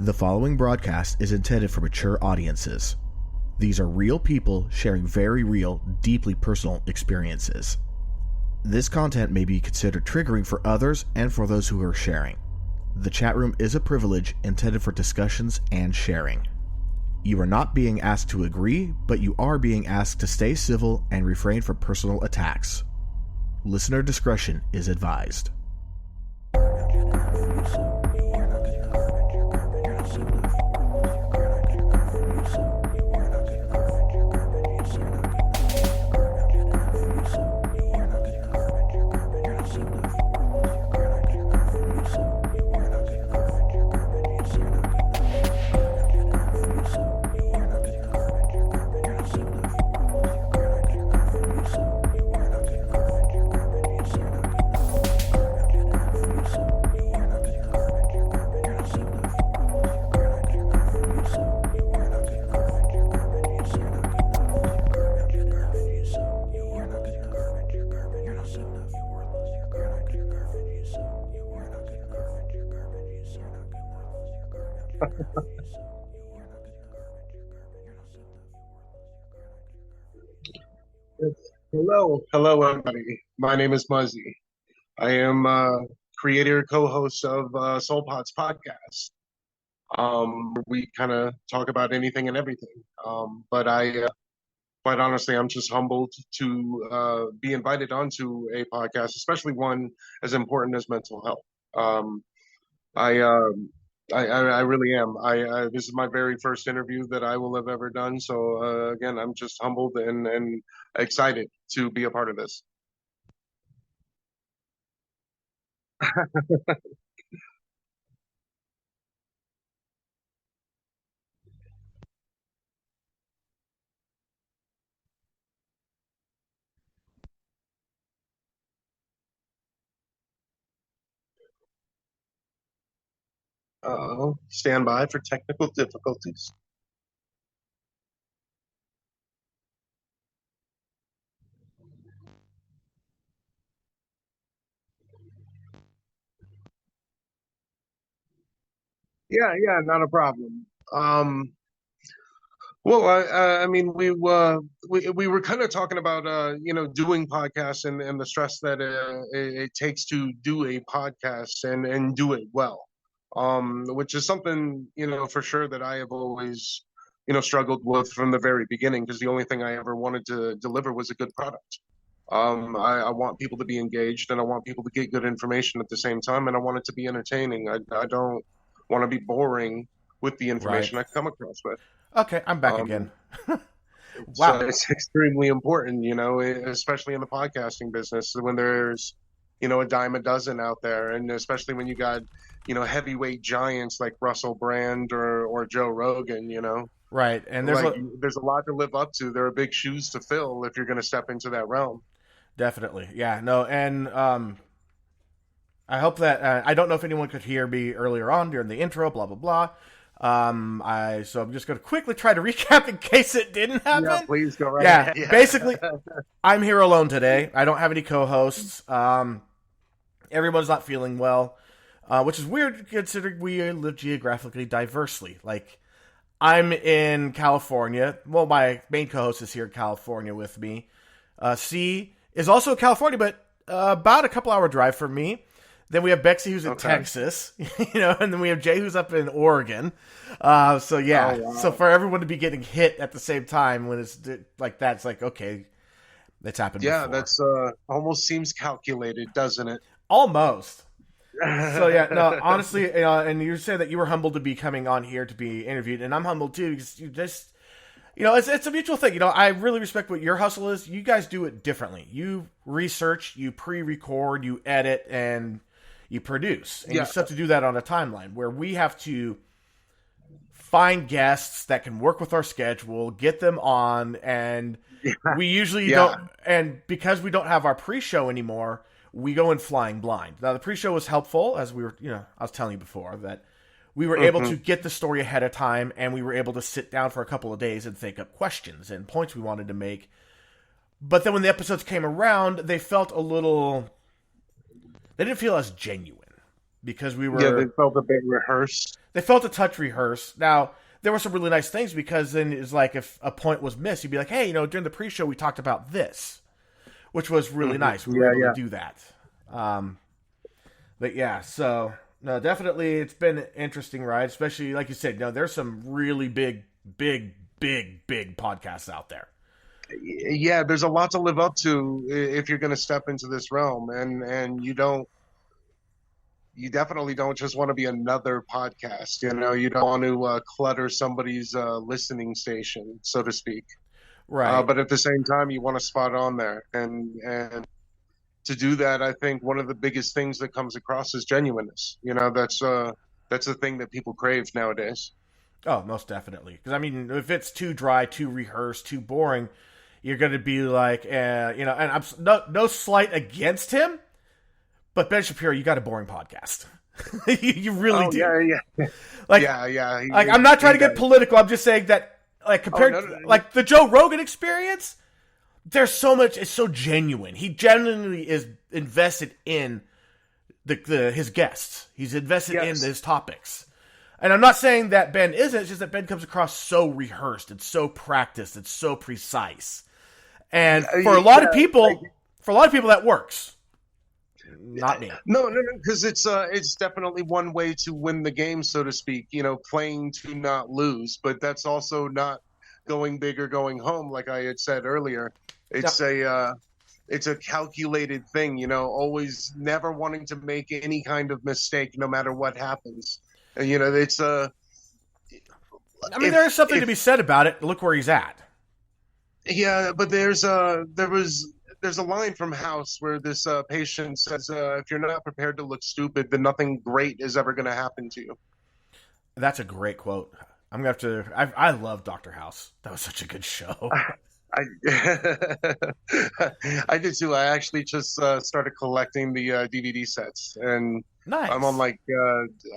The following broadcast is intended for mature audiences. These are real people sharing very real, deeply personal experiences. This content may be considered triggering for others and for those who are sharing. The chat room is a privilege intended for discussions and sharing. You are not being asked to agree, but you are being asked to stay civil and refrain from personal attacks. Listener discretion is advised. Hello, everybody. My name is Muzzy. I am creator, co-host of Soul Pods podcast. We kind of talk about anything and everything. But quite honestly, I'm just humbled to be invited onto a podcast, especially one as important as mental health. I, um, I really am. This is my very first interview that I will have ever done. So again, I'm just humbled and excited to be a part of this. Stand by for technical difficulties. Yeah, not a problem. Well, I mean, we were kind of talking about doing podcasts and the stress that it takes to do a podcast and do it well, which is something for sure that I have always struggled with from the very beginning because the only thing I ever wanted to deliver was a good product. I want people to be engaged and I want people to get good information at the same time, and I want it to be entertaining. I don't want to be boring with the information I come across with. Okay, I'm back again. Wow. So it's extremely important, especially in the podcasting business when there's, a dime a dozen out there. And especially when you got, heavyweight giants like Russell Brand or Joe Rogan, Right. And there's a lot to live up to. There are big shoes to fill if you're going to step into that realm. Definitely. Yeah, no. And I hope that, I don't know if anyone could hear me earlier on during the intro, blah, blah, blah. So I'm just going to quickly try to recap in case it didn't happen. Yeah, please go right ahead. Yeah, basically, I'm here alone today. I don't have any co-hosts. Everyone's not feeling well, which is weird considering we live geographically diversely. Like, I'm in California. Well, my main co-host is here in California with me. C is also in California, but about a couple hour drive from me. Then we have Bexy, who's in Texas, and then we have Jay, who's up in Oregon. So yeah, oh, wow. So for everyone to be getting hit at the same time when it's like that, it's like, okay, that's happened before. Yeah, that's almost seems calculated, doesn't it? Almost. So yeah, no, honestly, and you said that you were humbled to be coming on here to be interviewed, and I'm humbled too because you just, it's a mutual thing. I really respect what your hustle is. You guys do it differently. You research, you pre-record, you edit, and you produce. And you still have to do that on a timeline where we have to find guests that can work with our schedule, get them on, and we usually don't. And because we don't have our pre-show anymore, we go in flying blind. Now, the pre-show was helpful, as we were, I was telling you before, that we were able to get the story ahead of time, and we were able to sit down for a couple of days and think up questions and points we wanted to make. But then when the episodes came around, they felt a little... They didn't feel as genuine. because we Yeah, they were felt a bit rehearsed. they felt a touch rehearsed. Now there were some really nice things because then it's like if a point was missed, you'd be like, hey, during the pre-show we talked about this, which was really nice. We were Yeah, able to yeah. do that. Um, but yeah, so no, definitely it's been an interesting ride, especially like you said. There's some really big podcasts out there. Yeah, there's a lot to live up to if you're going to step into this realm, and you definitely don't just want to be another podcast. You don't want to clutter somebody's listening station, so to speak. Right. But at the same time, you want to spot on there, and to do that, I think one of the biggest things that comes across is genuineness. That's the thing that people crave nowadays. Oh, most definitely. Because I mean, if it's too dry, too rehearsed, too boring, you're going to be like, And I'm no slight against him, but Ben Shapiro, you got a boring podcast. you really Oh do. yeah, yeah, Like, yeah. I'm not trying He to get does. political. I'm just saying that, like, Oh compared no, to, no, like, the Joe Rogan experience, there's so much. It's so genuine. He genuinely is invested in the his guests. He's invested in yes. his topics. And I'm not saying that Ben isn't. It's just that Ben comes across so rehearsed. It's so practiced. It's so precise. And for a lot of Like, people, that works. Not me. no, because it's definitely one way to win the game, so to speak. Playing to not lose, but that's also not going big or going home, like I had said earlier. No, It's a calculated thing. Always never wanting to make any kind of mistake, no matter what happens. And, it's I mean, there is something to if be said about it. Look where he's at. yeah, but there's a line from House where this patient says, "If you're not prepared to look stupid, then nothing great is ever going to happen to you." That's a great quote. I'm gonna have to. I love Doctor House. That was such a good show. I I did too. I actually just started collecting the DVD sets, and I'm on Nice, like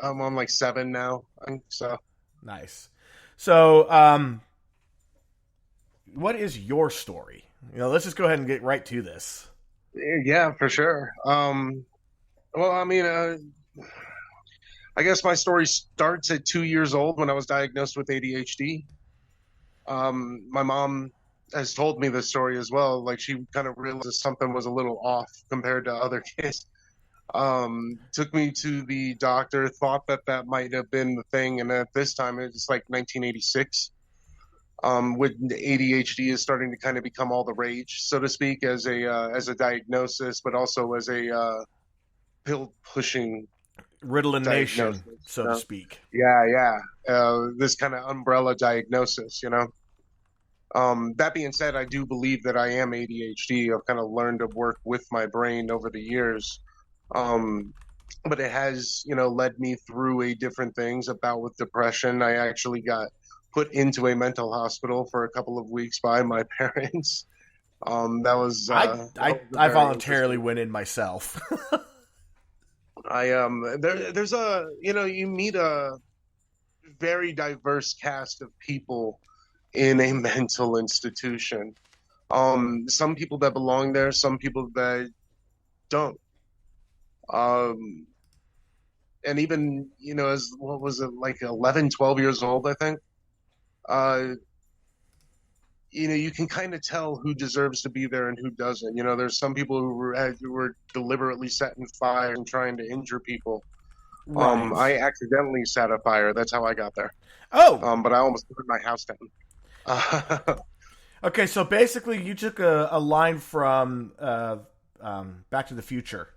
I'm on like seven now. So nice. So, what is your story? Let's just go ahead and get right to this. yeah, for sure. Well, I mean, I guess my story starts at 2 years old when I was diagnosed with ADHD. My mom has told me this story as well. Like she kind of realized something was a little off compared to other kids. Took me to the doctor, thought that might have been the thing, and at this time it's like 1986. When ADHD is starting to kind of become all the rage, so to speak, as a diagnosis, but also as a pill pushing Ritalin Nation, diagnosis. so to speak. Yeah, yeah. This kind of umbrella diagnosis. That being said, I do believe that I am ADHD. I've kind of learned to work with my brain over the years. Um, but it has, led me through a different things about with depression. I actually got put into a mental hospital for a couple of weeks by my parents. I that I was a I very voluntarily interesting. went in myself. There's you meet a very diverse cast of people in a mental institution. Some people that belong there, some people that don't. Um, and even, as what was it, like 11, 12 years old, I think, uh, you can kind of tell who deserves to be there and who doesn't. There's some people who were deliberately setting fire and trying to injure people. Right. I accidentally set a fire. That's how I got there. Oh, But I almost burned my house down. okay. So basically, you took a line from Back to the Future.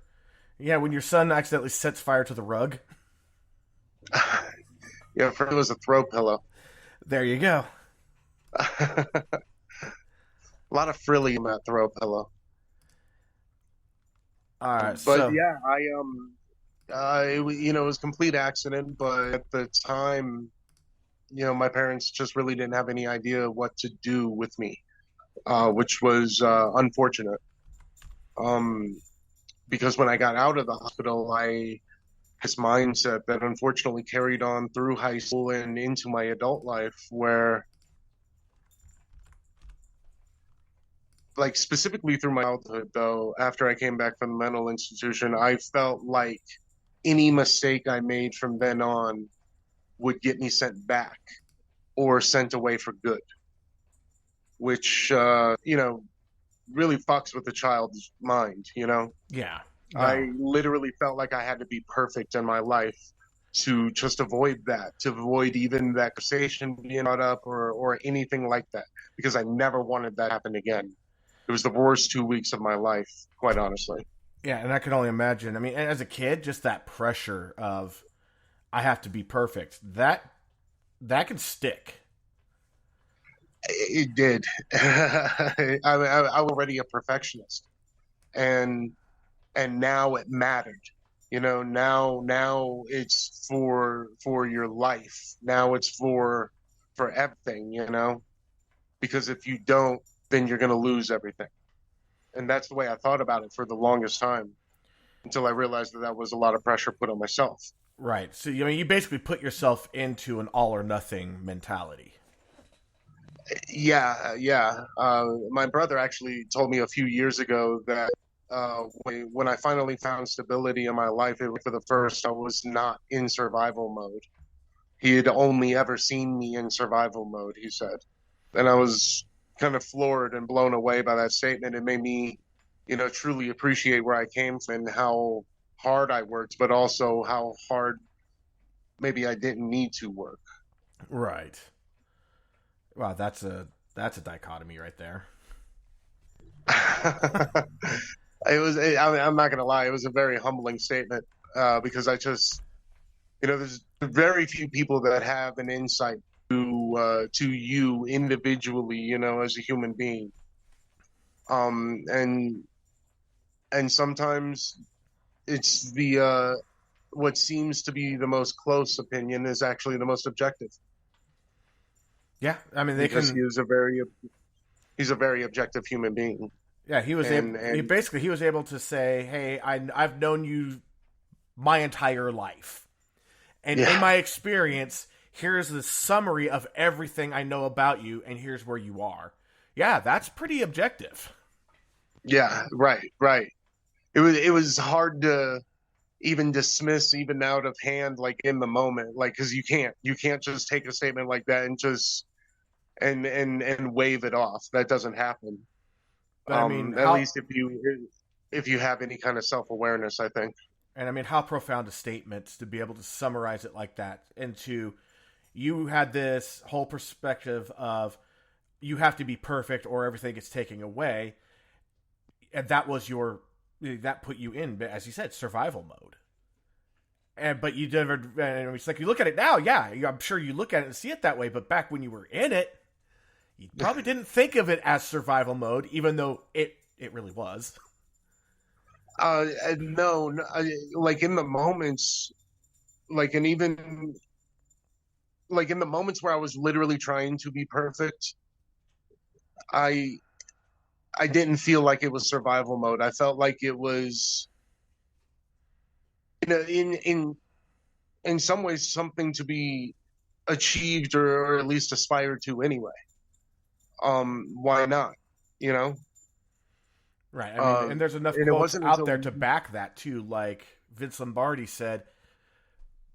Yeah, when your son accidentally sets fire to the rug. Yeah, for it was a throw pillow. There you go. A lot of frilly in that throw pillow. All right. But So, yeah, it was a complete accident. But at the time, my parents just really didn't have any idea what to do with me, which was unfortunate. Um, because when I got out of the hospital, I this mindset that unfortunately carried on through high school and into my adult life, where like specifically through my childhood, though, after I came back from the mental institution, I felt like any mistake I made from then on would get me sent back or sent away for good, which, really fucks with the child's mind. Yeah. I No. literally felt like I had to be perfect in my life to just avoid that, to avoid even that conversation being brought up or anything like that, because I never wanted that to happen again. It was the worst 2 weeks of my life, quite honestly. Yeah, and I can only imagine. I mean, as a kid, just that pressure of I have to be perfect. That can stick. It did. I was already a perfectionist, and now it mattered. Now it's for your life. Now it's for everything. Because if you don't, then you're going to lose everything. And that's the way I thought about it for the longest time until I realized that that was a lot of pressure put on myself. Right. So you basically put yourself into an all or nothing mentality. Yeah, yeah. My brother actually told me a few years ago that when I finally found stability in my life, it was for the first, I was not in survival mode. He had only ever seen me in survival mode, he said. And I was kind of floored and blown away by that statement. It made me, truly appreciate where I came from and how hard I worked, but also how hard maybe I didn't need to work. Right. Wow, that's a dichotomy right there. I'm not going to lie, it was a very humbling statement because there's very few people that have an insight to you individually, as a human being. And sometimes it's the what seems to be the most close opinion is actually the most objective Yeah, I mean they because can. he's a very objective human being. Yeah, he was able. and He and basically he was able to say, "Hey, I've known you my entire life, and in yeah, my experience, here's the summary of everything I know about you, and here's where you are." Yeah, that's pretty objective. yeah, right. It was hard to even dismiss even out of hand, like in the moment, like because you can't just take a statement like that and just and wave it off. That doesn't happen. But I mean, At how least if you have any kind of self-awareness, I think. and I mean how profound a statement to be able to summarize it like that, and to you had this whole perspective of you have to be perfect or everything gets taken away, and that put you in, as you said, survival mode. And but you never, and it's like you look at it now, yeah, I'm sure you look at it and see it that way. But back when you were in it, you probably didn't think of it as survival mode, even though it really was. No, no, like in the moments, like and even like in the moments where I was literally trying to be perfect, I I didn't feel like it was survival mode. I felt like it was, in some ways something to be achieved or at least aspired to anyway. Why not? You know? Right. I mean, and there's enough And it quotes wasn't out until there to back that too. Like Vince Lombardi said,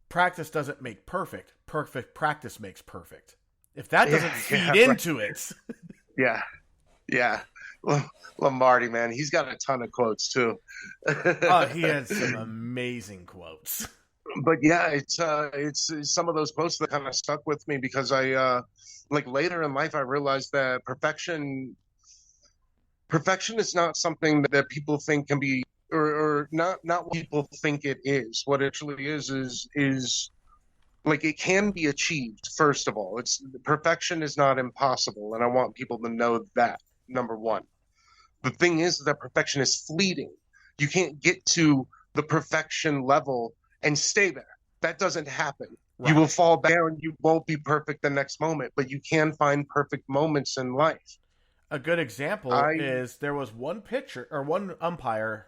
"Practice doesn't make perfect. Perfect practice makes perfect." If that doesn't yeah, feed right. into it, Yeah, yeah. Lombardi, man, he's got a ton of quotes too. he had some amazing quotes. But yeah, it's some of those quotes that kind of stuck with me because like later in life I realized that perfection is not something that people think can be, or not what people think it is. What it actually is like it can be achieved. First of all, it's perfection is not impossible, and I want people to know that, number one. The thing is that perfection is fleeting. You can't get to the perfection level and stay there. That doesn't happen. You will Right. fall down. You won't be perfect the next moment, but you can find perfect moments in life. A good example I is there was one pitcher or one umpire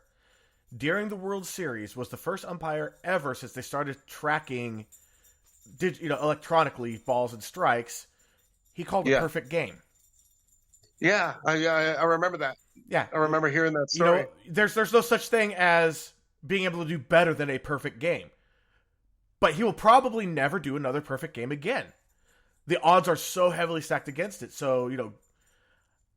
during the World Series was the first umpire ever since they started tracking, electronically balls and strikes. He called a Yeah, perfect game. yeah, I remember that. Yeah, I remember hearing that you know, story. there's no such thing as being able to do better than a perfect game. But he will probably never do another perfect game again. The odds are so heavily stacked against it. So,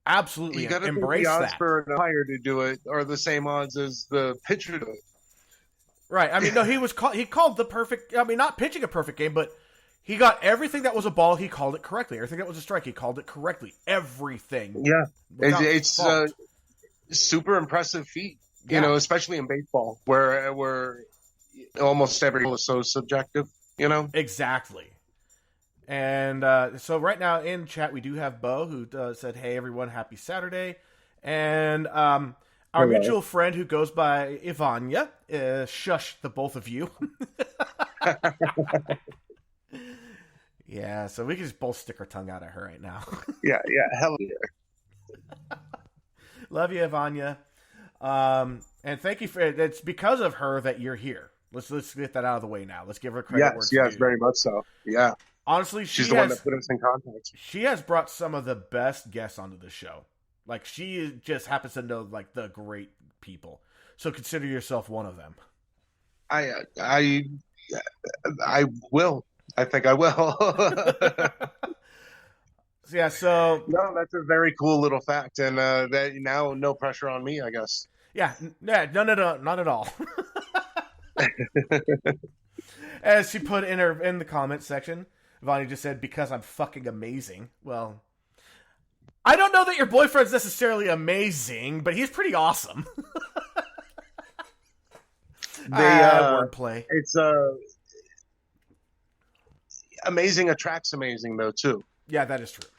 absolutely You got to think the embrace odds that. for an umpire to do it are the same odds as the pitcher to do it. Right. I mean, no, he called the perfect. I mean, not pitching a perfect game, but he got everything that was a ball. He called it correctly. Everything that was a strike, he called it correctly. Everything. Yeah, it's fault. super impressive feat. Yeah. Especially in baseball, where almost every ball is so subjective. Exactly. And so right now in chat we do have Bo who said, "Hey everyone, happy Saturday," and our mutual friend who goes by Ivania, shush the both of you. Yeah, so we can just both stick our tongue out at her right now. Yeah, hell yeah. Love you, Ivania. And thank you for it's because of her that you're here. Let's get that out of the way now. Let's give her credit. Yes, very much so. Yeah. Honestly, she's the one that put us in contact. She has brought some of the best guests onto the show. Like, she just happens to know, like, the great people. So consider yourself one of them. I will. I think I will. Yeah, so... No, that's a very cool little fact. And that now, no pressure on me, I guess. Yeah, no, not at all. As she put in the comment section, Vanya just said, "Because I'm fucking amazing." Well, I don't know that your boyfriend's necessarily amazing, but he's pretty awesome. Wordplay. It's amazing attracts amazing though too. Yeah, that is true.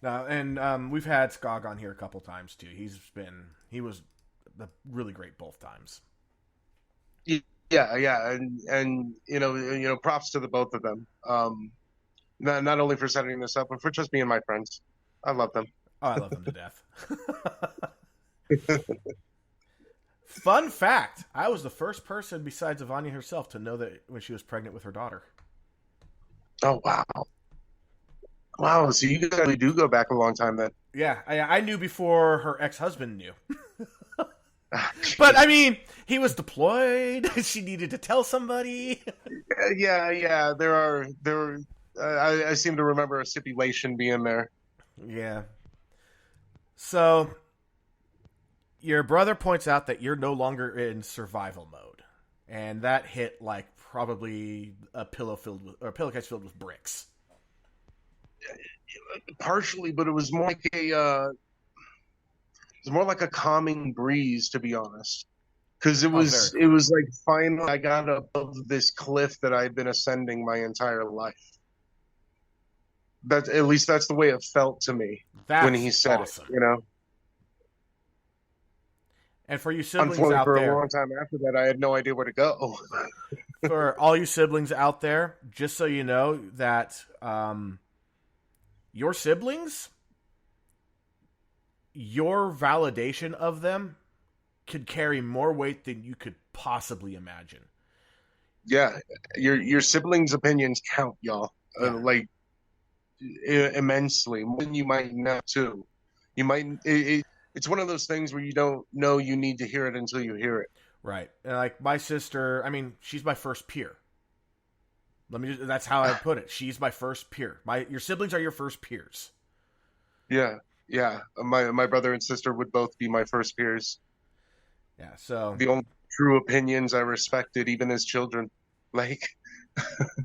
Now, and we've had Skog on here a couple times too. He was really great both times. Yeah, and props to the both of them. Not only for setting this up, but for just being my friends. I love them. Oh, I love them to death. Fun fact: I was the first person besides Ivania herself to know that when she was pregnant with her daughter. Oh wow! So you guys really do go back a long time then. Yeah, I knew before her ex-husband knew. But I mean, he was deployed. She needed to tell somebody. Yeah. I seem to remember a stipulation being there. Yeah. So, your brother points out that you're no longer in survival mode, and that hit like probably a pillowcase filled with bricks. Partially, but it was more like a calming breeze, to be honest. Because it was like finally I got above this cliff that I'd been ascending my entire life. That's the way it felt to me when he said it. And for you siblings Unfortunately, out for there, a long time after that, I had no idea where to go. For all you siblings out there, just so you know that your siblings, your validation of them could carry more weight than you could possibly imagine. Yeah, your siblings' opinions count, y'all. Yeah. Immensely, more than you might know too. You might. It's one of those things where you don't know you need to hear it until you hear it. Right. And like my sister, I mean, she's my first peer. That's how I put it. She's my first peer. Your siblings are your first peers. Yeah. My brother and sister would both be my first peers. Yeah. So the only true opinions I respected, even as children.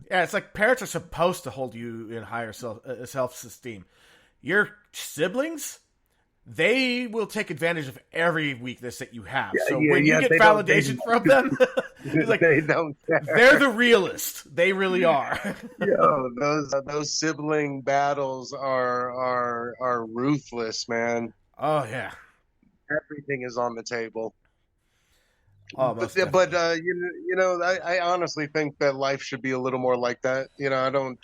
Yeah, it's like parents are supposed to hold you in higher self-esteem. Your siblings, they will take advantage of every weakness that you have. So when you get validation from them, like, they don't care. They're the realist. They really are. Those sibling battles are ruthless, man. Oh yeah, everything is on the table. Oh, but I honestly think that life should be a little more like that. I don't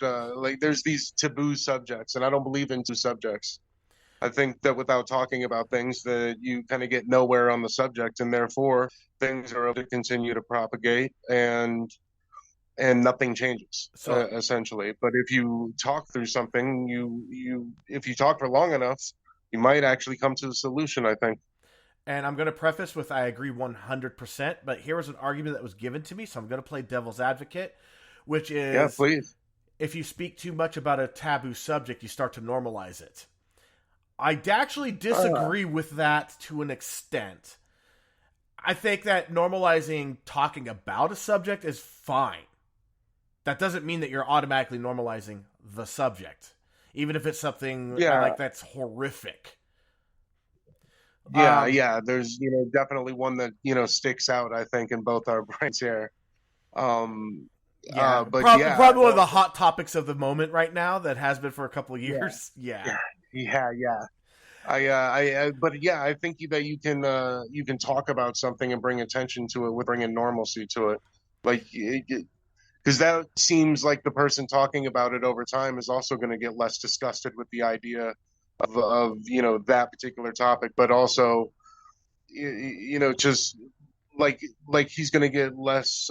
there's these taboo subjects, and I don't believe in two subjects. I think that without talking about things, that you kind of get nowhere on the subject, and therefore things are able to continue to propagate, and nothing changes essentially. But if you talk through something, if you talk for long enough, you might actually come to the solution, I think. And I'm going to preface with I agree 100%, but here was an argument that was given to me, so I'm going to play devil's advocate, which Yeah, is please. if you speak too much about a taboo subject, you start to normalize it. I actually disagree with that to an extent. I think that normalizing talking about a subject is fine. That doesn't mean that you're automatically normalizing the subject, even if it's something like that's horrific. Yeah. There's definitely one that sticks out. I think in both our brains here. Probably one of the hot topics of the moment right now that has been for a couple of years. Yeah. I think that you can talk about something and bring attention to it with bringing normalcy to it, like because that seems like the person talking about it over time is also going to get less disgusted with the idea of that particular topic, but also just like he's going to get less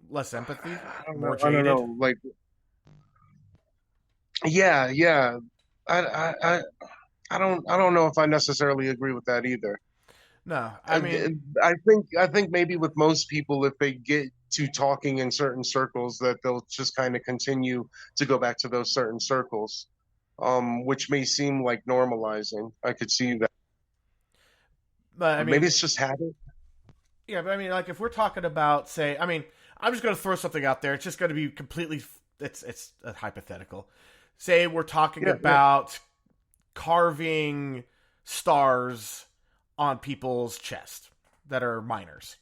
less empathy, more jaded. I don't know, like yeah. I don't know if I necessarily agree with that either. No, I mean, I think maybe with most people, if they get to talking in certain circles, that they'll just kind of continue to go back to those certain circles, which may seem like normalizing. I could see that, but I mean, maybe it's just habit. Yeah, but I mean, like if we're talking about, say, I mean, I'm just going to throw something out there. It's just going to be completely, it's a hypothetical. Say we're talking about carving stars on people's chest that are minors.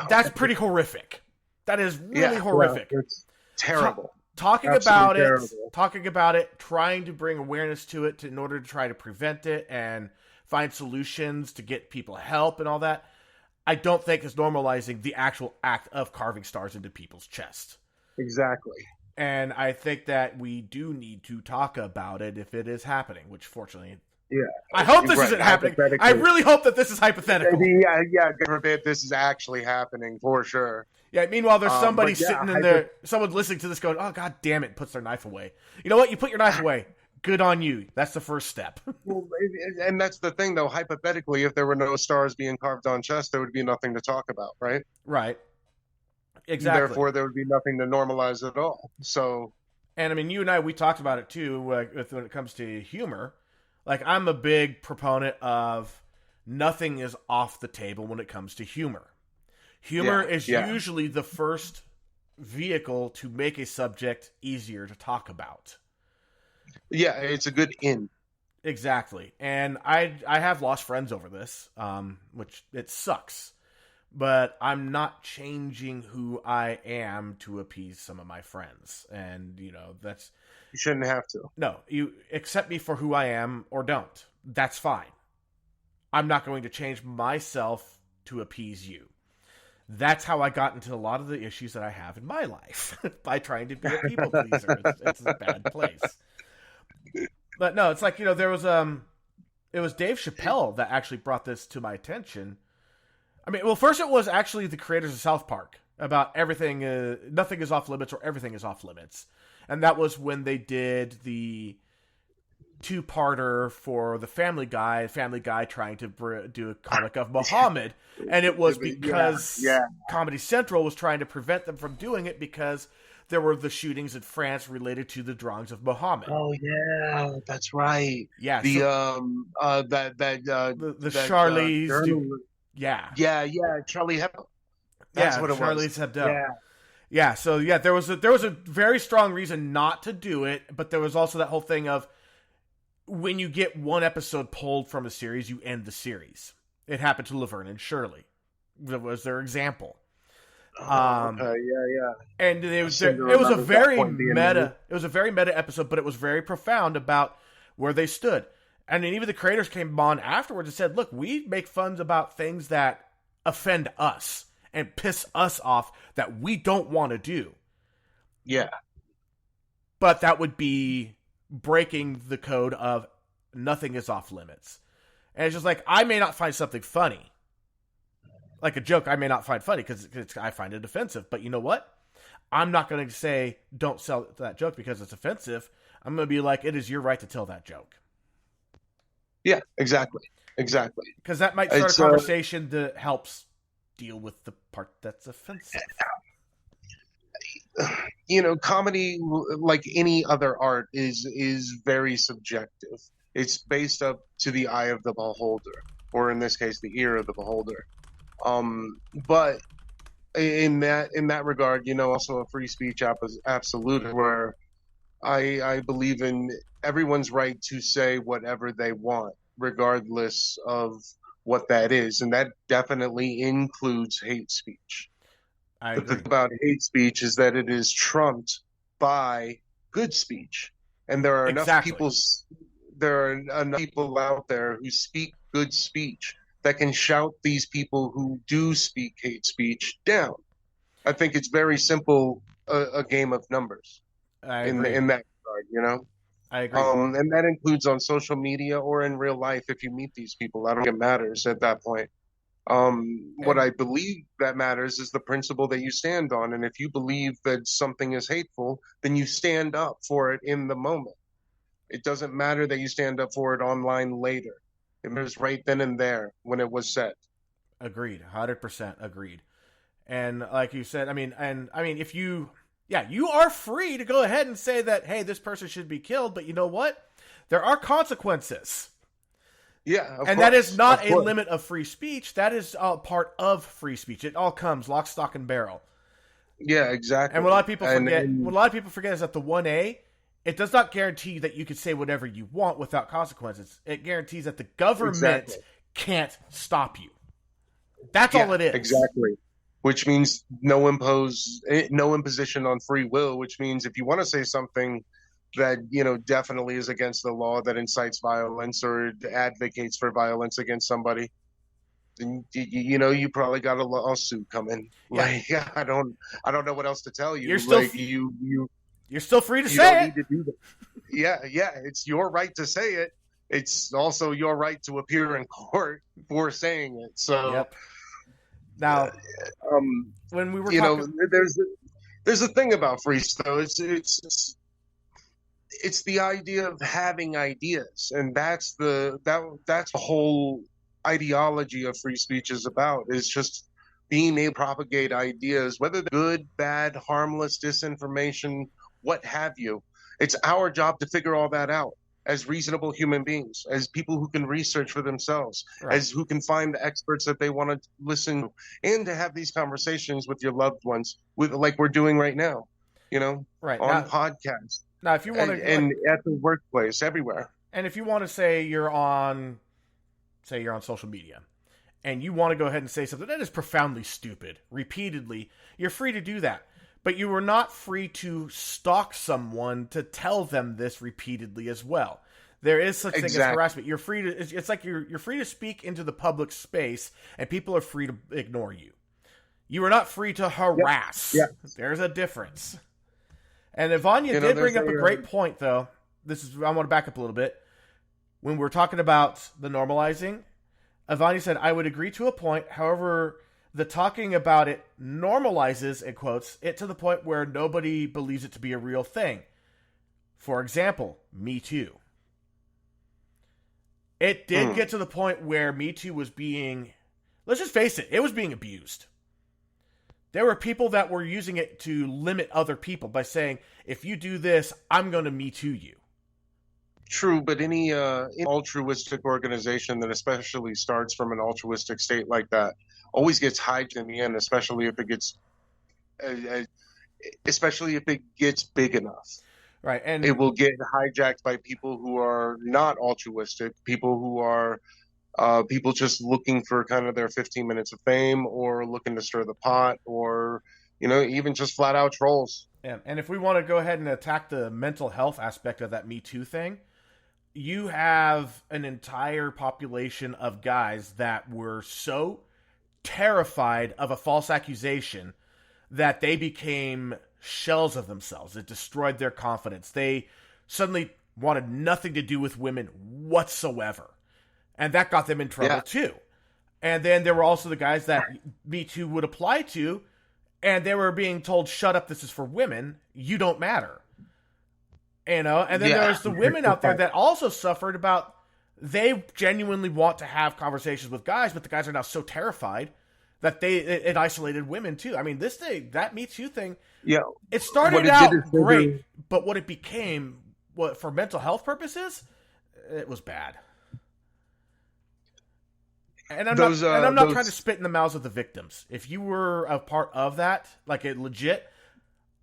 That's pretty horrific. That is really horrific. It's terrible. Talking about it, trying to bring awareness to it in order to try to prevent it and find solutions to get people help and all that, I don't think is normalizing the actual act of carving stars into people's chests. Exactly. And I think that we do need to talk about it if it is happening, which fortunately... Yeah. I hope this isn't happening. I really hope that this is hypothetical. God forbid this is actually happening for sure. Yeah, meanwhile, there's somebody sitting in there, someone listening to this going, oh, God damn it, puts their knife away. You know what? You put your knife away. Good on you. That's the first step. Well, and that's the thing, though. Hypothetically, if there were no stars being carved on chests, there would be nothing to talk about, right? Right. Exactly. Therefore, there would be nothing to normalize at all. So, and I mean, you and I, we talked about it too when it comes to humor. Like, I'm a big proponent of nothing is off the table when it comes to humor. Humor is usually the first vehicle to make a subject easier to talk about. Yeah, it's a good in. Exactly. And I have lost friends over this, which it sucks. But I'm not changing who I am to appease some of my friends. And, that's... You shouldn't have to. No, you accept me for who I am or don't. That's fine. I'm not going to change myself to appease you. That's how I got into a lot of the issues that I have in my life by trying to be a people pleaser. It's a bad place. But no, it's like, there was it was Dave Chappelle that actually brought this to my attention. I mean, well, first it was actually the creators of South Park about everything, nothing is off limits or everything is off limits. And that was when they did the two-parter for the Family Guy trying to do a comic of Muhammad. And it was because Comedy Central was trying to prevent them from doing it because there were the shootings in France related to the drawings of Muhammad. Oh yeah, that's right. Yeah, the Charlie's Charlie Hebdo. That's what it Charlie's was. Hebdo. Yeah, so there was a very strong reason not to do it, but there was also that whole thing of when you get one episode pulled from a series, you end the series. It happened to Laverne and Shirley. That was their example. Okay, and it was a very meta episode, but it was very profound about where they stood. And then even the creators came on afterwards and said, look, we make fun about things that offend us and piss us off that we don't want to do. Yeah. But that would be breaking the code of nothing is off limits. And it's just like, I may not find something funny. Like a joke I may not find funny because I find it offensive. But you know what? I'm not going to say don't sell that joke because it's offensive. I'm going to be like, it is your right to tell that joke. Yeah, exactly. Because that might start a It's conversation that helps deal with the part that's offensive. comedy, like any other art, is very subjective. It's based up to the eye of the beholder, or in this case, the ear of the beholder. But in that regard, also a free speech absolute, where I believe in everyone's right to say whatever they want, regardless of what that is, and that definitely includes hate speech. I But the agree. thing about hate speech is that it is trumped by good speech, and Exactly. there are enough people out there who speak good speech that can shout these people who do speak hate speech down. I think it's very simple, a game of numbers I in agree. in that regard. I agree. And that includes on social media or in real life. If you meet these people, I don't think it matters at that point. What And I believe that matters is the principle that you stand on. And if you believe that something is hateful, then you stand up for it in the moment. It doesn't matter that you stand up for it online later. It matters right then and there when it was said. agreed. 100% agreed. And like you said, if you, yeah, you are free to go ahead and say that, hey, this person should be killed, but you know what? There are consequences. Yeah, of And that is course, not of a course. limit of free speech. That is part of free speech. It all comes lock, stock, and barrel. Yeah, And what a lot exactly. of people And forget, and is that the 1A, it does not guarantee that you can say whatever you want without consequences. It guarantees that the government exactly. can't stop you. That's all Yeah, it is. exactly. Which means no imposition on free will, which means if you want to say something that, definitely is against the law, that incites violence or advocates for violence against somebody, then you probably got a lawsuit coming. Yeah, Like, I don't know what else to tell you're you. still Like, you're still free to you don't say it. need to do that. Yeah, yeah, it's your right to say it. It's also your right to appear in court for saying it. So, Yep. Now, um, when we were you know, talking, there's a thing about free though. It's the idea of having ideas, and that's the whole ideology of free speech is about. Is just being able to propagate ideas, whether they're good, bad, harmless, disinformation, what have you. It's our job to figure all that out as reasonable human beings, as people who can research for themselves, right, as who can find the experts that they want to listen to, and to have these conversations with your loved ones, with like we're doing right now, right on now, podcasts if you want to like, and at the workplace, right, everywhere. and if you want to say you're on social media, and you want to go ahead and say something that is profoundly stupid repeatedly, you're free to do that. But you are not free to stalk someone to tell them this repeatedly as well. There is such thing as Exactly. harassment. You're free to. It's like you're free to speak into the public space, and people are free to ignore you. You are not free to Yep. harass. Yeah. There's a difference. And Ivania did There's bring up a great point, though. I want to back up a little bit. When we're talking about the normalizing, Ivania said, I would agree to a point. However, the talking about it normalizes, in quotes, it to the point where nobody believes it to be a real thing. For example, Me Too. It did mm, get to the point where Me Too was being, let's just face it, it was being abused. There were people that were using it to limit other people by saying, if you do this, I'm going to Me Too you. true, but any altruistic organization that especially starts from an altruistic state like that always gets hyped in the end, uh, uh, especially if it gets big enough. Right. It And will get hijacked by people who are not altruistic, people who are people just looking for kind of their 15 minutes of fame, or looking to stir the pot, or even just flat out trolls. and if we want to go ahead and attack the mental health aspect of that Me Too thing, you have an entire population of guys that were so terrified of a false accusation that they became shells of themselves. It destroyed their confidence. They suddenly wanted nothing to do with women whatsoever. And that got them in trouble Yeah, too. And then there were also the guys that Me Too would apply to, and they were being told, shut up, this is for women. You don't matter. And then yeah, there's the women out there that also suffered about they genuinely want to have conversations with guys, but the guys are now so terrified that it isolated women too. I mean, that Me Too thing, Yeah. it started What it did is out great, but what it became, for mental health purposes, it was bad. And I'm not trying to spit in the mouths of the victims. If you were a part of that, like it legit,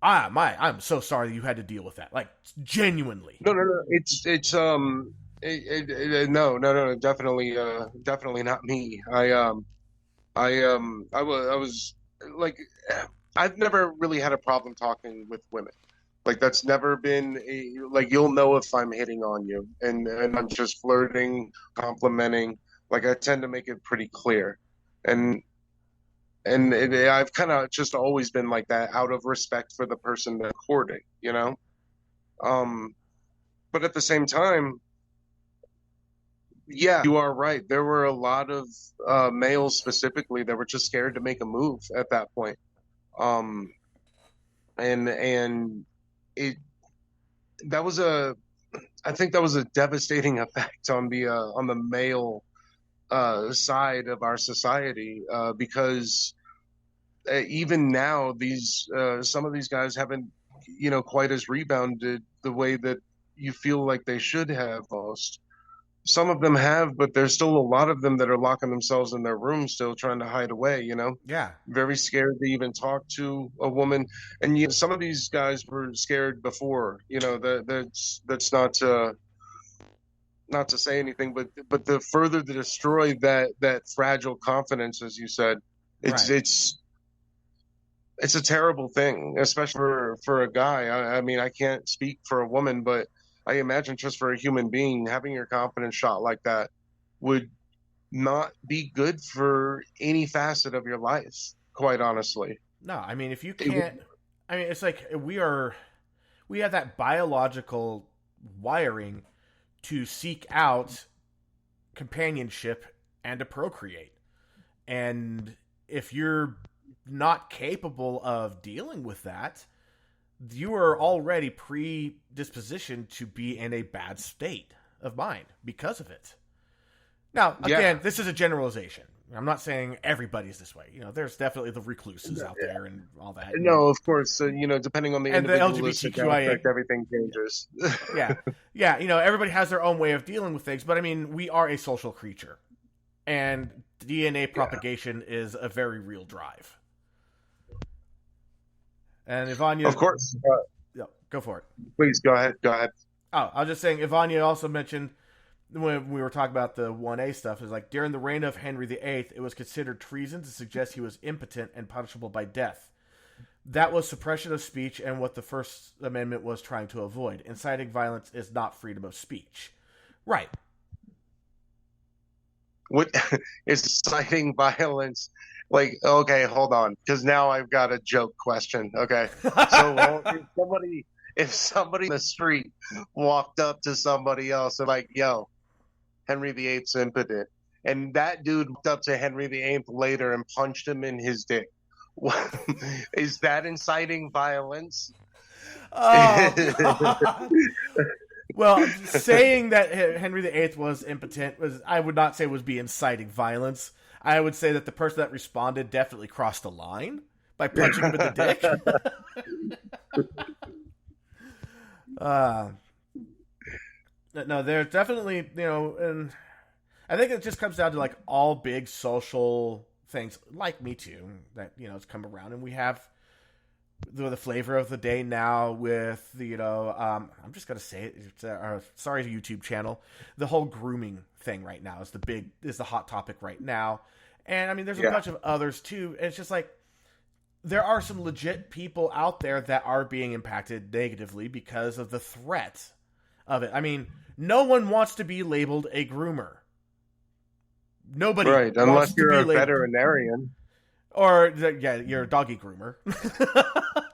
I'm so sorry you had to deal with that. Like genuinely. No, no, definitely not me. I was like, I've never really had a problem talking with women. Like that's never been like you'll know if I'm hitting on you and I'm just flirting, complimenting. Like I tend to make it pretty clear, and I've kind of just always been like that out of respect for the person that's courting, you know. Um, but at the same time, yeah, you are right. There were a lot of males specifically that were just scared to make a move at that point. Um, and it that was a I think that was a devastating effect on the male side of our society because even now these some of these guys haven't quite as rebounded the way that you feel like they should have most. Some of them have, but there's still a lot of them that are locking themselves in their room, still trying to hide away, Yeah. very scared to even talk to a woman. And some of these guys were scared before, that's not to say anything, but the further to destroy that fragile confidence, as you said, it's Right. it's a terrible thing, especially for a guy. I mean, I can't speak for a woman, but I imagine just for a human being, having your confidence shot like that would not be good for any facet of your life, quite honestly. No, I mean, if you It would, can't, I mean, it's like we have that biological wiring to seek out companionship and to procreate. And if you're not capable of dealing with that, you are already predispositioned to be in a bad state of mind because of it. Now, again, yeah. this is a generalization. I'm not saying everybody's this way. There's definitely the recluses out there and all that. No, of course, depending on the And the individualistic LGBTQIA. aspect, everything changes. Yeah. Yeah, everybody has their own way of dealing with things, but I mean, we are a social creature. And DNA propagation is a very real drive. And Ivania, Of course. yeah, go for it. Please go ahead. Go ahead. Oh, I was just saying, Ivania also mentioned when we were talking about the 1A stuff, is like during the reign of Henry VIII, it was considered treason to suggest he was impotent and punishable by death. That was suppression of speech and what the First Amendment was trying to avoid. Inciting violence is not freedom of speech. Right. What is inciting violence? Like, okay, hold on, because now I've got a joke question. Okay, so if somebody in the street walked up to somebody else and like, "Yo, Henry VIII's impotent," and that dude walked up to Henry VIII later and punched him in his dick, is that inciting violence? Oh, God. Well, saying that Henry VIII was impotent I would not say would be inciting violence. I would say that the person that responded definitely crossed the line by punching him in the dick. No, there's definitely, and I think it just comes down to like all big social things like Me Too that, it's come around, and we have the flavor of the day now with the, I'm just gonna say it. It's sorry, YouTube channel. The whole grooming thing right now is the hot topic right now, and I mean, there's a bunch of others too. And it's just like there are some legit people out there that are being impacted negatively because of the threat of it. I mean, no one wants to be labeled a groomer. Nobody, right? Unless you're a veterinarian. Or you're a doggy groomer.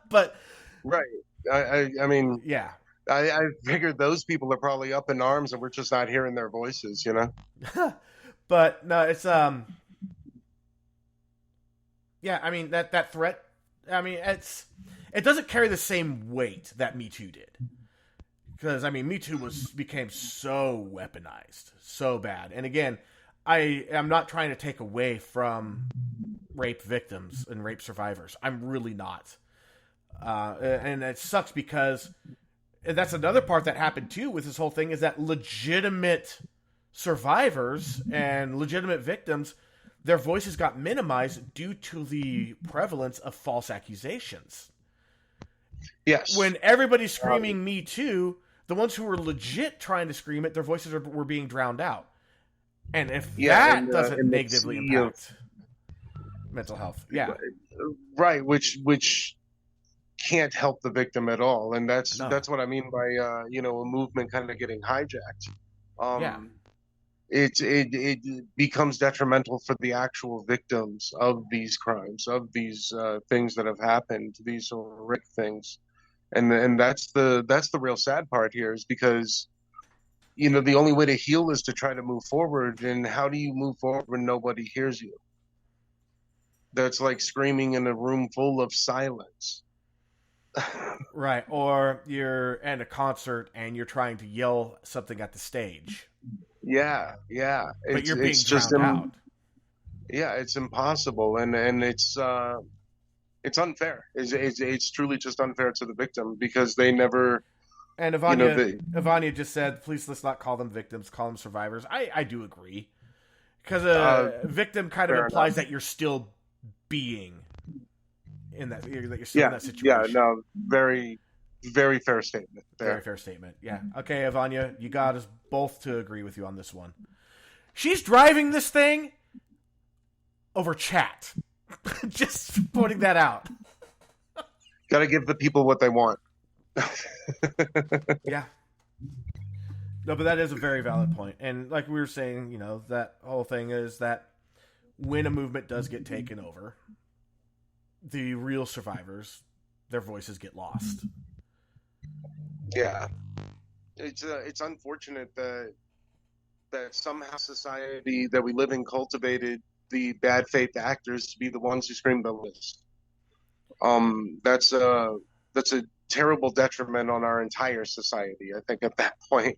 But right, I mean, yeah, I figured those people are probably up in arms, and we're just not hearing their voices, But no, it's yeah. I mean that threat. I mean it doesn't carry the same weight that Me Too did. Because I mean, Me Too became so weaponized, so bad. And again, I am not trying to take away from rape victims and rape survivors. I'm really not. And it sucks because that's another part that happened too with this whole thing is that legitimate survivors and legitimate victims, their voices got minimized due to the prevalence of false accusations. Yes. When everybody's screaming Me Too, the ones who were legit trying to scream it, their voices were being drowned out. And if that doesn't negatively impact mental health, right, which can't help the victim at all, and that's what I mean by a movement kind of getting hijacked. It becomes detrimental for the actual victims of these crimes, of these things that have happened, these horrific things, and that's the real sad part here is because the only way to heal is to try to move forward. And how do you move forward when nobody hears you? That's like screaming in a room full of silence. Right. Or you're at a concert and you're trying to yell something at the stage. Yeah. But you're being drowned out. Yeah, it's impossible. And it's unfair. It's truly just unfair to the victim because they never... And Ivania just said, please let's not call them victims, call them survivors. I do agree. Because a victim kind of implies that you're still being in that, that you're still in that situation. Yeah, no, very, very fair statement. Very fair statement, yeah. Okay, Ivania, you got us both to agree with you on this one. She's driving this thing over chat. Just pointing that out. Got to give the people what they want. Yeah. No, but that is a very valid point. And like we were saying, that whole thing is that when a movement does get taken over, the real survivors, their voices get lost. Yeah. It's unfortunate that somehow society that we live in cultivated the bad faith actors to be the ones who scream the list. That's a terrible detriment on our entire society. I think at that point,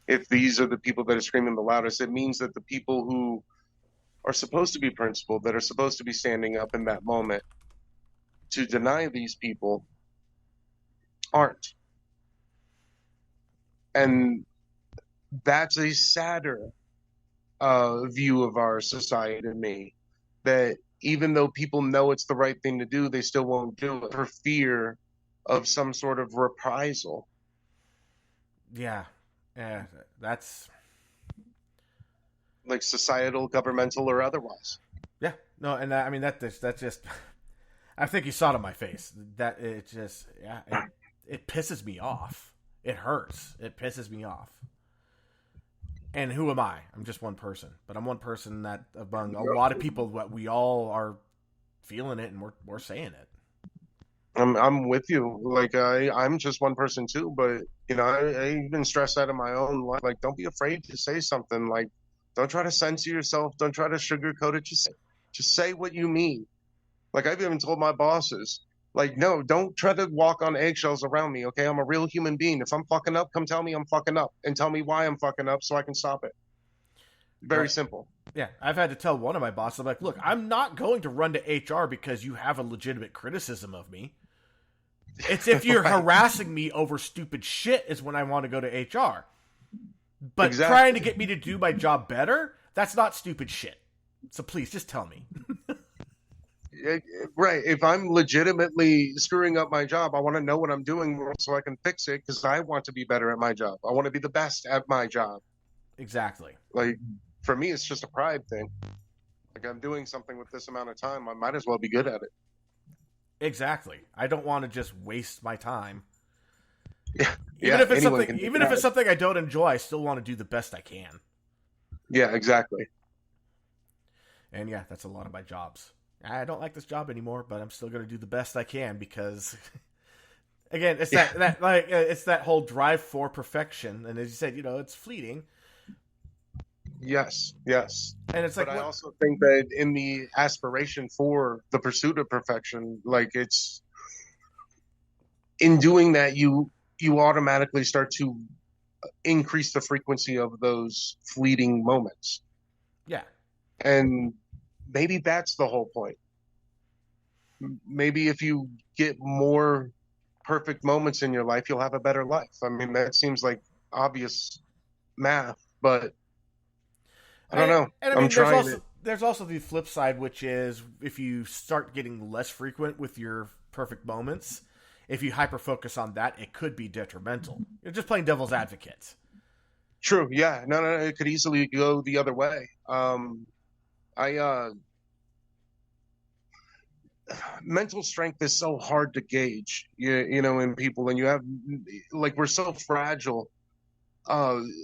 if these are the people that are screaming the loudest, it means that the people who are supposed to be principled, that are supposed to be standing up in that moment to deny these people, aren't. And that's a sadder view of our society to me, that even though people know it's the right thing to do, they still won't do it for fear of some sort of reprisal. Yeah, that's like societal, governmental, or otherwise. Yeah, no, and I mean that's just. I think you saw it on my face. That it just, it pisses me off. It hurts. It pisses me off. And who am I? I'm just one person, but I'm one person that among a lot of people, what we all are feeling it, and we're saying it. I'm with you. Like I'm just one person too, but I even stress that in my own life. Like, don't be afraid to say something. Like, don't try to censor yourself. Don't try to sugarcoat it. Just say what you mean. Like, I've even told my bosses, like, no, don't try to walk on eggshells around me. Okay, I'm a real human being. If I'm fucking up, come tell me I'm fucking up and tell me why I'm fucking up so I can stop it. Very simple. Yeah, I've had to tell one of my bosses, I'm like, look, I'm not going to run to HR because you have a legitimate criticism of me. It's if you're harassing me over stupid shit is when I want to go to HR. But trying to get me to do my job better, that's not stupid shit. So please, just tell me. Right. If I'm legitimately screwing up my job, I want to know what I'm doing so I can fix it because I want to be better at my job. I want to be the best at my job. Exactly. Like, for me, it's just a pride thing. Like, I'm doing something with this amount of time. I might as well be good at it. Exactly. I don't want to just waste my time. Yeah. Even if it's something I don't enjoy, I still want to do the best I can. Yeah, exactly. And yeah, that's a lot of my jobs. I don't like this job anymore, but I'm still going to do the best I can because, again, it's it's that whole drive for perfection. And as you said, it's fleeting. Yes. And it's like, I also think that in the aspiration for the pursuit of perfection, like, it's in doing that, you you automatically start to increase the frequency of those fleeting moments. Yeah. And maybe that's the whole point. Maybe if you get more perfect moments in your life, you'll have a better life. I mean, that seems like obvious math, but I don't know. And I I'm mean, trying it. there's also the flip side, which is if you start getting less frequent with your perfect moments, if you hyper focus on that, it could be detrimental. You're just playing devil's advocate. True. Yeah. No, no, it could easily go the other way. I mental strength is so hard to gauge, you know, in people, and you have like we're so fragile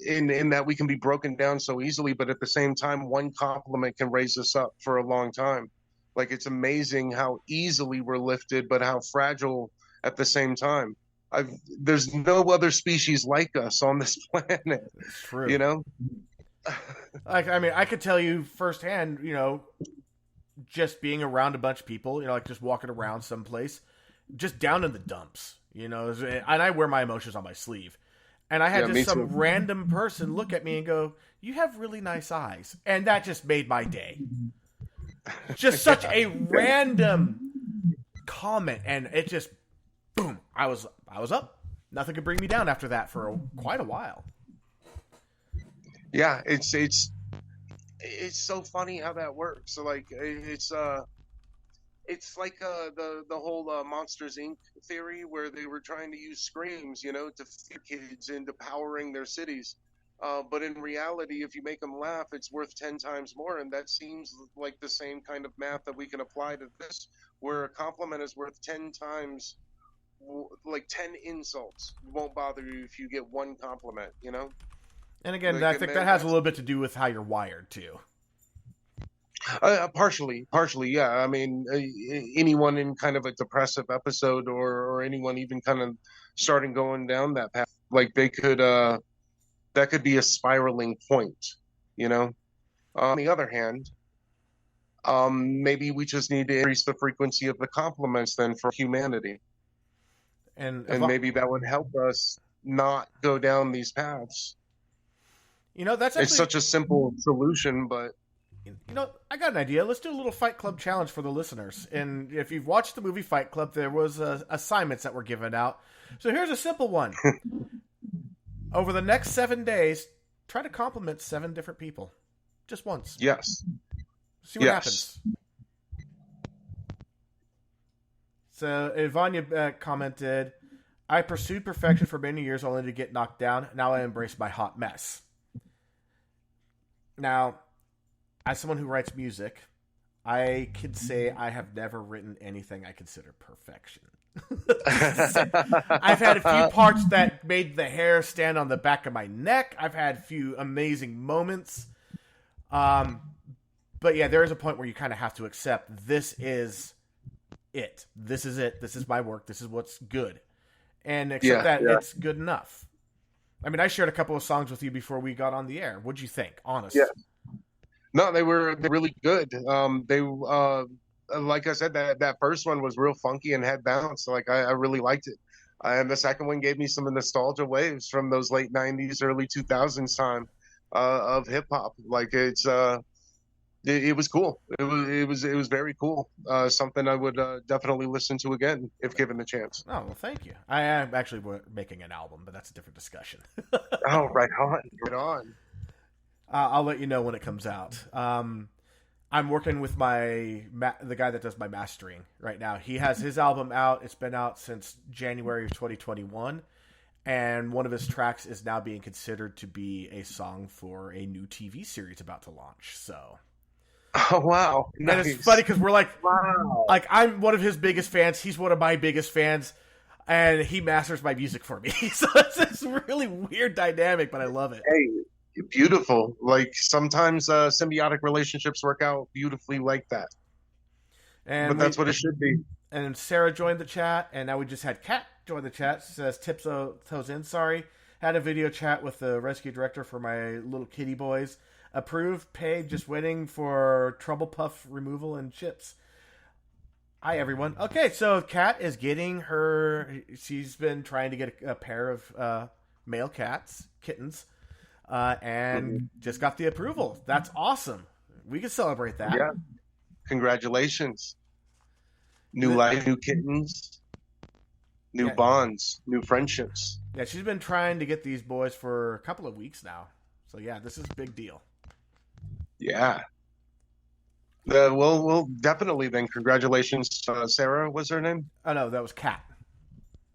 in that we can be broken down so easily, but at the same time, one compliment can raise us up for a long time. Like it's amazing how easily we're lifted, but how fragile at the same time. I've There's no other species like us on this planet, It's you true. know? Like, I mean, I could tell you firsthand, you know, just being around a bunch of people, you know, like just walking around someplace, just down in the dumps, you know, and I wear my emotions on my sleeve. And I had Yeah, just me some too. random person look at me and go, "You have really nice eyes." And that just made my day. Just such Yeah, a random comment, and it just boom, I was up. Nothing could bring me down after that for quite a while. yeah, it's so funny how that works. So like it's like the whole Monsters Inc. theory where they were trying to use screams, you know, to fear kids into powering their cities. But in reality, if you make them laugh, it's worth 10 times more. And that seems like the same kind of math that we can apply to this, where a compliment is worth 10 times, like 10 insults won't bother you if you get one compliment, you know? And again, Like, I and think that man, has a that's little bit to do with how you're wired too. partially, yeah. I mean, anyone in kind of a depressive episode, or anyone even kind of starting going down that path, like they could, that could be a spiraling point, you know. On the other hand, maybe we just need to increase the frequency of the compliments then for humanity, And and maybe that would help us not go down these paths. you know, that's It's actually such a simple solution, but you know, I got an idea. Let's do a little Fight Club challenge for the listeners. And if you've watched the movie Fight Club, there was assignments that were given out. So here's a simple one. Over the next 7 days, try to compliment 7 different people, just once. yes, See what yes. happens. So Ivania commented, "I pursued perfection for many years only to get knocked down. Now I embrace my hot mess." Now, as someone who writes music, I can say I have never written anything I consider perfection. I've had a few parts that made the hair stand on the back of my neck. I've had a few amazing moments. Um, but yeah, there is a point where you kind of have to accept this is it. This is it. This is my work. This is what's good. And accept Yeah, that yeah, it's good enough. I mean, I shared a couple of songs with you before we got on the air. What'd you think? yeah. Honest. No, they really good. They like I said, that first one was real funky and had bounce. Like I really liked it. And the second one gave me some nostalgia waves from those late '90s, early 2000s time of hip hop. Like it was cool. It was very cool. Something I would definitely listen to again if given the chance. Oh, well, thank you. I am actually making an album, but that's a different discussion. Oh, right on, right on. I'll let you know when it comes out. I'm working with the guy that does my mastering right now. He has his album out. It's been out since January of 2021, and one of his tracks is now being considered to be a song for a new TV series about to launch. So, Oh wow, and it's funny nice. because we're Wow. like I'm one of his biggest fans. He's one of my biggest fans, and he masters my music for me. So it's this really weird dynamic, but I love it. Hey, beautiful. Like sometimes symbiotic relationships work out beautifully like that. And But we that's what it should be. and Sarah joined the chat, and now we just had Kat join the chat. Says toes in. Sorry, had a video chat with the rescue director for my little kitty boys. Approved, paid, just waiting for trouble puff removal and chips. Hi, everyone. Okay, so Kat is getting her. She's been trying to get a pair of male kittens, and Mhm. just got the approval. That's awesome. We can celebrate that. Yeah, congratulations. New The- life, new kittens, new yeah, bonds, new friendships. yeah. She's been trying to get these boys for a couple of weeks now. So yeah, this is a big deal. Yeah. Well, definitely then. Congratulations, Sarah was her name? Oh no, that was Kat.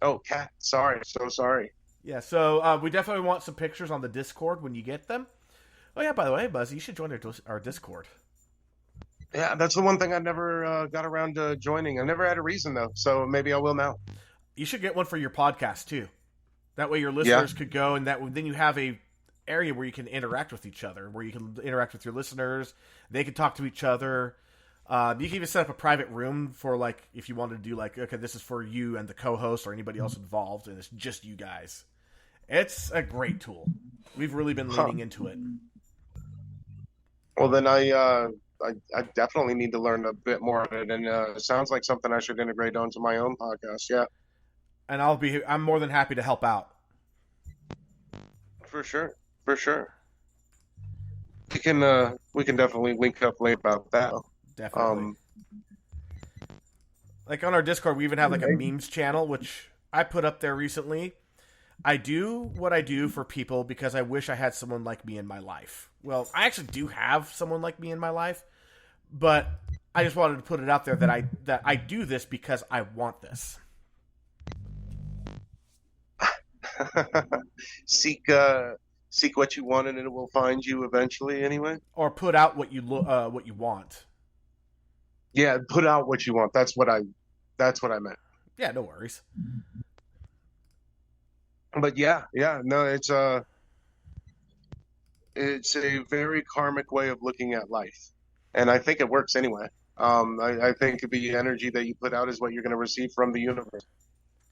Oh, Kat. Sorry, so sorry. Yeah, so we definitely want some pictures on the Discord when you get them. Oh yeah, by the way, Buzz, you should join our Discord. Yeah, that's the one thing I never got around to joining. I never had a reason though, so maybe I will now. You should get one for your podcast too. That way, your Yeah. listeners could go, and that then you have a area where you can interact with each other, where you can interact with your listeners. They can talk to each other. You can even set up a private room for like if you wanted to do like, okay, this is for you and the co-host or anybody else involved, and it's just you guys. It's a great tool. We've really been Huh. leaning into it, Well, then I definitely need to learn a bit more of it, and it sounds like something I should integrate onto my own podcast. Yeah, and I'm more than happy to help out. for sure, for sure. We can definitely link up later about that. Definitely. Um, Like on our Discord, we even have like a okay. memes channel, which I put up there recently. I do what I do for people because I wish I had someone like me in my life. Well, I actually do have someone like me in my life, but I just wanted to put it out there that I do this because I want this. seek seek what you want, and it will find you eventually. Anyway, Or put out what you want. yeah, put out what you want. That's what I meant. Yeah, no worries. But yeah, yeah, no, it's a very karmic way of looking at life, and I think it works anyway. I think the energy that you put out is what you're going to receive from the universe.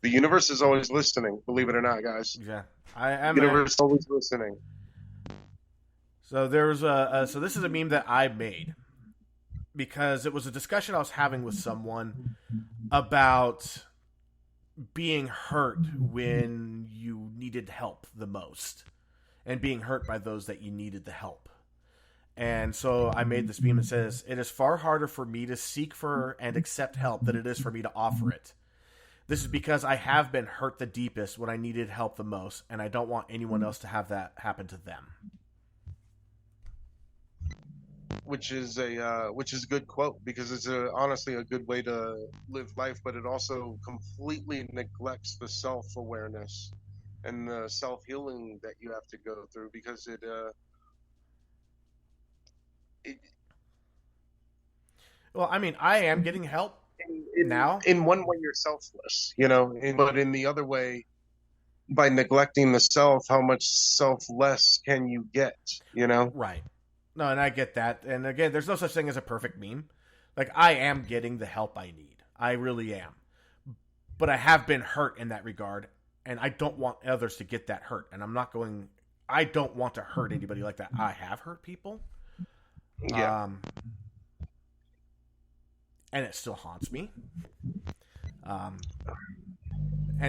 The universe is always listening, believe it or not, guys. Yeah, I The am. universe is always listening. So there's so this is a meme that I made because it was a discussion I was having with someone about being hurt when you needed help the most and being hurt by those that you needed the help. And so I made this meme that says, "It is far harder for me to seek for and accept help than it is for me to offer it. This is because I have been hurt the deepest when I needed help the most, and I don't want anyone else to have that happen to them." Which is a good quote because it's honestly a good way to live life, but it also completely neglects the self awareness and the self healing that you have to go through because it Well, I mean, I am getting help now. in one way you're selfless, but in the other way, by neglecting the self, how much selfless can you get, you know? Right. No, and I get that. And again, there's no such thing as a perfect meme. Like, I am getting the help I need. I really am. But I have been hurt in that regard, and I don't want others to get that hurt. And I don't want to hurt anybody like that. I have hurt people. Yeah. And it still haunts me. And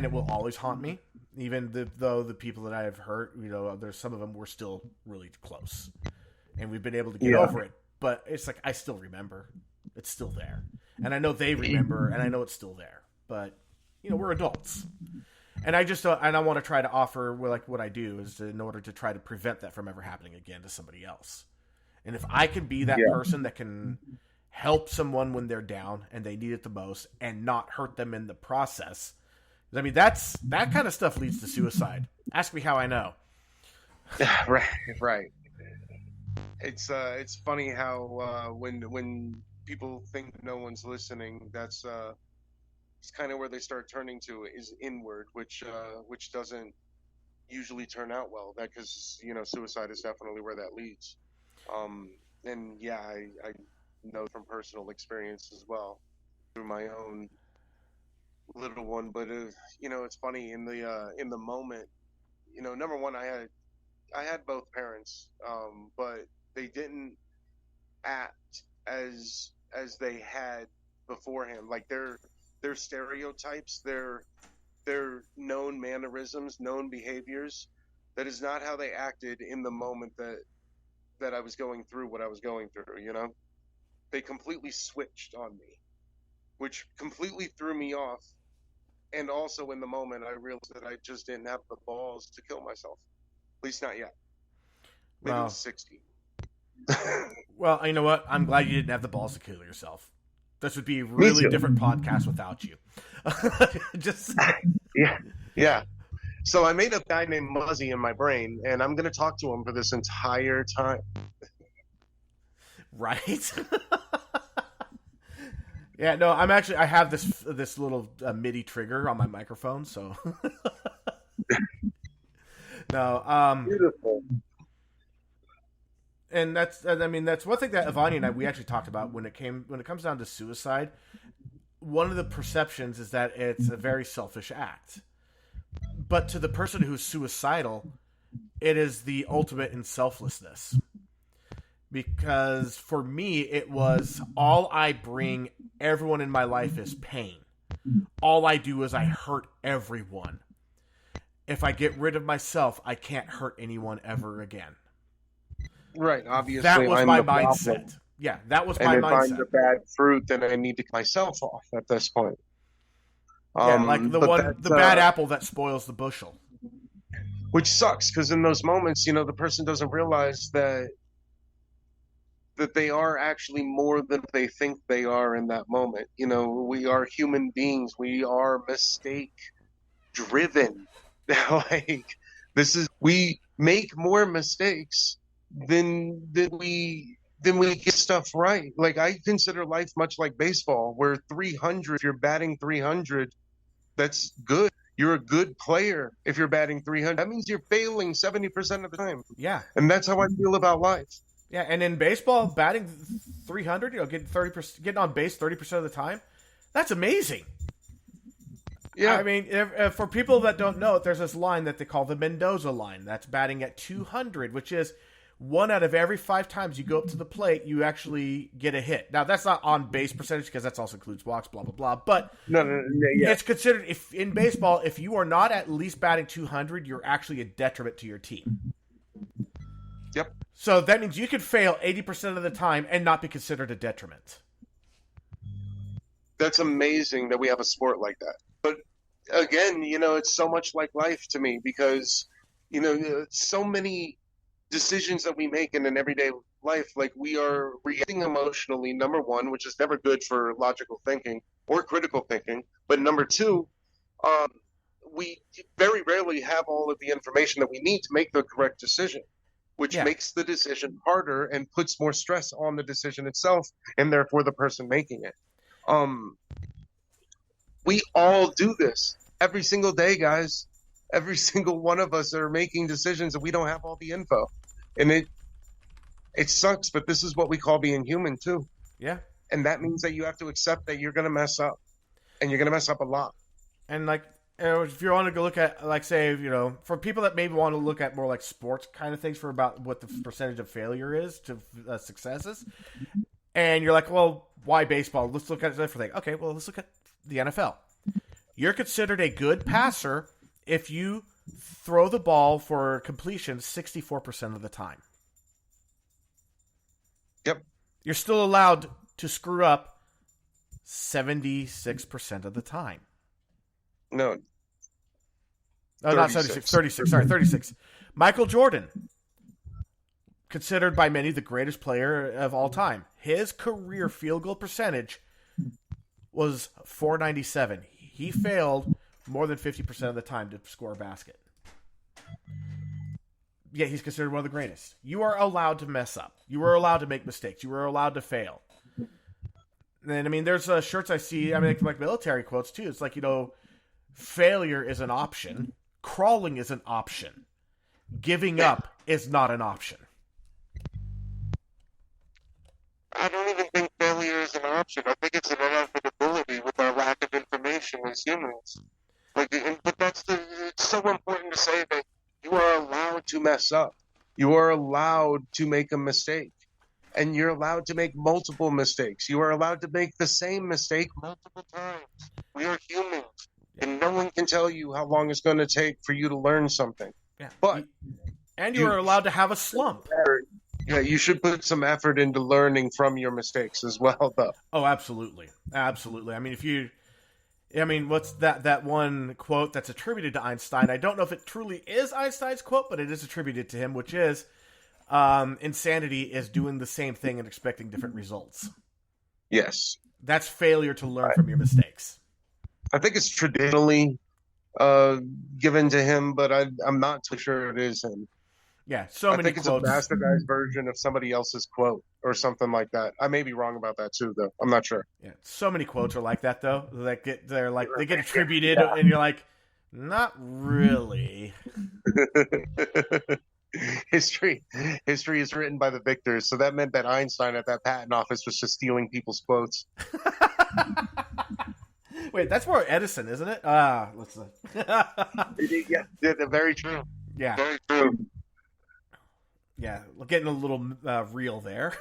it will always haunt me. Even though the people that I have hurt, there's some of them we're still really close. And we've been able to get over it. But it's like, I still remember. It's still there. And I know they remember, and I know it's still there. But, we're adults. And I want to try to offer, like, what I do is in order to try to prevent that from ever happening again to somebody else. And if I can be that person that can help someone when they're down and they need it the most and not hurt them in the process, I mean, that kind of stuff leads to suicide. Ask me how I know. Right. It's funny how when people think no one's listening, that's it's kind of where they start turning to is inward, which doesn't usually turn out well. That because suicide is definitely where that leads. And yeah, I know from personal experience as well through my own little one. But it's funny in the moment. Number one, I had both parents, but they didn't act as they had beforehand, like their stereotypes, their known mannerisms, known behaviors. That is not how they acted in the moment that I was going through what I was going through, you know? They completely switched on me, which completely threw me off. And also in the moment, I realized that I just didn't have the balls to kill myself. At least not yet. Maybe Well, 60. well, you know what? I'm glad you didn't have the balls to kill yourself. This would be a Me really too. different podcast without you. Just Yeah. Yeah. So I made a guy named Muzzy in my brain, and I'm going to talk to him for this entire time. right. Yeah, no, I have this little MIDI trigger on my microphone, so no, Beautiful. and that's one thing that Ivani and we actually talked about when it comes down to suicide. One of the perceptions is that it's a very selfish act, but to the person who's suicidal, it is the ultimate in selflessness. Because for me, it was all I bring everyone in my life is pain. All I do is I hurt everyone. If I get rid of myself, I can't hurt anyone ever again. Right. Obviously, That was I'm my the mindset. problem. Yeah, that was And my if I'm the mindset. bad fruit, then I need to cut myself off at this point. Yeah, like the bad apple that spoils the bushel. Which sucks because in those moments, the person doesn't realize that they are actually more than they think they are in that moment. We are human beings. We are mistake driven. Like we make more mistakes than we get stuff right. Like I consider life much like baseball, where 300, if you're batting 300, that's good. You're a good player if you're batting 300. That means you're failing 70% of the time. Yeah. And that's how I feel about life. Yeah, and in baseball, batting 300, getting 30%, getting on base 30% of the time, that's amazing. Yeah. I mean, for people that don't know, there's this line that they call the Mendoza line. That's batting at 200, which is 1 out of every 5 times you go up to the plate, you actually get a hit. Now, that's not on base percentage because that also includes walks, blah, blah, blah. But No, yeah. it's considered, if in baseball, if you are not at least batting 200, you're actually a detriment to your team. Yep. So that means you could fail 80% of the time and not be considered a detriment. That's amazing that we have a sport like that. But again, it's so much like life to me because, so many decisions that we make in an everyday life, like we are reacting emotionally, number one, which is never good for logical thinking or critical thinking. But number two, we very rarely have all of the information that we need to make the correct decision, which makes the decision harder and puts more stress on the decision itself and therefore the person making it. We all do this every single day, guys. Every single one of us are making decisions and we don't have all the info. And it sucks, but this is what we call being human too. Yeah. And that means that you have to accept that you're going to mess up. And you're going to mess up a lot. And if you want to go look at, like, say, for people that maybe want to look at more like sports kind of things for about what the percentage of failure is to successes, and you're like, well, why baseball? Let's look at a different thing. Okay, well, let's look at the NFL. You're considered a good passer if you throw the ball for completion 64% of the time. Yep. You're still allowed to screw up 76% of the time. No. Oh, not 76. 36. Sorry, 36. Michael Jordan, considered by many the greatest player of all time. His career field goal percentage was .497. He failed more than 50% of the time to score a basket. Yeah, he's considered one of the greatest. You are allowed to mess up. You are allowed to make mistakes. You are allowed to fail. And, there's shirts I see, like military quotes, too. It's like, failure is an option. Crawling is an option. Giving up is not an option. I don't even think failure is an option. I think it's an inevitability with our lack of information as humans. But it's so important to say that you are allowed to mess up. You are allowed to make a mistake. and you're allowed to make multiple mistakes. You are allowed to make the same mistake multiple times. We are humans, and no one can tell you how long it's going to take for you to learn something. Yeah. But and you are allowed to have a slump. Yeah, you should put some effort into learning from your mistakes as well, though. Oh, absolutely. Absolutely. I mean, what's that one quote that's attributed to Einstein? I don't know if it truly is Einstein's quote, but it is attributed to him, which is, insanity is doing the same thing and expecting different results. Yes. That's failure to learn from your mistakes. I think it's traditionally given to him, but I'm not too sure it is him. Yeah, so many quotes. I think it's a bastardized version of somebody else's quote or something like that. I may be wrong about that too, though. I'm not sure. Yeah, so many quotes are like that, though. They get attributed, and you're like, not really. History is written by the victors, so that meant that Einstein at that patent office was just stealing people's quotes. Wait, that's more Edison, isn't it? Let's see. Yeah, very true. Yeah, very true. Yeah, getting a little real there.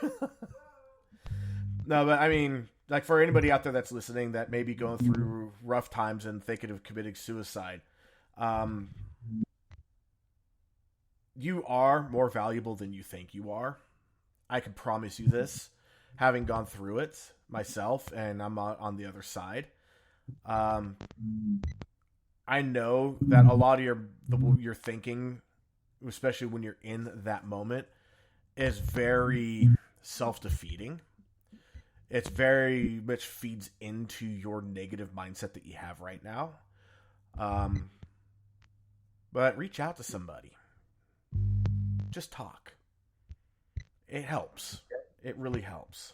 No, but I mean, like, for anybody out there that's listening that may be going through rough times and thinking of committing suicide, you are more valuable than you think you are. I can promise you this, having gone through it myself, and I'm on the other side. I know that a lot of your thinking, especially when you're in that moment, is very self-defeating. It's very much feeds into your negative mindset that you have right now. But reach out to somebody. Just talk. It helps. It really helps.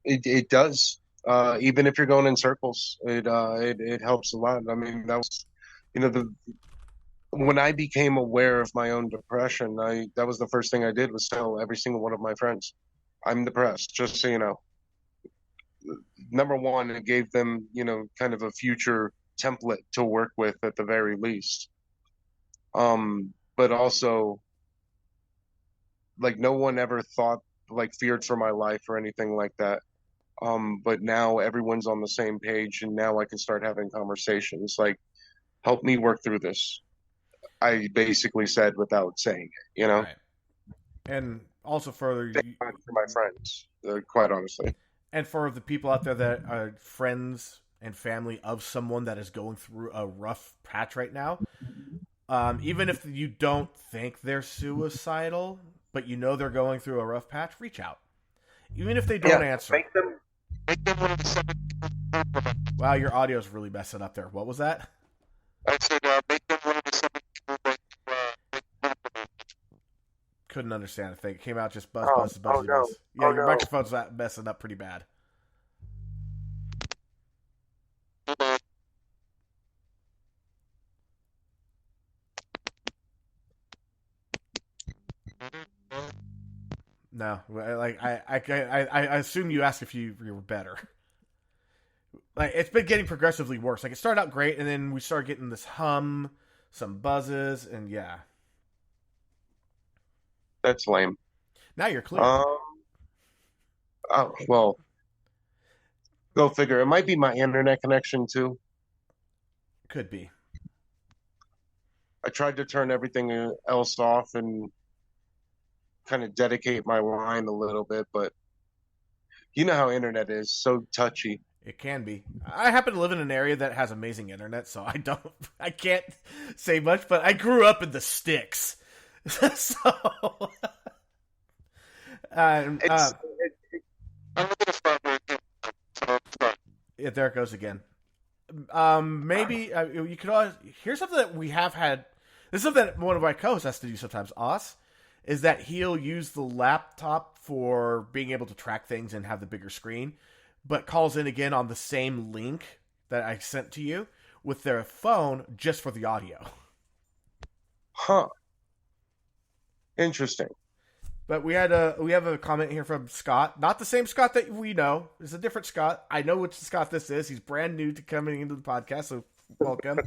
It does. Even if you're going in circles, it helps a lot. I mean, that was, when I became aware of my own depression, that was the first thing I did was tell every single one of my friends, I'm depressed, just so you know. Number one, it gave them, kind of a future template to work with at the very least. But also, like, no one ever thought, like, feared for my life or anything like that. But now everyone's on the same page, and now I can start having conversations like, help me work through this. I basically said without saying it, Right. And also further, for my friends, quite honestly. And for the people out there that are friends and family of someone that is going through a rough patch right now, even if you don't think they're suicidal, but they're going through a rough patch, reach out. Even if they don't answer. Make them one of the 7 people. Wow, your audio's really messing up there. What was that? I said, make them one of the 7 people. Couldn't understand a thing. It came out just buzz. Yeah, your microphone's messing up pretty bad. No, like I assume you asked if you were better. Like, it's been getting progressively worse. Like, it started out great, and then we started getting this hum, some buzzes, and yeah. That's lame. Now you're clear. Oh, well, go figure. It might be my internet connection too. Could be. I tried to turn everything else off and kind of dedicate my line a little bit, but you know how internet is, so touchy. It can be. I happen to live in an area that has amazing internet, so I can't say much, but I grew up in the sticks. So yeah, there it goes again. Maybe you could always, here's something that we have had. This is something that one of my co-hosts has to do sometimes. Is that he'll use the laptop for being able to track things and have the bigger screen, but calls in again on the same link that I sent to you with their phone just for the audio. Huh. Interesting. But we have a comment here from Scott. Not the same Scott that we know. It's a different Scott. I know which Scott this is. He's brand new to coming into the podcast, so welcome.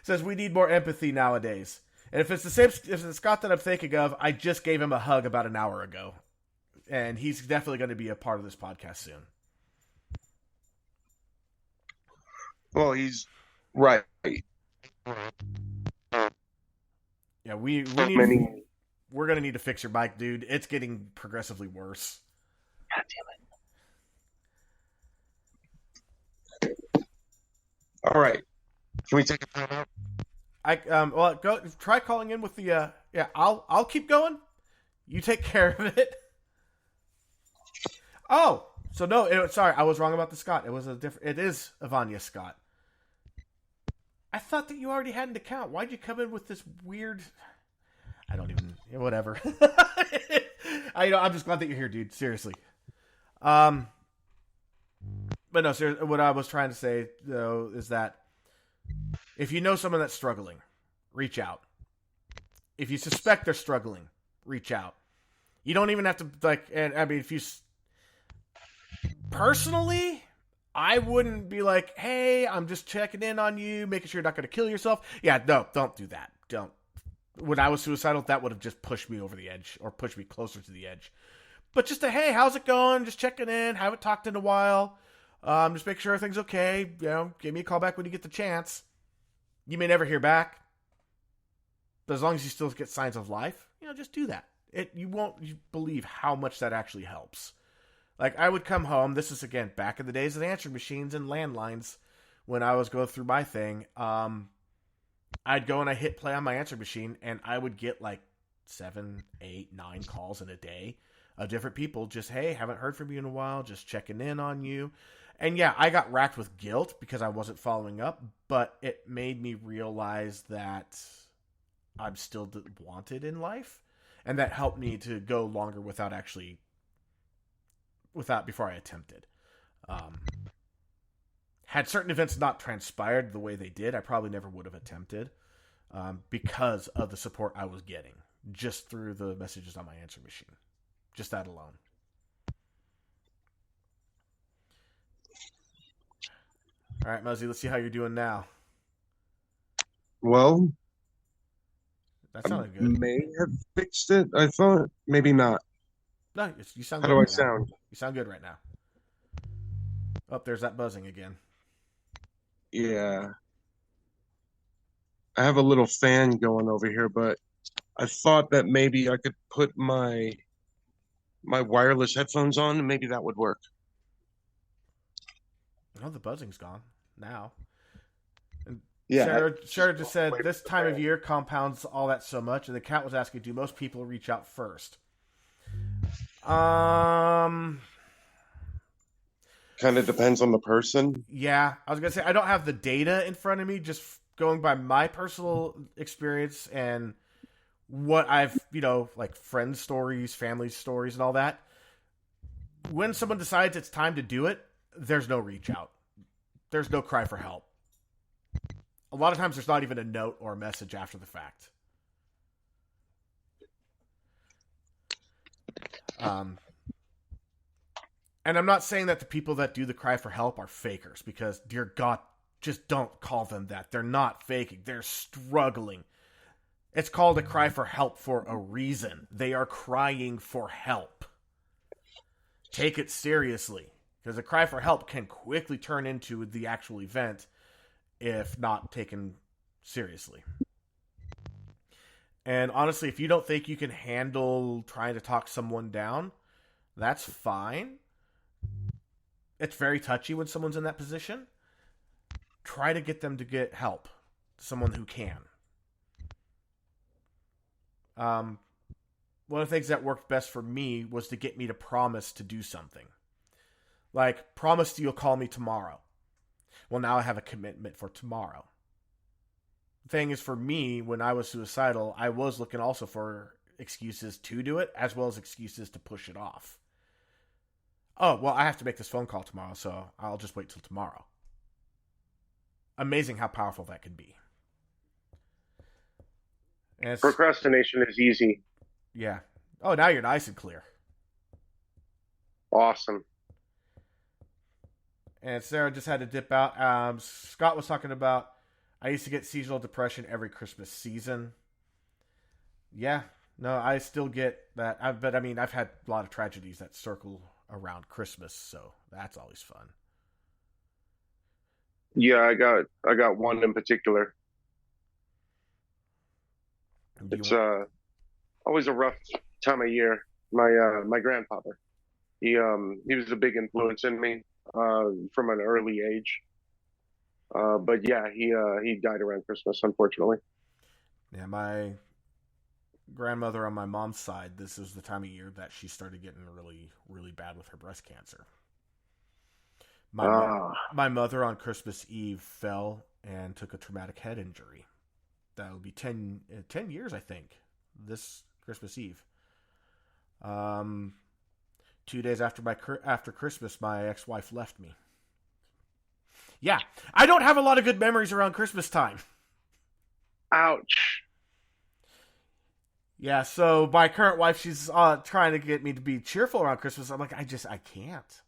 Says we need more empathy nowadays. And if it's the Scott that I'm thinking of, I just gave him a hug about an hour ago. and he's definitely going to be a part of this podcast soon. Well, he's right. Yeah, we So need many. we're going to need to fix your mic, dude. It's getting progressively worse. God damn it! All right, can we take a time out? Well, go try calling in with the yeah. I'll keep going. You take care of it. Oh, so no, sorry, I was wrong about the Scott. It was a different. It is Ivania Scott. I thought that you already had an account. Why'd you come in with this weird? I don't even. Whatever. I'm just glad that you're here, dude. Seriously. But no, seriously, what I was trying to say though is that if you know someone that's struggling, reach out. If you suspect they're struggling, reach out. You don't even have to and I mean, if you personally, I wouldn't be like, hey, I'm just checking in on you, making sure you're not going to kill yourself. Yeah, no, don't do that. Don't. When I was suicidal, that would have just pushed me over the edge or pushed me closer to the edge. But just a, hey, how's it going? Just checking in. Haven't talked in a while. Just make sure everything's okay. Give me a call back when you get the chance. You may never hear back. But as long as you still get signs of life, just do that. You won't believe how much that actually helps. Like, I would come home. This is, again, back in the days of answering machines and landlines when I was going through my thing. I'd go and I hit play on my answering machine, and I would get like 7, 8, 9 calls in a day of different people. Just, hey, haven't heard from you in a while. Just checking in on you. And yeah, I got racked with guilt because I wasn't following up, but it made me realize that I'm still wanted in life. And that helped me to go longer before I attempted. Had certain events not transpired the way they did, I probably never would have attempted because of the support I was getting just through the messages on my answer machine. Just that alone. All right, Muzzy, let's see how you're doing now. Well, That sounded I good. may have fixed it. I thought maybe not. No, you sound How good do I right now. sound? You sound good right now. Oh, there's that buzzing again. Yeah, I have a little fan going over here, but I thought that maybe I could put my wireless headphones on, and maybe that would work. Oh, the buzzing's gone now. And Yeah, Sarah just said, away this from the time of fan. year compounds all that so much. And the cat was asking, do most people reach out first? Kind of depends on the person. Yeah, I was going to say, I don't have the data in front of me, just going by my personal experience and what I've, like friends' stories, family stories, and all that. When someone decides it's time to do it, there's no reach out. There's no cry for help. A lot of times there's not even a note or a message after the fact. And I'm not saying that the people that do the cry for help are fakers, because, dear God, just don't call them that. They're not faking. They're struggling. It's called a cry for help for a reason. They are crying for help. Take it seriously, because a cry for help can quickly turn into the actual event if not taken seriously. And honestly, if you don't think you can handle trying to talk someone down, that's fine. It's very touchy when someone's in that position. Try to get them to get help. Someone who can. One of the things that worked best for me was to get me to promise to do something. Like, promise you'll call me tomorrow. Well, now I have a commitment for tomorrow. The thing is, for me, when I was suicidal, I was looking also for excuses to do it, as well as excuses to push it off. Oh, well, I have to make this phone call tomorrow, so I'll just wait till tomorrow. Amazing how powerful that can be. And Procrastination is easy. yeah. Oh, now you're nice and clear. Awesome. And Sarah just had to dip out. Scott was talking about, I used to get seasonal depression every Christmas season. Yeah, No, I still get that. But I mean, I've had a lot of tragedies that circle around Christmas, so that's always fun. Yeah, I got one in particular. Do It's you? always a rough time of year. My grandfather. He was a big influence in me from an early age. But yeah, he died around Christmas, unfortunately. Yeah, my grandmother on my mom's side. This is the time of year that she started getting really, really bad with her breast cancer. My mo- Ah, my mother on Christmas Eve fell and took a traumatic head injury. That will be 10 years, I think, this Christmas Eve. Um, 2 days after Christmas, my ex-wife left me. Yeah, I don't have a lot of good memories around Christmas time. ouch. Yeah, so my current wife, she's trying to get me to be cheerful around Christmas. I'm like, I can't.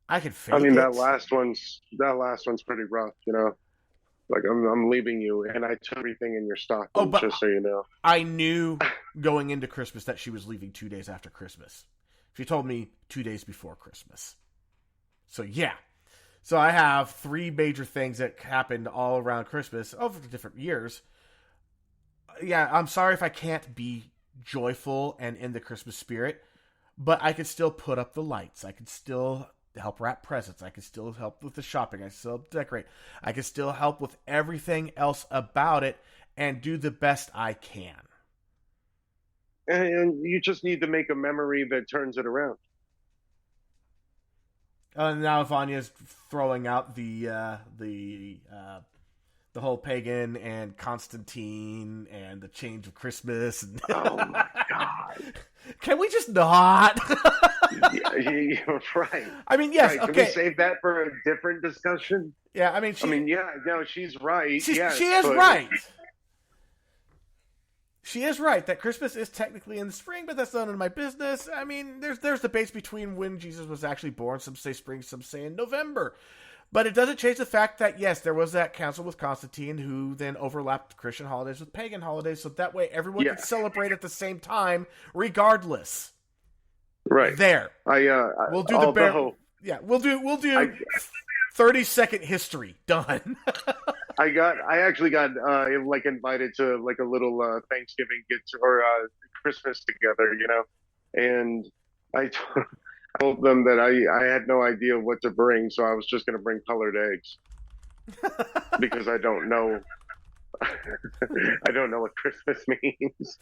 I can I fake mean it. that last one's pretty rough, you know. Like I'm leaving you, and I took everything in your Oh, stocking, but just so you know. I knew going into Christmas that she was leaving 2 days after Christmas. She told me 2 days before Christmas. So yeah. So I have three major things that happened all around Christmas over the different years. Yeah, I'm sorry if I can't be joyful and in the Christmas spirit, but I could still put up the lights. I could still help wrap presents. I could still help with the shopping. I could still decorate. I could still help with everything else about it and do the best I can. And you just need to make a memory that turns it around. Now Vanya's throwing out the whole pagan and Constantine and the change of Christmas. And Oh my God. can we just not? Yeah, you're right. I mean, yes, Right. Can we okay, save that for a different discussion? yeah. I mean, I mean, yeah, no, she's right. she Yes, is but right. She is right that Christmas is technically in the spring, but that's none of my business. I mean, there's debates between when Jesus was actually born. Some say spring, some say in November. But it doesn't change the fact that, yes, there was that council with Constantine who then overlapped Christian holidays with pagan holidays, so that way everyone yeah, could celebrate at the same time, regardless. right. There. We'll do the bear. Although Yeah, we'll do I 30-second history. Done. I actually got like invited to like a little Thanksgiving get or Christmas together, you know, and I told them that I had no idea what to bring, so I was just going to bring colored eggs because I don't know I don't know what Christmas means.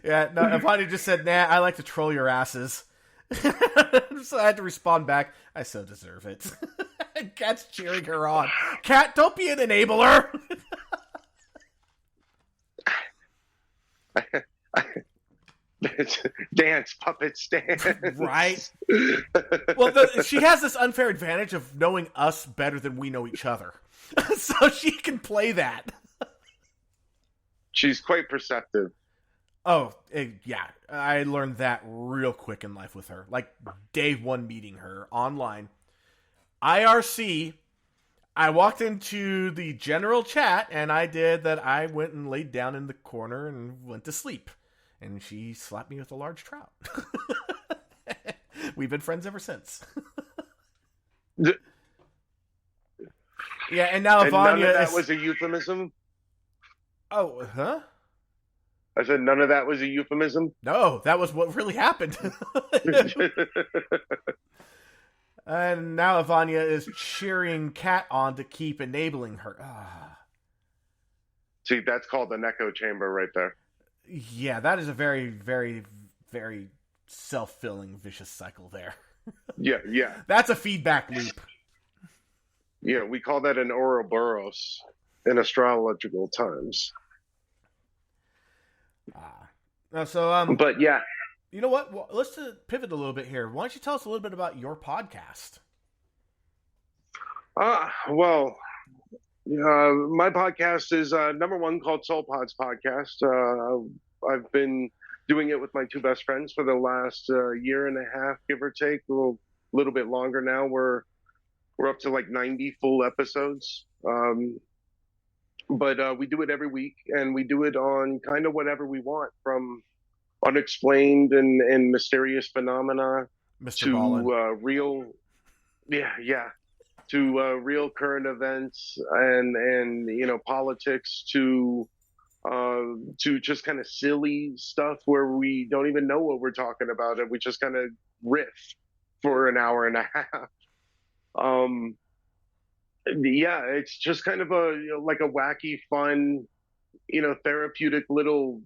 Yeah, no, Avani just said, nah, I like to troll your asses. So I had to respond back, I so deserve it. And Kat's cheering her on. Kat, don't be an enabler. Dance, puppets, dance. Right? Well, she has this unfair advantage of knowing us better than we know each other. So she can play that. She's quite perceptive. Oh, yeah. I learned that real quick in life with her. Like, day one meeting her online. IRC, I walked into the general chat, and I went and laid down in the corner and went to sleep. And she slapped me with a large trout. We've been friends ever since. Yeah, and now And none Vanya of that is... was a euphemism. Oh, huh? I said none of that was a euphemism. No, that was what really happened. And now Vanya is cheering Kat on to keep enabling her. See, that's called an echo chamber right there. Yeah, that is a very, very, very self-filling vicious cycle there. Yeah, yeah, That's a feedback loop. yeah. We call that an Ouroboros in astrological times. So, But yeah, you know what? Well, let's pivot a little bit here. Why don't you tell us a little bit about your podcast? well, my podcast is number one called Soul Pods Podcast. I've been doing it with my two best friends for the last year and a half, give or take, little bit longer now. We're up to like 90 full episodes. but we do it every week, and we do it on kind of whatever we want, from unexplained and mysterious phenomena Mr. Ballin. to real, yeah, yeah, to real current events and politics to just kind of silly stuff where we don't even know what we're talking about, and we just kind of riff for an hour and a half. Um, yeah, it's just kind of a like a wacky, fun, therapeutic little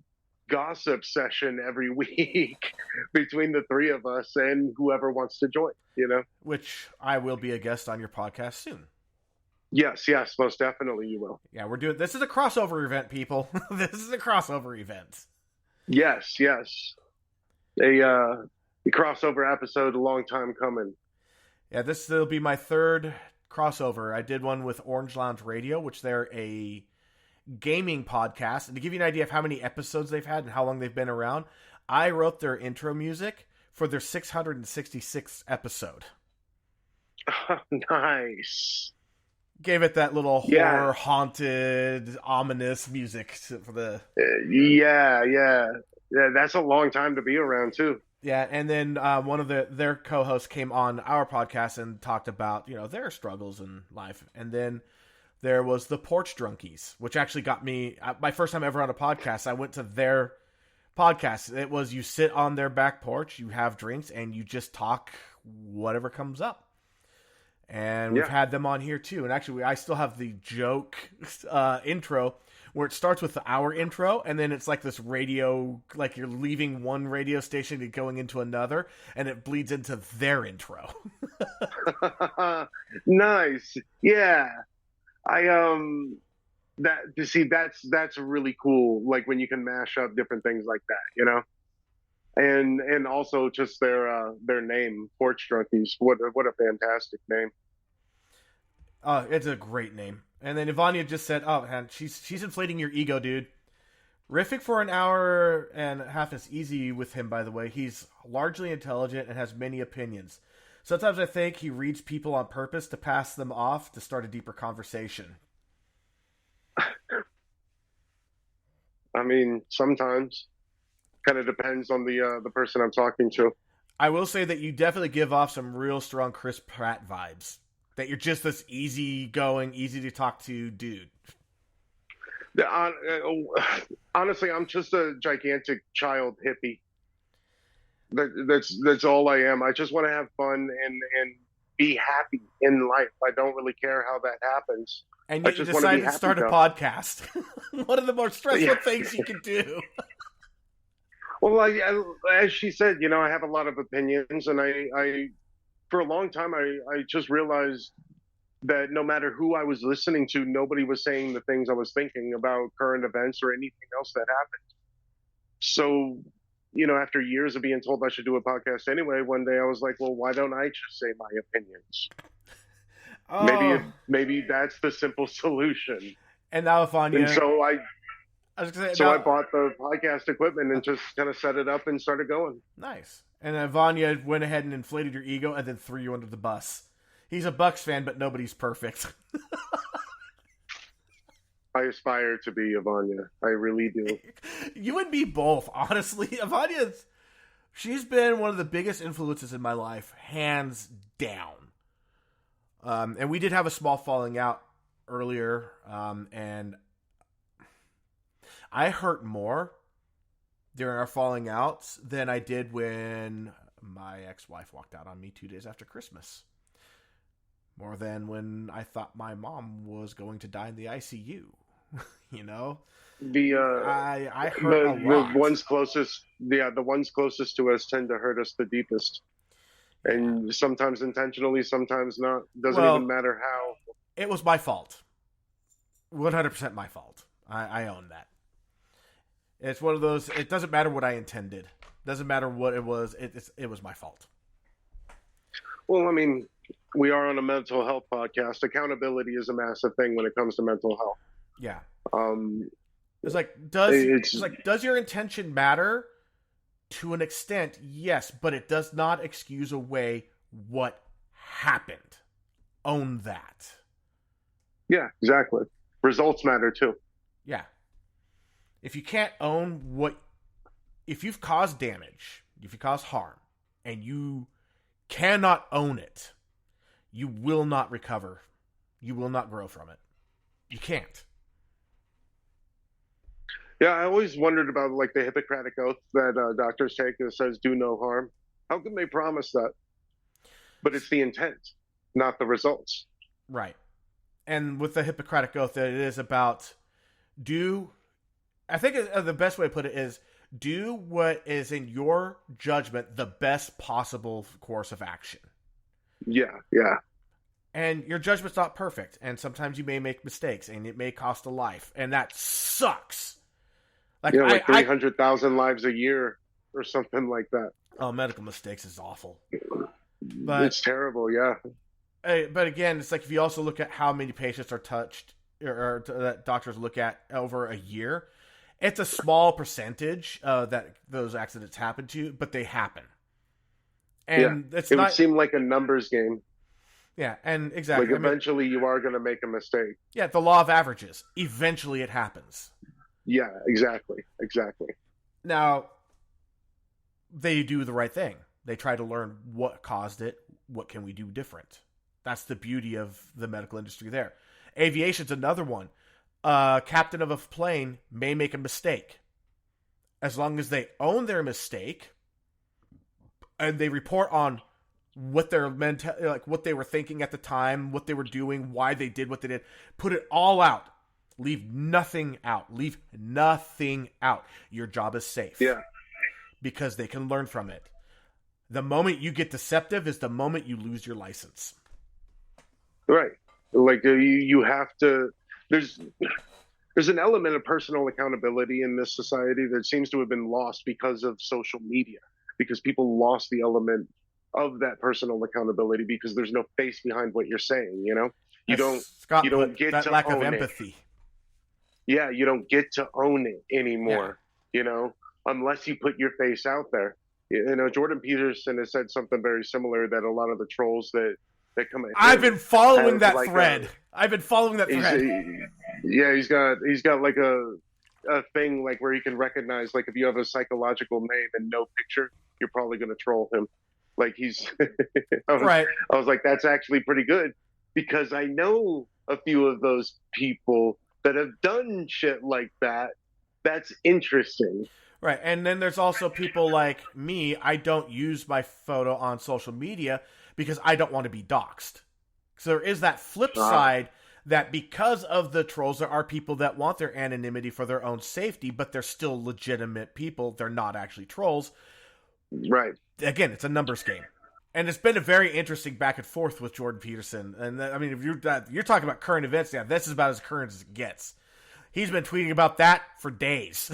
gossip session every week between the three of us and whoever wants to join. Which I will be a guest on your podcast soon. Yes, yes, most definitely you will. Yeah, we're doing this is a crossover event, people. This is a crossover event. Yes, yes. A crossover episode, a long time coming. Yeah, this will be my third crossover. I did one with Orange Lounge Radio, which they're a gaming podcast. And to give you an idea of how many episodes they've had and how long they've been around, I wrote their intro music for their 666th episode. Nice. Gave it that little horror, haunted, ominous music for the. Yeah. That's a long time to be around too. Yeah, and then one of their co-hosts came on our podcast and talked about their struggles in life, and then there was the Porch Drunkies, which actually got me my first time ever on a podcast. I went to their podcast. It was you sit on their back porch, you have drinks, and you just talk whatever comes up. And we've had them on here too. And actually, I still have the joke intro where it starts with our intro, and then it's like this radio, like you're leaving one radio station and going into another, and it bleeds into their intro. Nice. Yeah. That's really cool. Like when you can mash up different things like that, and also just their name, Porch Drunkies. What a fantastic name. It's a great name. And then Ivania just said, "Oh, man, she's inflating your ego, dude." Riffing for an hour and a half is easy with him, by the way. He's largely intelligent and has many opinions. Sometimes I think he reads people on purpose to pass them off to start a deeper conversation. I mean, sometimes. Kind of depends on the person I'm talking to. I will say that you definitely give off some real strong Chris Pratt vibes. That you're just this easygoing, easy to talk to dude. Honestly, I'm just a gigantic child hippie. That's all I am. I just want to have fun and be happy in life. I don't really care how that happens. And yet you decided to start a podcast. One of the more stressful things you can do. Well, as she said, I have a lot of opinions, and I for a long time, I just realized that no matter who I was listening to, nobody was saying the things I was thinking about current events or anything else that happened. So, after years of being told I should do a podcast anyway, one day I was like, well, why don't I just say my opinions? Oh. Maybe that's the simple solution. And now, Ivania. And so I I bought the podcast equipment and just kind of set it up and started going. Nice. And Ivania went ahead and inflated your ego and then threw you under the bus. He's a Bucks fan, but nobody's perfect. I aspire to be Ivania. I really do. You and me both, honestly. Ivania's, she's been one of the biggest influences in my life, hands down. And we did have a small falling out earlier, and I hurt more during our falling outs than I did when my ex-wife walked out on me 2 days after Christmas. More than when I thought my mom was going to die in the ICU. I hurt a lot. The ones closest to us tend to hurt us the deepest. And sometimes intentionally, sometimes not. Doesn't even matter how. It was my fault. 100% my fault. I own that. It's one of those, it doesn't matter what I intended. Doesn't matter what it was. It was my fault. Well, I mean, we are on a mental health podcast. Accountability is a massive thing when it comes to mental health. Yeah. It's like, does your intention matter? To an extent, yes, but it does not excuse away what happened. Own that. Yeah, exactly. Results matter too. Yeah. If you can't own if you've caused damage, if you cause harm, and you cannot own it, you will not recover. You will not grow from it. You can't. Yeah, I always wondered about like the Hippocratic oath that doctors take that says "do no harm." How can they promise that? But it's the intent, not the results. Right. And with the Hippocratic Oath, it is about do. I think the best way to put it is do what is in your judgment the best possible course of action. Yeah, yeah. And your judgment's not perfect, and sometimes you may make mistakes, and it may cost a life, and that sucks. Like Yeah, like 300,000 lives a year or something like that. Oh, medical mistakes is awful. But it's terrible, yeah. But again, it's like if you also look at how many patients are touched or that doctors look at over a year, it's a small percentage that those accidents happen to, but they happen. And it would seem like a numbers game. Yeah, and exactly. Like eventually you are going to make a mistake. Yeah, the law of averages. Eventually it happens. Yeah, exactly. Now, they do the right thing. They try to learn what caused it. What can we do different? That's the beauty of the medical industry there. Aviation's another one. Captain of a plane may make a mistake. As long as they own their mistake and they report on what their what they were thinking at the time, what they were doing, why they did what they did, put it all out. Leave nothing out. Your job is safe. Yeah. Because they can learn from it. The moment you get deceptive is the moment you lose your license. Right. Like you have to. There's an element of personal accountability in this society that seems to have been lost because of social media. Because people lost the element of that personal accountability because there's no face behind what you're saying. You know, you don't get that to lack own of empathy. It. Yeah, you don't get to own it anymore. Yeah. You know, unless you put your face out there. You know, Jordan Peterson has said something very similar that a lot of the trolls that come at I've been following that thread. Yeah, he's got like a thing like where you can recognize like if you have a psychological name and no picture, you're probably going to troll him. Like he's right. I was like, that's actually pretty good because I know a few of those people that have done shit like that. That's interesting. Right. And then there's also people like me. I don't use my photo on social media because I don't want to be doxxed. So there is that flip side that because of the trolls, there are people that want their anonymity for their own safety, but they're still legitimate people. They're not actually trolls. Right. Again, it's a numbers game. And it's been a very interesting back and forth with Jordan Peterson. And I mean, if you're talking about current events, yeah, this is about as current as it gets. He's been tweeting about that for days.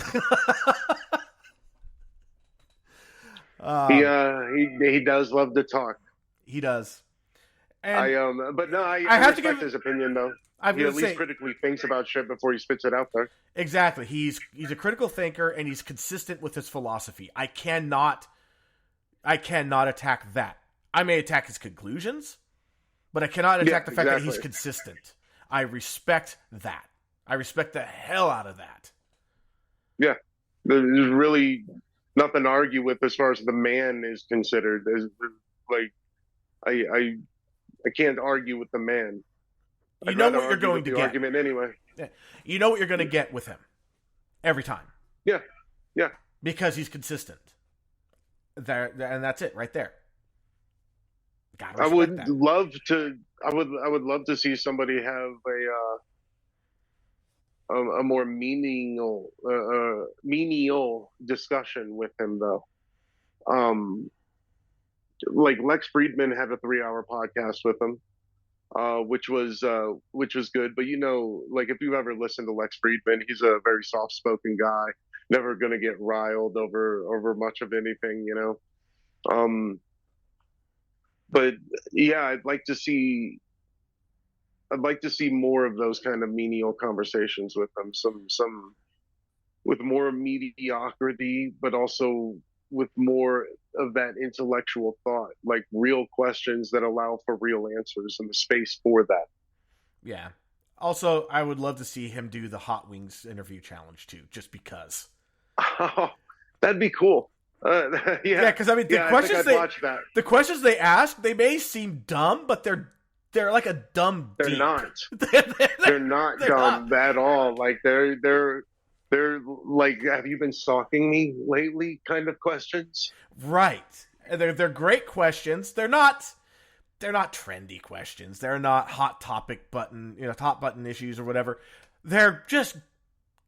He does love to talk. He does. And I respect his opinion though. He at least critically thinks about shit before he spits it out there. Exactly. He's a critical thinker and he's consistent with his philosophy. I cannot attack that. I may attack his conclusions, but I cannot attack the fact that he's consistent. I respect that. I respect the hell out of that. Yeah. There's really nothing to argue with as far as the man is considered. Like I can't argue with the man. You know what you're going to get. Argument anyway. Yeah. You know what you're going to get with him every time. Yeah. Because he's consistent. There and that's it right there. I would love to see somebody have a more menial discussion with him though. Like Lex Friedman had a 3-hour podcast with him, which was good. But you know, like if you've ever listened to Lex Friedman, he's a very soft-spoken guy, never going to get riled over much of anything, you know. But yeah, I'd like to see more of those kind of menial conversations with them. Some with more mediocrity, but also with more of that intellectual thought, like real questions that allow for real answers and the space for that. Yeah. Also, I would love to see him do the Hot Wings interview challenge too, just because. Oh, that'd be cool. Yeah, Yeah, because I mean, yeah. I think I'd watch that. the questions they ask, they may seem dumb, but they're like a dumb They're deep. not. they're, They're not they're dumb not. at all. Like they're like, have you been stalking me lately? Kind of questions. Right. They're great questions. They're not trendy questions. They're not hot topic button, top button issues or whatever. They're just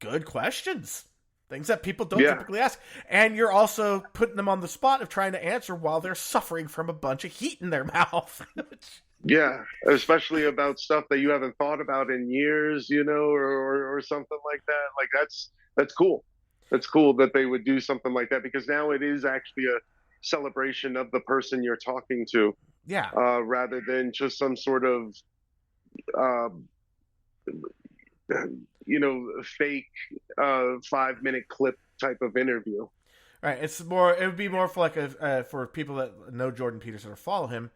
good questions. Things that people don't typically ask. And you're also putting them on the spot of trying to answer while they're suffering from a bunch of heat in their mouth. Yeah, especially about stuff that you haven't thought about in years, or something like that. Like that's cool. That's cool that they would do something like that, because now it is actually a celebration of the person you're talking to, Yeah. rather than just some sort of uh, fake 5-minute clip type of interview. Right. It would be more for like for people that know Jordan Peterson or follow him,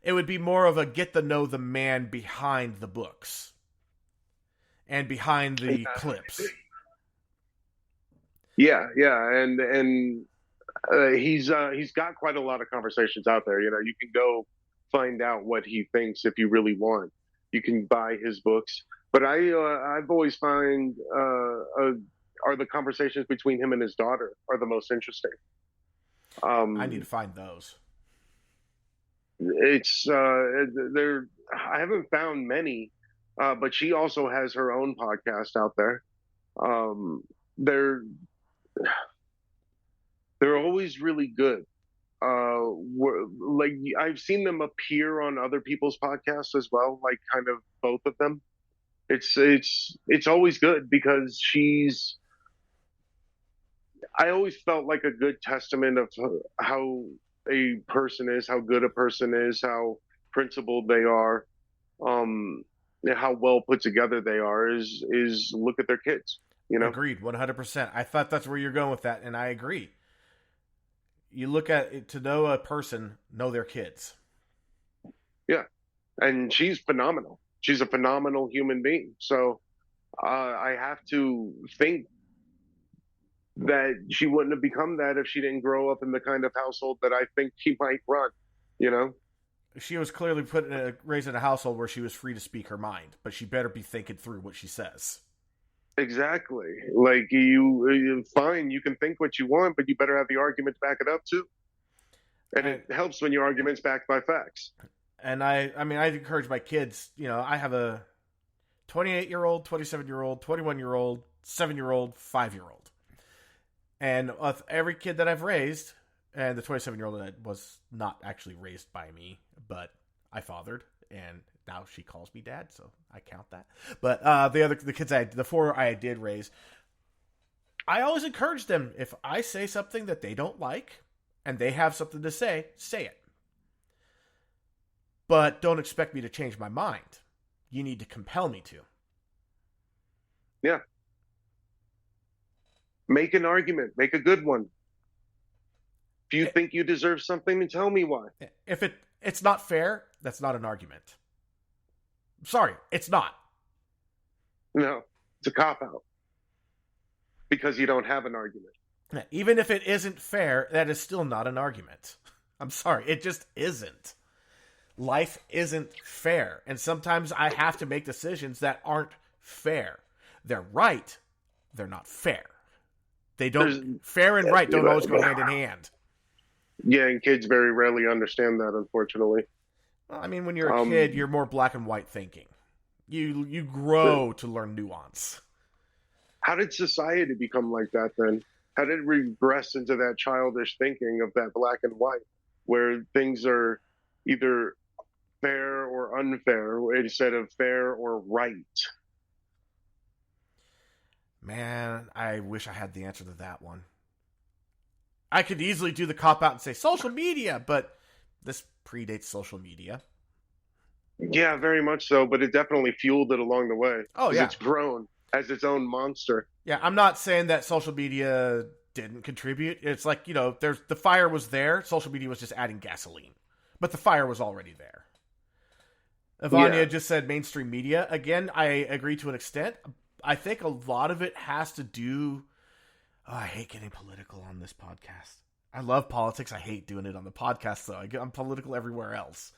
it would be more of a get to know the man behind the books and behind the clips. Yeah, and he's got quite a lot of conversations out there. You can go find out what he thinks if you really want. You can buy his books, but I've always find are the conversations between him and his daughter are the most interesting. I need to find those. It's there. I haven't found many, but she also has her own podcast out there. They're always really good. Like I've seen them appear on other people's podcasts as well, like kind of both of them. It's always good because I always felt like a good testament of how a person is, how good a person is, how principled they are, um, how well put together they are. Is look at their kids, Agreed, 100%. I thought that's where you're going with that, and I agree. You look at it to know a person, know their kids. Yeah, and she's phenomenal. She's a phenomenal human being. So I have to think that she wouldn't have become that if she didn't grow up in the kind of household that I think she might run. She was clearly raised in a household where she was free to speak her mind, but she better be thinking through what she says. Exactly. Like you fine, you can think what you want, but you better have the argument to back it up too. And it helps when your argument's backed by facts. And I encourage my kids. I have a 28-year-old, 27-year-old, 21-year-old, 7-year-old, 5-year-old, and with every kid that I've raised, and the 27-year-old that was not actually raised by me, but I fathered, and now she calls me dad, so I count that. But the kids the 4 I did raise, I always encourage them, if I say something that they don't like and they have something to say it. But don't expect me to change my mind. You need to compel me to. Yeah. Make an argument. Make a good one. If you think you deserve something, then tell me why. If it's not fair, that's not an argument. Sorry, it's not. No, it's a cop-out. Because you don't have an argument. Even if it isn't fair, that is still not an argument. I'm sorry, it just isn't. Life isn't fair. And sometimes I have to make decisions that aren't fair. They're right, they're not fair. Fair and right don't always go hand in hand. Yeah, and kids very rarely understand that, unfortunately. Well, I mean, when you're a kid, you're more black and white thinking. You grow to learn nuance. How did society become like that then? How did it regress into that childish thinking of that black and white, where things are either fair or unfair instead of fair or right? Man, I wish I had the answer to that one. I could easily do the cop-out and say social media, but this predates social media. Yeah, very much so, but it definitely fueled it along the way. Oh, yeah. It's grown as its own monster. Yeah, I'm not saying that social media didn't contribute. It's like, the fire was there. Social media was just adding gasoline. But the fire was already there. Ivania just said mainstream media. Again, I agree to an extent. I think a lot of it has to do... Oh, I hate getting political on this podcast. I love politics. I hate doing it on the podcast, though. I'm political everywhere else.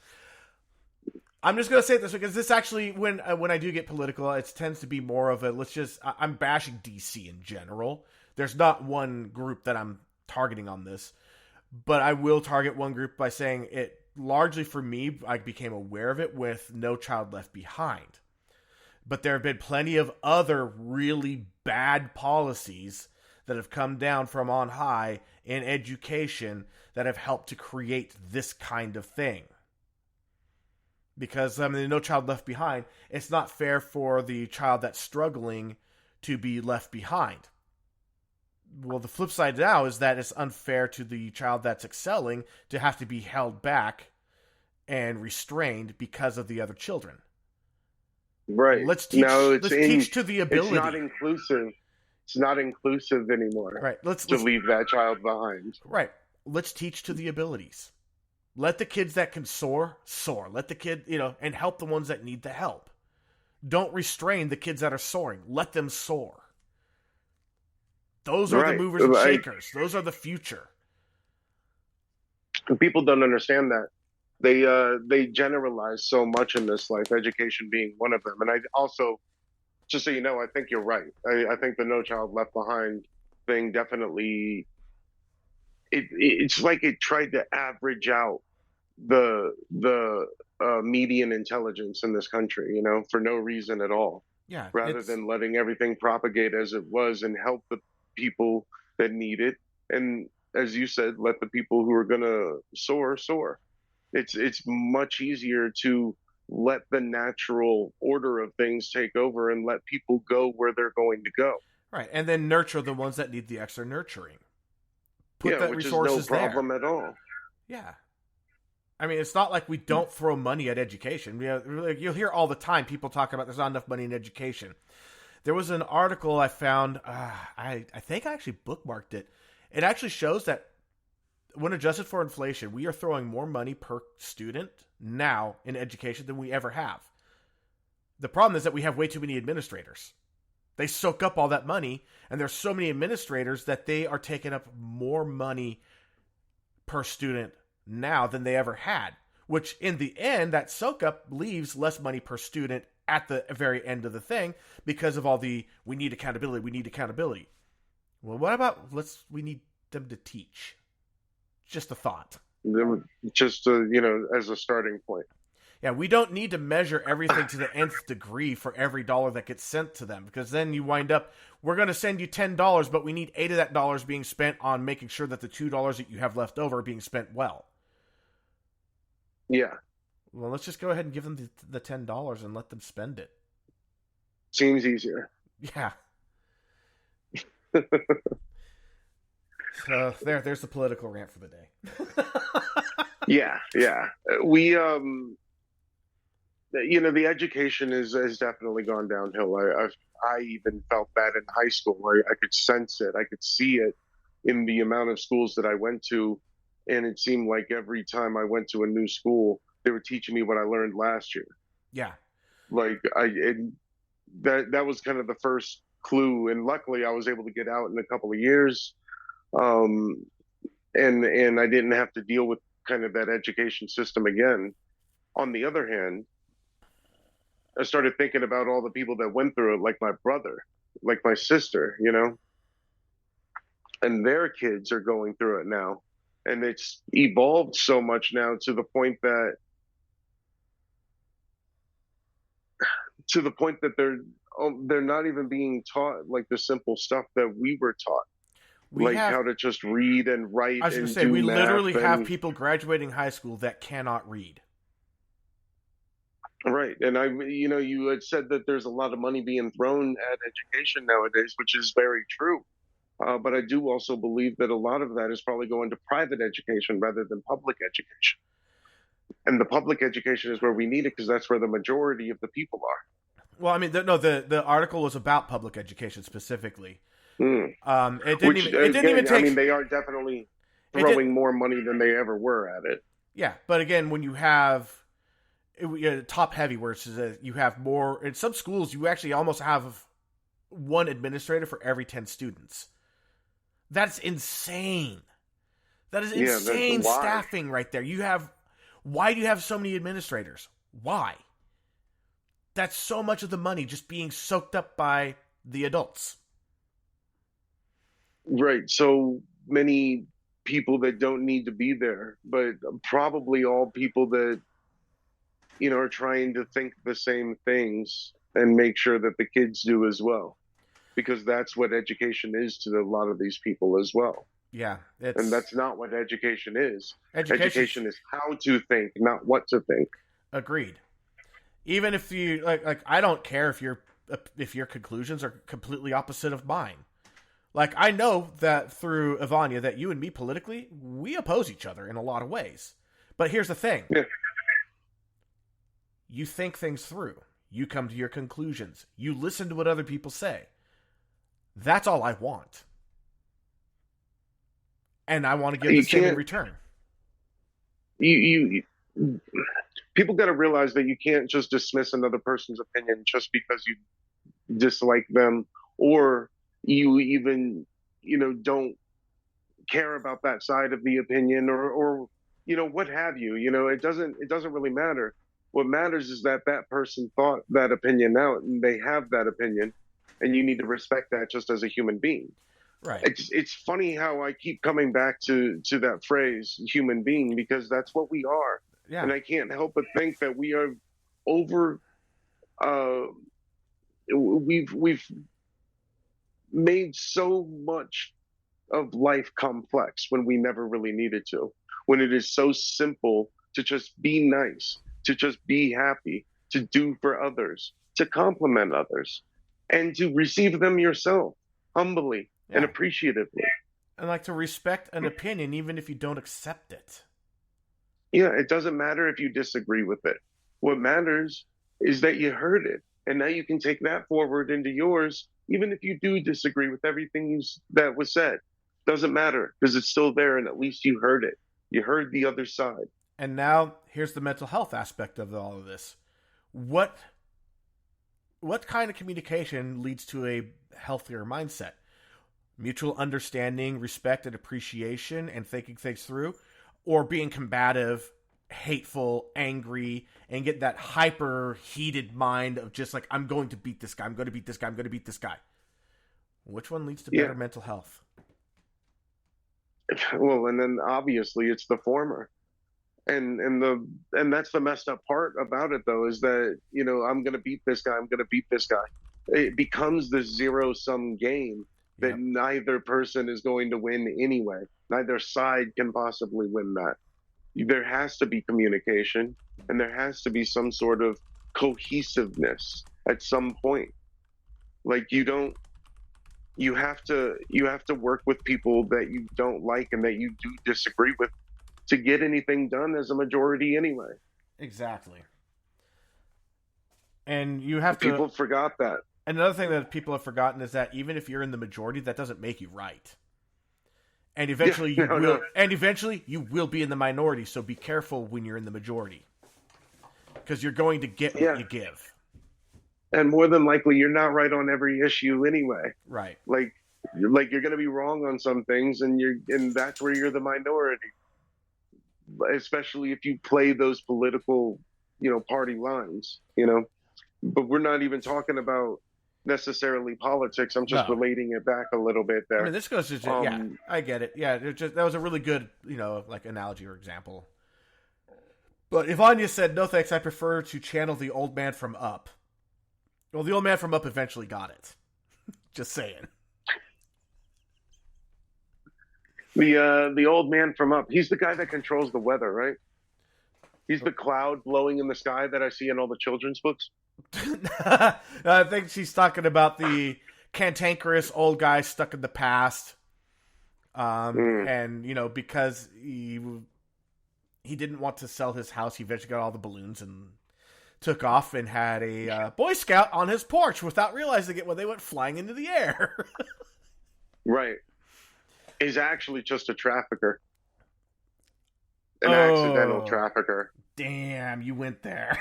I'm just going to say this because this actually, when I do get political, it tends to be more of a, I'm bashing DC in general. There's not one group that I'm targeting on this, but I will target one group by saying it largely for me, I became aware of it with No Child Left Behind. But there have been plenty of other really bad policies that have come down from on high in education that have helped to create this kind of thing. Because, No Child Left Behind, it's not fair for the child that's struggling to be left behind. Well, the flip side now is that it's unfair to the child that's excelling to have to be held back and restrained because of the other children. Right. Let's teach to the ability. It's not inclusive. It's not inclusive anymore. Right. Let's leave that child behind. Right. Let's teach to the abilities. Let the kids that can soar. Let the kid, and help the ones that need the help. Don't restrain the kids that are soaring. Let them soar. Those are the movers and shakers. Those are the future. People don't understand that. They generalize so much in this life, education being one of them. And I also, just so you know, I think you're right. I think the No Child Left Behind thing definitely, it's like it tried to average out the median intelligence in this country, for no reason at all. Yeah. Rather than letting everything propagate as it was and help the people that need it. And as you said, let the people who are going to soar. It's much easier to let the natural order of things take over and let people go where they're going to go. Right, and then nurture the ones that need the extra nurturing. Put that which resources is no problem there. At all. Yeah. It's not like we don't throw money at education. You'll hear all the time people talk about there's not enough money in education. There was an article I found, I think I actually bookmarked it. It actually shows that when adjusted for inflation, we are throwing more money per student now in education than we ever have. The problem is that we have way too many administrators. They soak up all that money, and there's so many administrators that they are taking up more money per student now than they ever had, which in the end, that soak up leaves less money per student at the very end of the thing because of all the, we need accountability. Well, what about, we need them to teach. Just a thought. Just, as a starting point. Yeah, we don't need to measure everything to the nth degree for every dollar that gets sent to them, because then you wind up, we're going to send you $10, but we need $8 of that dollars being spent on making sure that the $2 that you have left over are being spent well. Yeah. Well, let's just go ahead and give them the $10 and let them spend it. Seems easier. Yeah. So there's the political rant for the day. Yeah. We, the education has definitely gone downhill. I even felt that in high school. I could sense it. I could see it in the amount of schools that I went to. And it seemed like every time I went to a new school, they were teaching me what I learned last year. Yeah. That was kind of the first clue. And luckily I was able to get out in a couple of years. And I didn't have to deal with kind of that education system again. On the other hand, I started thinking about all the people that went through it, like my brother, like my sister, and their kids are going through it now. And it's evolved so much now to the point that they're not even being taught like the simple stuff that we were taught. How to just read and write. I was going to say, we literally have people graduating high school that cannot read. Right. And you had said that there's a lot of money being thrown at education nowadays, which is very true. But I do also believe that a lot of that is probably going to private education rather than public education. And the public education is where we need it because that's where the majority of the people are. Well, the article was about public education specifically. It didn't even take. They are definitely throwing more money than they ever were at it. Yeah, but again, when you have top heavy, where it's, you have more. In some schools, you actually almost have one administrator for every 10 students. That's insane. That is insane staffing right there. Why do you have so many administrators? Why? That's so much of the money just being soaked up by the adults. Right. So many people that don't need to be there, but probably all people that, are trying to think the same things and make sure that the kids do as well. Because that's what education is to a lot of these people as well. Yeah. And that's not what education is. Education is how to think, not what to think. Agreed. Even if you like I don't care if your conclusions are completely opposite of mine. Like, I know that through Ivania that you and me politically, we oppose each other in a lot of ways. But here's the thing. Yeah. You think things through. You come to your conclusions. You listen to what other people say. That's all I want. And I want to give the same in return. People got to realize that you can't just dismiss another person's opinion just because you dislike them, or you even, don't care about that side of the opinion, or what have you. It doesn't really matter. What matters is that person thought that opinion out, and they have that opinion, and you need to respect that just as a human being. Right. It's funny how I keep coming back to that phrase, human being, because that's what we are. Yeah. And I can't help but think that we are we've made so much of life complex when we never really needed to. When it is so simple to just be nice, to just be happy, to do for others, to compliment others, and to receive them yourself humbly and appreciatively. And like to respect an opinion even if you don't accept it. Yeah, it doesn't matter if you disagree with it. What matters is that you heard it. And now you can take that forward into yours, even if you do disagree with everything that was said. Doesn't matter, because it's still there, and at least you heard it. You heard the other side. And now here's the mental health aspect of all of this. What kind of communication leads to a healthier mindset? Mutual understanding, respect, and appreciation, and thinking things through, or being combative, hateful, angry, and get that hyper heated mind of just like, I'm going to beat this guy, I'm going to beat this guy, I'm going to beat this guy. Which one leads to better mental health? Well, and then obviously it's the former. And that's the messed up part about it, though, is that, I'm going to beat this guy, I'm going to beat this guy. It becomes this zero-sum game that neither person is going to win anyway. Neither side can possibly win that. There has to be communication, and there has to be some sort of cohesiveness at some point. Like, you have to work with people that you don't like and that you do disagree with to get anything done as a majority anyway. Exactly. And you have to... People forgot that. Another thing that people have forgotten is that even if you're in the majority, that doesn't make you right. And eventually you will be in the minority, so be careful when you're in the majority. Because you're going to get what you give. And more than likely, you're not right on every issue anyway. Right. Like you're going to be wrong on some things, and that's where you're the minority. Especially if you play those political, party lines, But we're not even talking about necessarily politics. I'm just relating it back a little bit there. I mean, this goes to I get it. Yeah, that was a really good, like analogy or example. But Ivania said, "No thanks. I prefer to channel the old man from Up." Well, the old man from Up eventually got it. Just saying. The old man from Up. He's the guy that controls the weather, right? He's the cloud blowing in the sky that I see in all the children's books. I think she's talking about the cantankerous old guy stuck in the past. And, because he didn't want to sell his house, he eventually got all the balloons and took off and had a Boy Scout on his porch without realizing it when they went flying into the air. Right. He's actually just a trafficker. An accidental trafficker. Damn, you went there.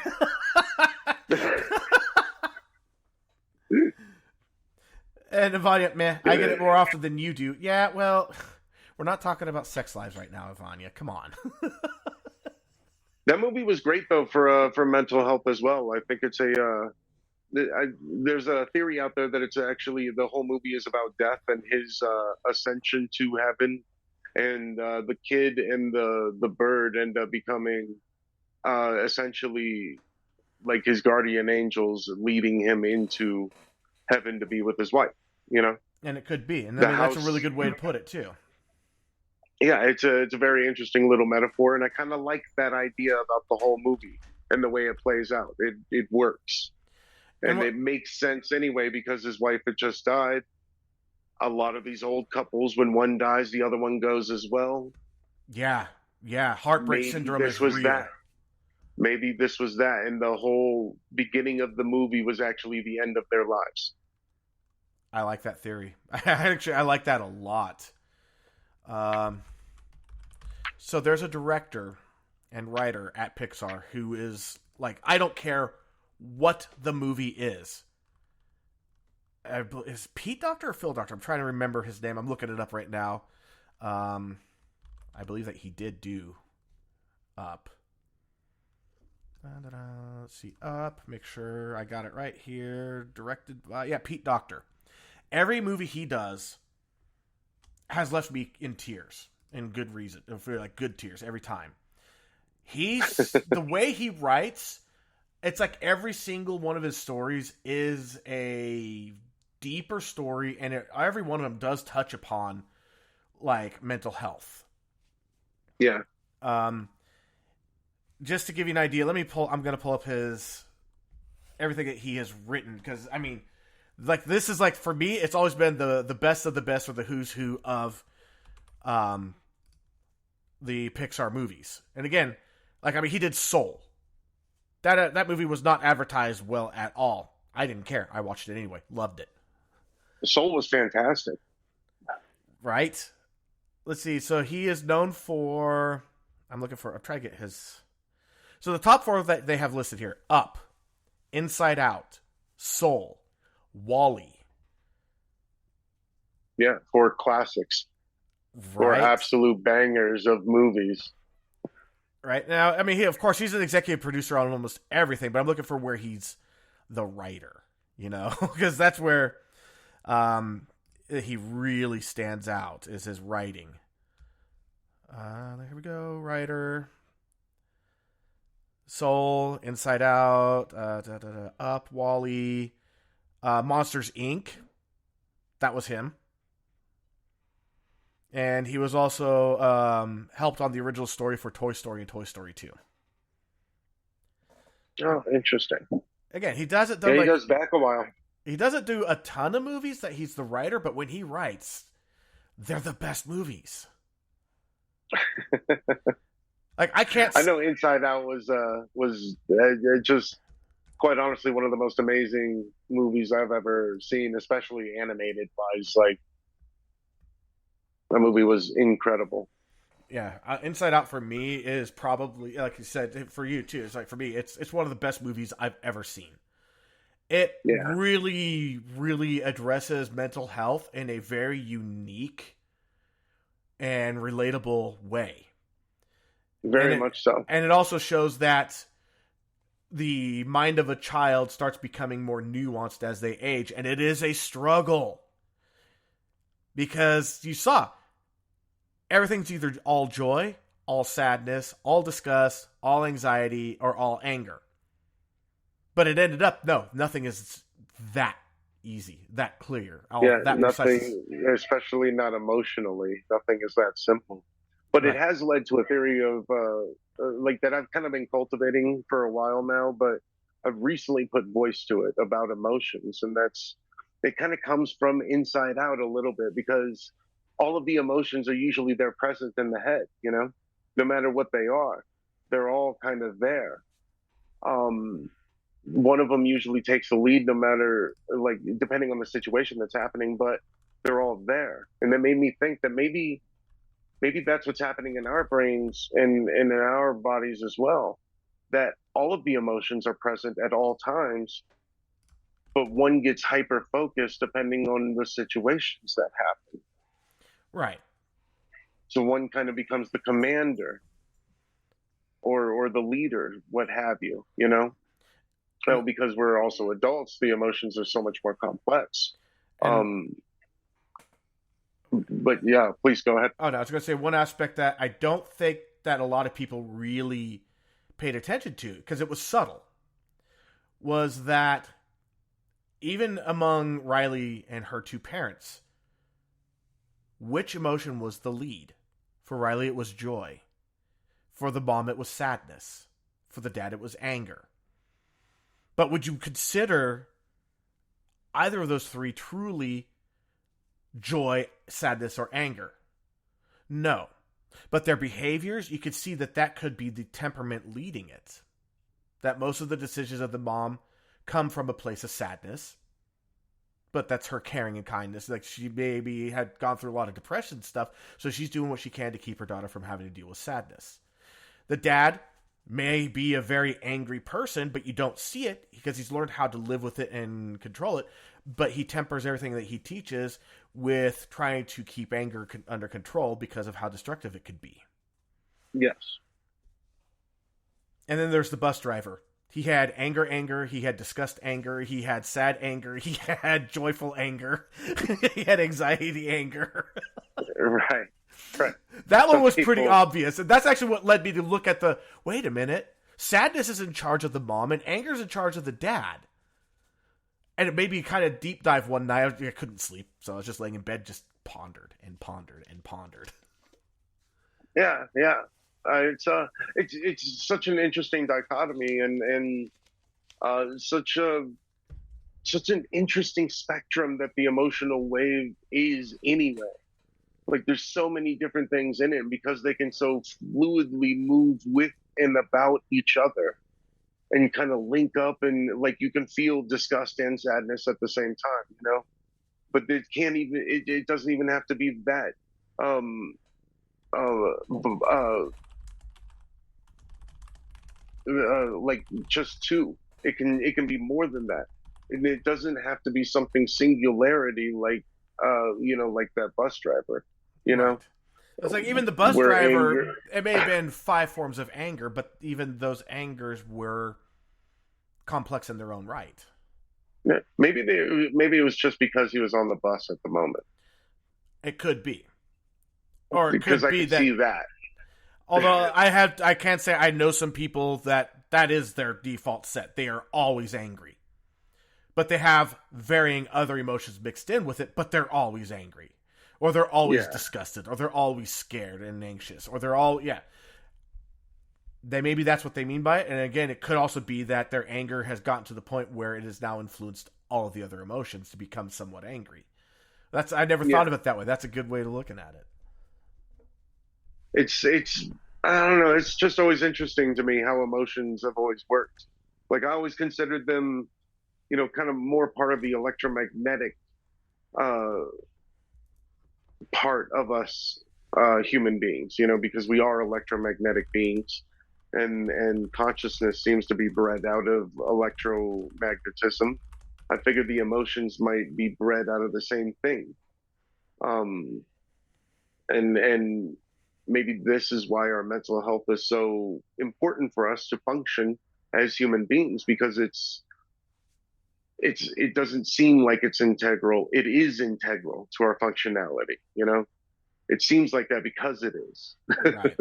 And Ivania, man, I get it more often than you do. Yeah, well, we're not talking about sex lives right now, Ivania. Come on. That movie was great though for mental health as well. I think it's there's a theory out there that it's actually the whole movie is about death and his ascension to heaven, and the kid and the bird end up becoming essentially like his guardian angels, leading him into heaven to be with his wife. You know, And it could be. And I the mean, that's a really house. good way to put it, too. Yeah, it's a very interesting little metaphor, and I kind of like that idea about the whole movie and the way it plays out. It works, And and what, it makes sense anyway because his wife had just died. A lot of these old couples, when one dies, the other one goes as well. yeah, yeah. Heartbreak Maybe syndrome this is was real. that. Maybe this was that, and the whole beginning of the movie was actually the end of their lives. I like that theory. I like that a lot. Um, so there's a director and writer at Pixar who is like, I don't care what the movie is. Is Pete Doctor or Phil Doctor? I'm trying to remember his name. I'm looking it up right now. I believe that he did do Up. Let's see, Up. Make sure I got it right here. Directed by, yeah, Pete Doctor. Every movie he does has left me in tears, in good reason, for like good tears every time. He's the way he writes. It's like every single one of his stories is a deeper story, and every one of them does touch upon like mental health. Yeah, Just to give you an idea, I'm going to pull up his everything that he has written, because I mean, like, this is like, for me, it's always been the best of the best, or the who's who of the Pixar movies. And again, like, I mean, he did Soul. That movie was not advertised well at all. I didn't care. I watched it anyway. Loved it. Soul was fantastic. Right? Let's see. So he is known for. I'm trying to get his. So the top four that they have listed here: Up, Inside Out, Soul, Wall-E. Yeah, for classics, for Right? absolute bangers of movies. Right now, I mean, he's an executive producer on almost everything, but I'm looking for where he's the writer, because that's where he really stands out, is his writing. Here we go, writer. Soul, Inside Out, Up, Wall-E, Monsters Inc. That was him. And he was also helped on the original story for Toy Story and Toy Story 2. Oh, interesting. Again, he doesn't do, Yeah, he like, goes back a while. he doesn't do a ton of movies that he's the writer, but when he writes, they're the best movies. Like, I can't. I know Inside Out was just quite honestly one of the most amazing movies I've ever seen, especially animated wise. Like, that movie was incredible. Yeah, Inside Out for me is probably, like you said, for you too. It's like, for me, it's one of the best movies I've ever seen. It really, really addresses mental health in a very unique and relatable way. Very much so. And it also shows that the mind of a child starts becoming more nuanced as they age, and it is a struggle. Because you saw, everything's either all joy, all sadness, all disgust, all anxiety, or all anger. But it ended up, no, nothing is that easy, that clear. That nothing, precise. especially not emotionally. Nothing is that simple. But Right. it has led to a theory of like that I've kind of been cultivating for a while now, but I've recently put voice to it about emotions, and it kind of comes from inside out a little bit, because all of the emotions are usually there present in the head, no matter what they are, they're all kind of there. One of them usually takes the lead, no matter, like, depending on the situation that's happening, but they're all there. And that made me think that maybe that's what's happening in our brains and in our bodies as well. that all of the emotions are present at all times, but one gets hyper focused depending on the situations that happen. Right. So one kind of becomes the commander or the leader, what have you, you know? Well, because we're also adults, the emotions are so much more complex. And Um, but yeah, please go ahead. oh no, I was going to say one aspect that I don't think that a lot of people really paid attention to because it was subtle was that even among Riley and her two parents, which emotion was the lead? For Riley, it was joy. For the mom, it was sadness. For the dad, it was anger. But would you consider either of those three truly joy, sadness, or anger? No. But their behaviors, you could see that that could be the temperament leading it. That most of the decisions of the mom come from a place of sadness. But that's her caring and kindness. Like, she maybe had gone through a lot of depression and stuff, so she's doing what she can to keep her daughter from having to deal with sadness. The dad may be a very angry person, but you don't see it because he's learned how to live with it and control it. But he tempers everything that he teaches with trying to keep anger under control because of how destructive it could be. Yes. And then there's the bus driver. He had anger, he had disgust anger, he had sad anger, he had joyful anger, he had anxiety anger. Right. Right. That one Some was people, pretty obvious. And that's actually what led me to look at the, wait a minute, sadness is in charge of the mom and anger is in charge of the dad. And it made me kind of deep dive one night. I couldn't sleep, so I was just laying in bed, just pondered and pondered and pondered. yeah, yeah. It's such an interesting dichotomy and such a such an interesting spectrum that the emotional wave is anyway. Like there's so many different things in it, and because they can so fluidly move with and about each other and kind of link up, and like you can feel disgust and sadness at the same time, you know. But it doesn't even have to be that. Um, like just two. It can be more than that, and it doesn't have to be something singularity like like that bus driver, you Right. know, It's like even the bus where driver, anger. it may have been 5 forms of anger, but even those angers were complex in their own right. Yeah, maybe it was just because he was on the bus at the moment, It could be. Or it because could I be could see that, that. although I can't say I know some people that is their default set. They are always angry. But they have varying other emotions mixed in with it, but they're always angry. Or they're always Yeah, disgusted, or they're always scared and anxious, or they're all, yeah. They maybe that's what they mean by it. And again, it could also be that their anger has gotten to the point where it has now influenced all of the other emotions to become somewhat angry. I never thought yeah. of it that way. That's a good way of looking at it. It's I don't know. It's just always interesting to me how emotions have always worked. Like I always considered them, kind of more part of the electromagnetic uh, part of us human beings, because we are electromagnetic beings, and consciousness seems to be bred out of electromagnetism. I figured the emotions might be bred out of the same thing, um, and maybe this is why our mental health is so important for us to function as human beings because it doesn't seem like it's integral. It is integral to our functionality, it seems like that because it is. Right.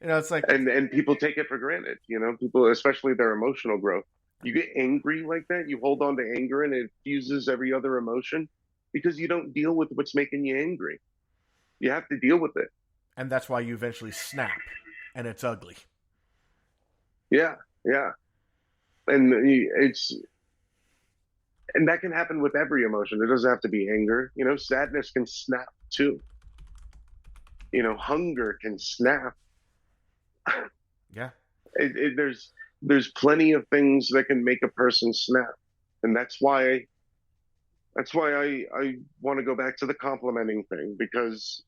It's like, And people take it for granted, people, especially their emotional growth. You get angry like that, you hold on to anger and it fuses every other emotion because you don't deal with what's making you angry. You have to deal with it. and that's why you eventually snap, and it's ugly. Yeah, yeah. And it's and that can happen with every emotion. It doesn't have to be anger. Sadness can snap too. Hunger can snap. Yeah. There's plenty of things that can make a person snap, and that's why I want to go back to the complimenting thing because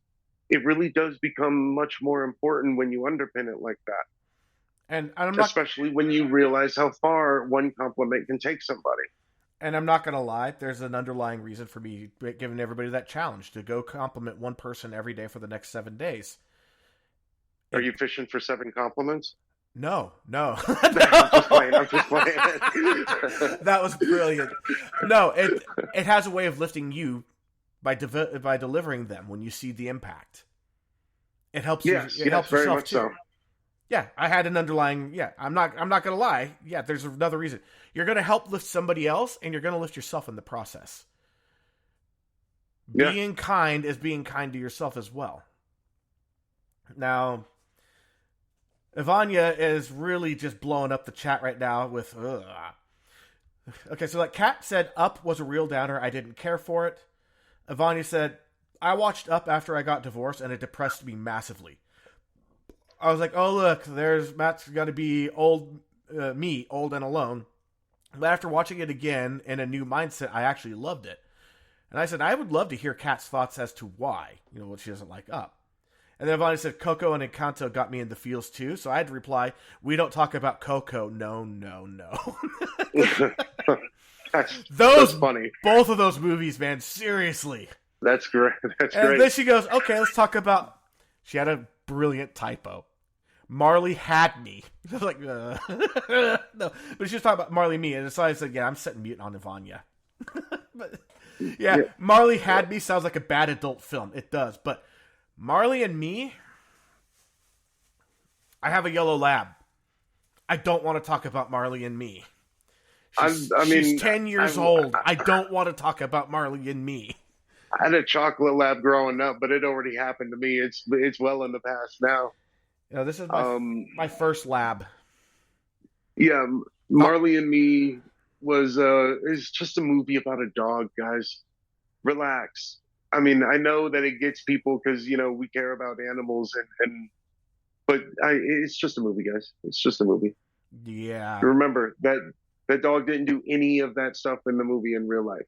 it really does become much more important when you underpin it like that. And I'm not especially when you realize how far one compliment can take somebody. and I'm not gonna lie. There's an underlying reason for me giving everybody that challenge to go compliment one person every day for the next 7 days. Are It you fishing for 7 compliments? no, no, I'm just playing. I'm just playing. that was brilliant. No, it has a way of lifting you by delivering them when you see the impact. It helps you. Yes, It yes, helps very yourself much too. so. Yeah, I had an underlying. Yeah, I'm not gonna lie. Yeah, there's another reason. You're gonna help lift somebody else, and you're gonna lift yourself in the process. Yeah. Being kind is being kind to yourself as well. Now, Ivania is really just blowing up the chat right now with. Ugh. Okay, so like Kat said, Up was a real downer. I didn't care for it. Ivania said, I watched Up after I got divorced, and it depressed me massively. I was like, oh look, there's Matt's got to be old, me, old and alone. But after watching it again in a new mindset, I actually loved it. And I said, I would love to hear Kat's thoughts as to why, what she doesn't like Up. And then Ivana said, Coco and Encanto got me in the feels too. So I had to reply, we don't talk about Coco. No, no, no. That's funny. Both of those movies, man, seriously. That's great. That's And great. then she goes, okay, let's talk about, she had a brilliant typo. Marley had me. I was like, no. But she was talking about Marley and me. And so I said, yeah, I'm setting mute on Ivania. But yeah, Marley had me sounds like a bad adult film. It does. But Marley and me, I have a yellow lab. I don't want to talk about Marley and me. She's 10 years old. I don't want to talk about Marley and me. I had a chocolate lab growing up, but it already happened to me. It's well in the past now. This is my first lab. Yeah, Marley and Me is just a movie about a dog, guys. Relax. I mean, I know that it gets people because we care about animals but it's just a movie, guys. It's just a movie. Yeah. Remember that dog didn't do any of that stuff in the movie in real life.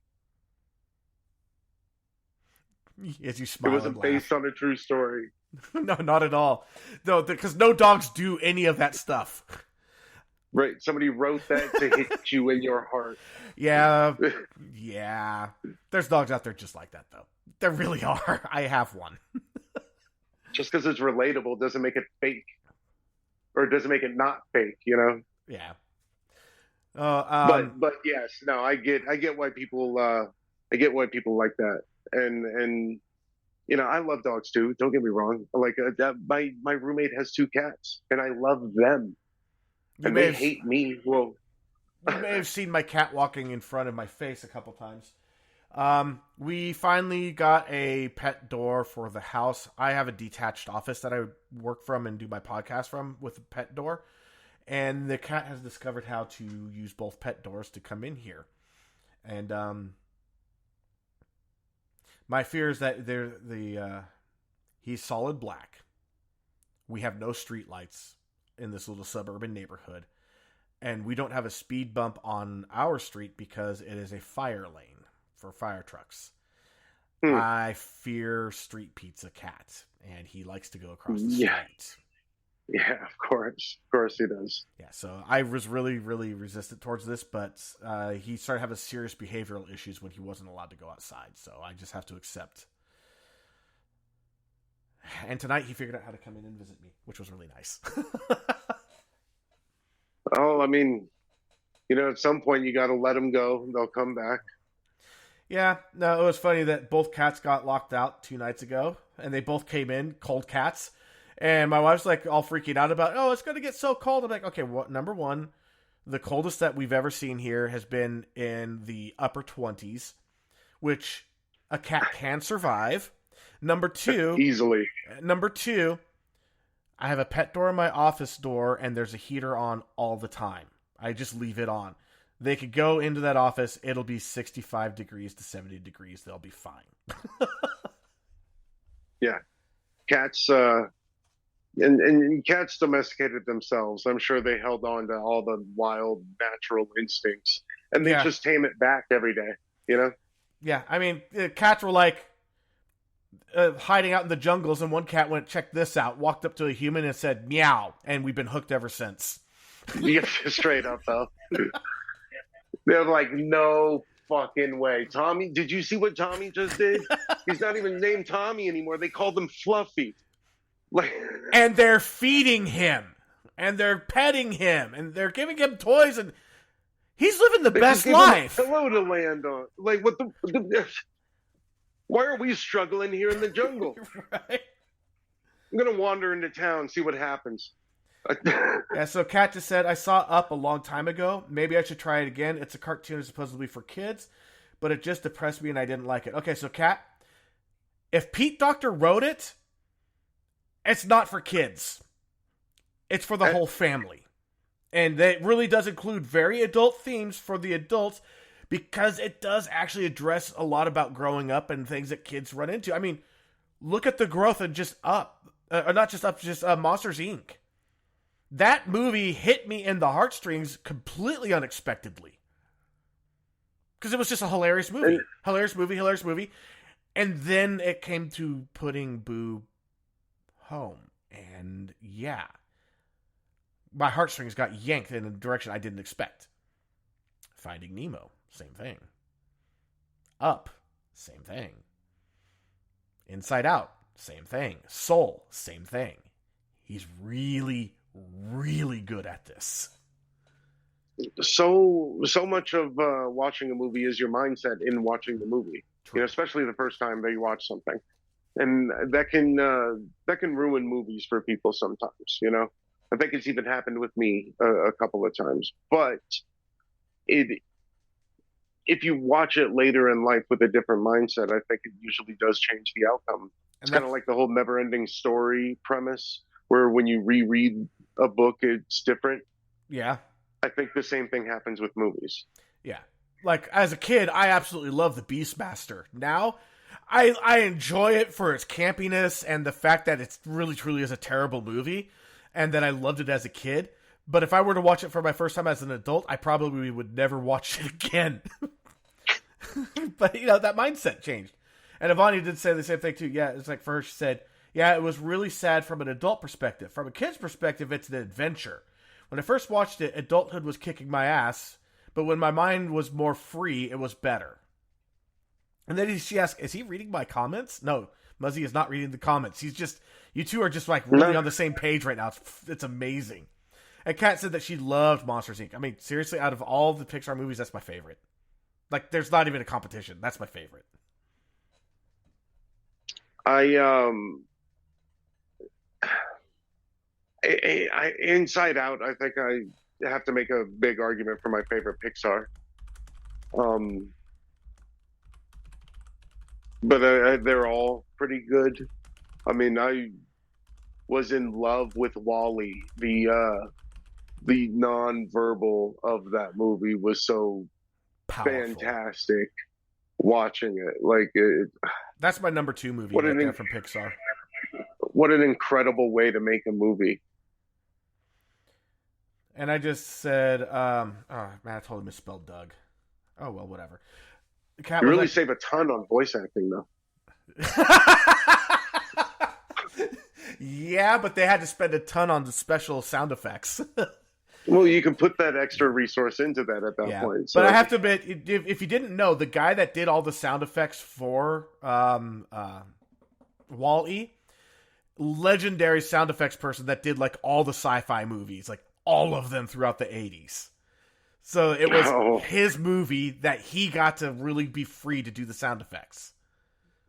As you smile, it wasn't based on a true story. No, not at all. No, because no dogs do any of that stuff. Right. Somebody wrote that to hit you in your heart. Yeah. Yeah. There's dogs out there just like that, though. There really are. I have one. Just because it's relatable doesn't make it fake. Or it doesn't make it not fake, Yeah. But yes, no, I get why people like that. And I love dogs too. Don't get me wrong. Like my roommate has 2 cats, and I love them, and they hate me. Well, you may have seen my cat walking in front of my face a couple times. We finally got a pet door for the house. I have a detached office that I work from and do my podcast from with a pet door, and the cat has discovered how to use both pet doors to come in here, and my fear is that he's solid black. We have no street lights in this little suburban neighborhood. And we don't have a speed bump on our street because it is a fire lane for fire trucks. I fear Street Pizza Cat, and he likes to go across the street. Yeah, of course. Of course he does. Yeah, so I was really, really resistant towards this, but he started having serious behavioral issues when he wasn't allowed to go outside, so I just have to accept. And tonight he figured out how to come in and visit me, which was really nice. Oh, I mean, at some point you got to let them go. They'll come back. Yeah, no, it was funny that both cats got locked out 2 nights ago, and they both came in, cold cats. And my wife's like all freaking out about, it's going to get so cold. I'm like, okay, number one, the coldest that we've ever seen here has been in the upper 20s, which a cat can survive. Number two, easily. Number two, I have a pet door in my office door, and there's a heater on all the time. I just leave it on. They could go into that office. It'll be 65 degrees to 70 degrees. They'll be fine. Yeah. Cats, and cats domesticated themselves. I'm sure they held on to all the wild natural instincts, and they just tame it back every day. Yeah, I mean, cats were like, hiding out in the jungles, and one cat went, check this out, walked up to a human and said, meow, and we've been hooked ever since. Yeah, straight up, though. They're like, no fucking way. Tommy, did you see what Tommy just did? He's not even named Tommy anymore. They called him Fluffy. Like, and they're feeding him, and they're petting him, and they're giving him toys, and he's living the best life. Hello to land on. Like, what the why are we struggling here in the jungle? Right? I'm gonna wander into town, see what happens. Yeah, so Kat just said, I saw Up a long time ago. Maybe I should try it again. It's a cartoon supposedly for kids, but it just depressed me and I didn't like it. Okay, so Kat, if Pete Docter wrote it, it's not for kids. It's for the whole family. And it really does include very adult themes for the adults, because it does actually address a lot about growing up and things that kids run into. I mean, look at the growth of just Up. Not just Up, just Monsters, Inc. That movie hit me in the heartstrings completely unexpectedly. Because it was just a hilarious movie. Hilarious movie. And then it came to putting Boo home. And yeah, my heartstrings got yanked in a direction I didn't expect. Finding Nemo, same thing. Up, same thing. Inside Out, same thing. Soul, same thing. He's really, really good at this. So much of watching a movie is your mindset in watching the movie. True. You know, especially the first time that you watch something, and that can ruin movies for people sometimes. You know, I think it's even happened with me a couple of times. But if you watch it later in life with a different mindset, I think it usually does change the outcome. It's kind of like the whole never-ending story premise, where when you reread a book, it's different. Yeah. I think the same thing happens with movies. Yeah. Like, as a kid, I absolutely loved The Beastmaster. Now, I enjoy it for its campiness and the fact that it really, truly is a terrible movie, and that I loved it as a kid. But if I were to watch it for my first time as an adult, I probably would never watch it again. But, you know, that mindset changed. And Ivani did say the same thing, too. Yeah, it's like, for her, she said, yeah, it was really sad from an adult perspective. From a kid's perspective, it's an adventure. When I first watched it, adulthood was kicking my ass, but when my mind was more free, it was better. And then she asked, is he reading my comments? No, Muzzy is not reading the comments. He's just, you two are just like really on the same page right now. It's amazing. And Kat said that she loved Monsters, Inc. I mean, seriously, out of all the Pixar movies, that's my favorite. Like, there's not even a competition. That's my favorite. Inside Out, I think I have to make a big argument for my favorite Pixar. But they're all pretty good. I mean, I was in love with Wall-E. The non-verbal of that movie was so Powerful. Fantastic. Watching it, like that's my number 2 movie right there from Pixar. What an incredible way to make a movie. And I just said, oh man, I totally misspelled Doug. Oh well, whatever. You really save a ton on voice acting, though. Yeah, but they had to spend a ton on the special sound effects. Well, you can put that extra resource into that at that point. So. But I have to admit, if you didn't know, the guy that did all the sound effects for Wall-E, legendary sound effects person that did like all the sci-fi movies, like all of them throughout the 80s. So it was his movie that he got to really be free to do the sound effects.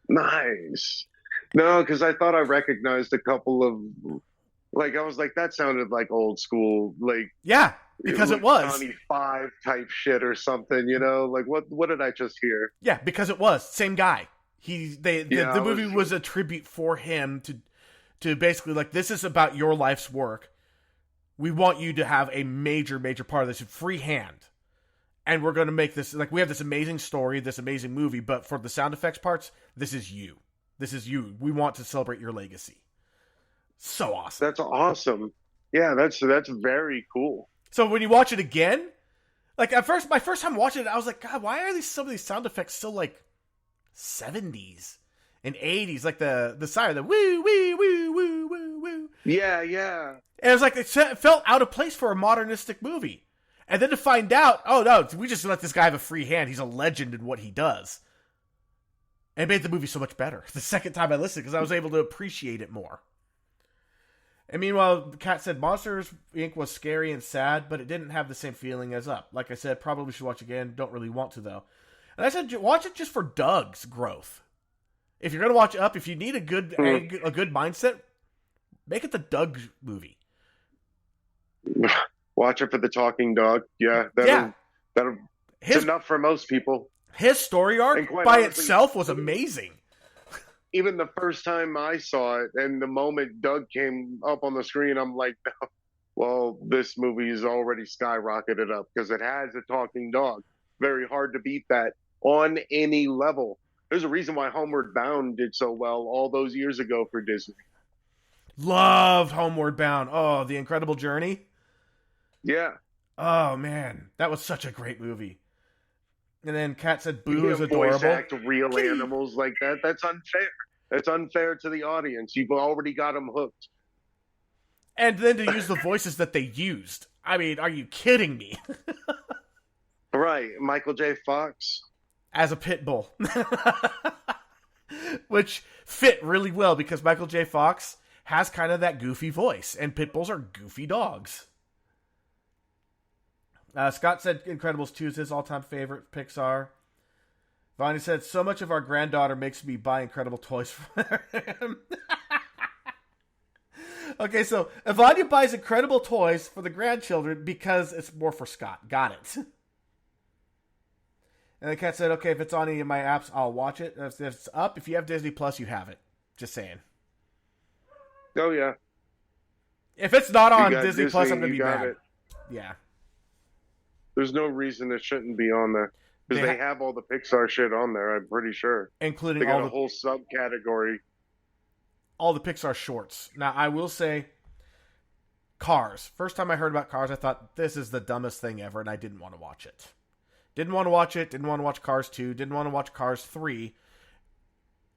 Nice. No, because I thought I recognized a couple of, like, I was like, that sounded like old school, like, yeah, because it was Johnny Five type shit or something, you know, like what did I just hear? Yeah, because it was same guy. The movie was a tribute for him to basically like, this is about your life's work. We want you to have a major part of this free hand, and we're going to make this like, we have this amazing story, this amazing movie, but for the sound effects parts, this is you. This is you. We want to celebrate your legacy. So awesome. That's awesome. Yeah, that's very cool. So when you watch it again, like at first, my first time watching it, I was like, God, why are some of these sound effects so like 70s and 80s, like the siren, the woo, woo, woo, woo, woo, woo. Yeah, yeah. And it was like, it felt out of place for a modernistic movie. And then to find out, oh no, we just let this guy have a free hand. He's a legend in what he does. And it made the movie so much better the second time I listened, because I was able to appreciate it more. And meanwhile, Kat said Monsters, Inc. was scary and sad, but it didn't have the same feeling as Up. Like I said, probably should watch again. Don't really want to, though. And I said, watch it just for Doug's growth. If you're going to watch Up, if you need a good mindset, make it the Doug movie. Watch it for the talking dog. Yeah, that'll it's enough for most people. His story arc by itself was amazing. Even the first time I saw it, and the moment Doug came up on the screen, I'm like, well, this movie is already skyrocketed up because it has a talking dog. Very hard to beat that on any level. There's a reason why Homeward Bound did so well all those years ago for Disney. Loved Homeward Bound. Oh, The Incredible Journey. Yeah. Oh, man. That was such a great movie. And then Kat said Boo is adorable. Voice act real animals like that. That's unfair. That's unfair to the audience. You've already got them hooked. And then to use the voices that they used. I mean, are you kidding me? Right. Michael J. Fox. As a pit bull. Which fit really well because Michael J. Fox has kind of that goofy voice. And pit bulls are goofy dogs. Scott said Incredibles 2 is his all-time favorite Pixar. Vonnie said, so much of our granddaughter makes me buy Incredible toys for him. Okay, so Vanya buys Incredible toys for the grandchildren because it's more for Scott. Got it. And the cat said, okay, if it's on any of my apps, I'll watch it. If it's up, if you have Disney Plus, you have it. Just saying. Oh, yeah. If it's not on Disney Plus, I'm going to be mad. It. Yeah. There's no reason it shouldn't be on there. Because they have all the Pixar shit on there, I'm pretty sure. Including they got a whole subcategory. All the Pixar shorts. Now, I will say, Cars. First time I heard about Cars, I thought, this is the dumbest thing ever, and I didn't want to watch it. Didn't want to watch it. Didn't want to watch Cars 2. Didn't want to watch Cars 3.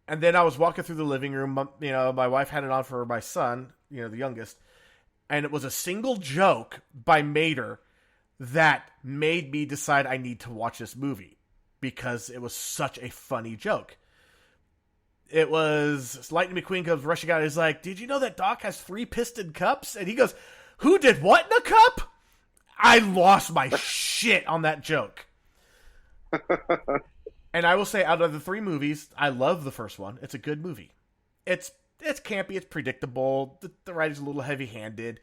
And then I was walking through the living room. You know, my wife had it on for my son, you know, the youngest. And it was a single joke by Mater that made me decide I need to watch this movie because it was such a funny joke. It was Lightning McQueen comes rushing out. He's like, did you know that Doc has 3 piston cups? And he goes, who did what in a cup? I lost my shit on that joke. And I will say, out of the 3 movies, I love the first one. It's a good movie. It's campy. It's predictable. The writing's a little heavy-handed.